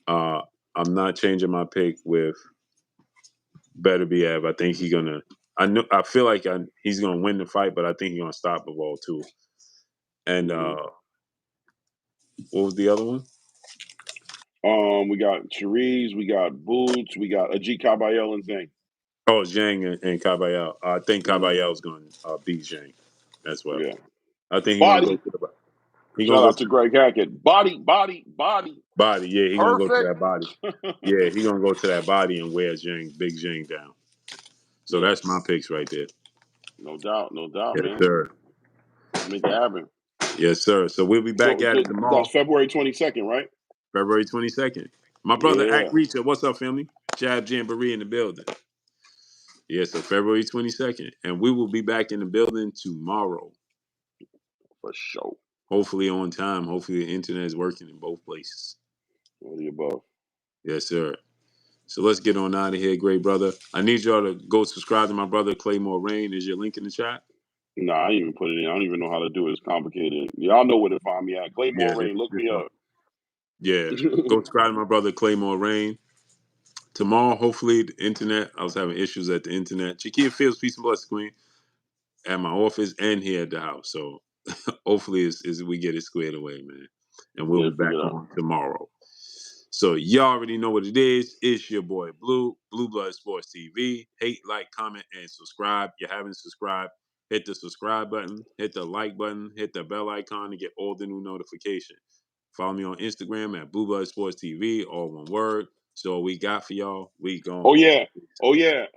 I'm not changing my pick with Better Be Av. I think he's gonna. I feel like he's gonna win the fight, but I think he's gonna stop Bivol too. And what was the other one? We got Cherise, we got Boots, we got Ajit Kabayel and Zhang. Oh, Zhang and Kabayel. I think Kabayel's going to beat Zhang as well. Yeah. I think he's going to go to the body. Shout out to Greg Hackett. Body. Yeah, he's going to go to that body. Yeah, he's going to go to that body and wear Big Zhang down. So that's my picks right there. No doubt, yes, man. Sir. Make it happen. Yes, sir. So we'll be back at it tomorrow. That's February 22nd, right? February 22nd. My brother, Act Reacher. What's up, family? Jab Jamboree in the building. Yeah, so February 22nd. And we will be back in the building tomorrow. For sure. Hopefully on time. Hopefully the internet is working in both places. All the above. Yes, sir. So let's get on out of here, great brother. I need y'all to go subscribe to my brother, Claymore Rain. Is your link in the chat? Nah, I didn't even put it in. I don't even know how to do it. It's complicated. Y'all know where to find me at. Claymore Rain, look me up. Yeah, go subscribe to my brother Claymore Rain. Tomorrow, hopefully, the internet. I was having issues at the internet. Chiquita Fields, peace and blessings, Queen, at my office and here at the house. So hopefully, we get it squared away, man. And we'll be back on tomorrow. So you already know what it is. It's your boy Blue Blood Sports TV. Hate, like, comment, and subscribe. You haven't subscribed, hit the subscribe button, hit the like button, hit the bell icon to get all the new notifications. Follow me on Instagram at Blue Blood Sports TV, all one word. So what we got for y'all, we going. Oh yeah.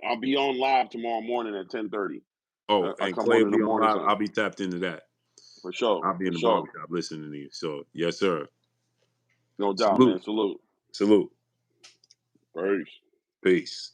I'll be on live tomorrow morning at 10:30. Oh, I and come Clay on will in the be on morning live. time. I'll be tapped into that. For sure. I'll be in the barbershop listening to you. So yes, sir. No doubt, man. Salute. Salute. Peace. Peace.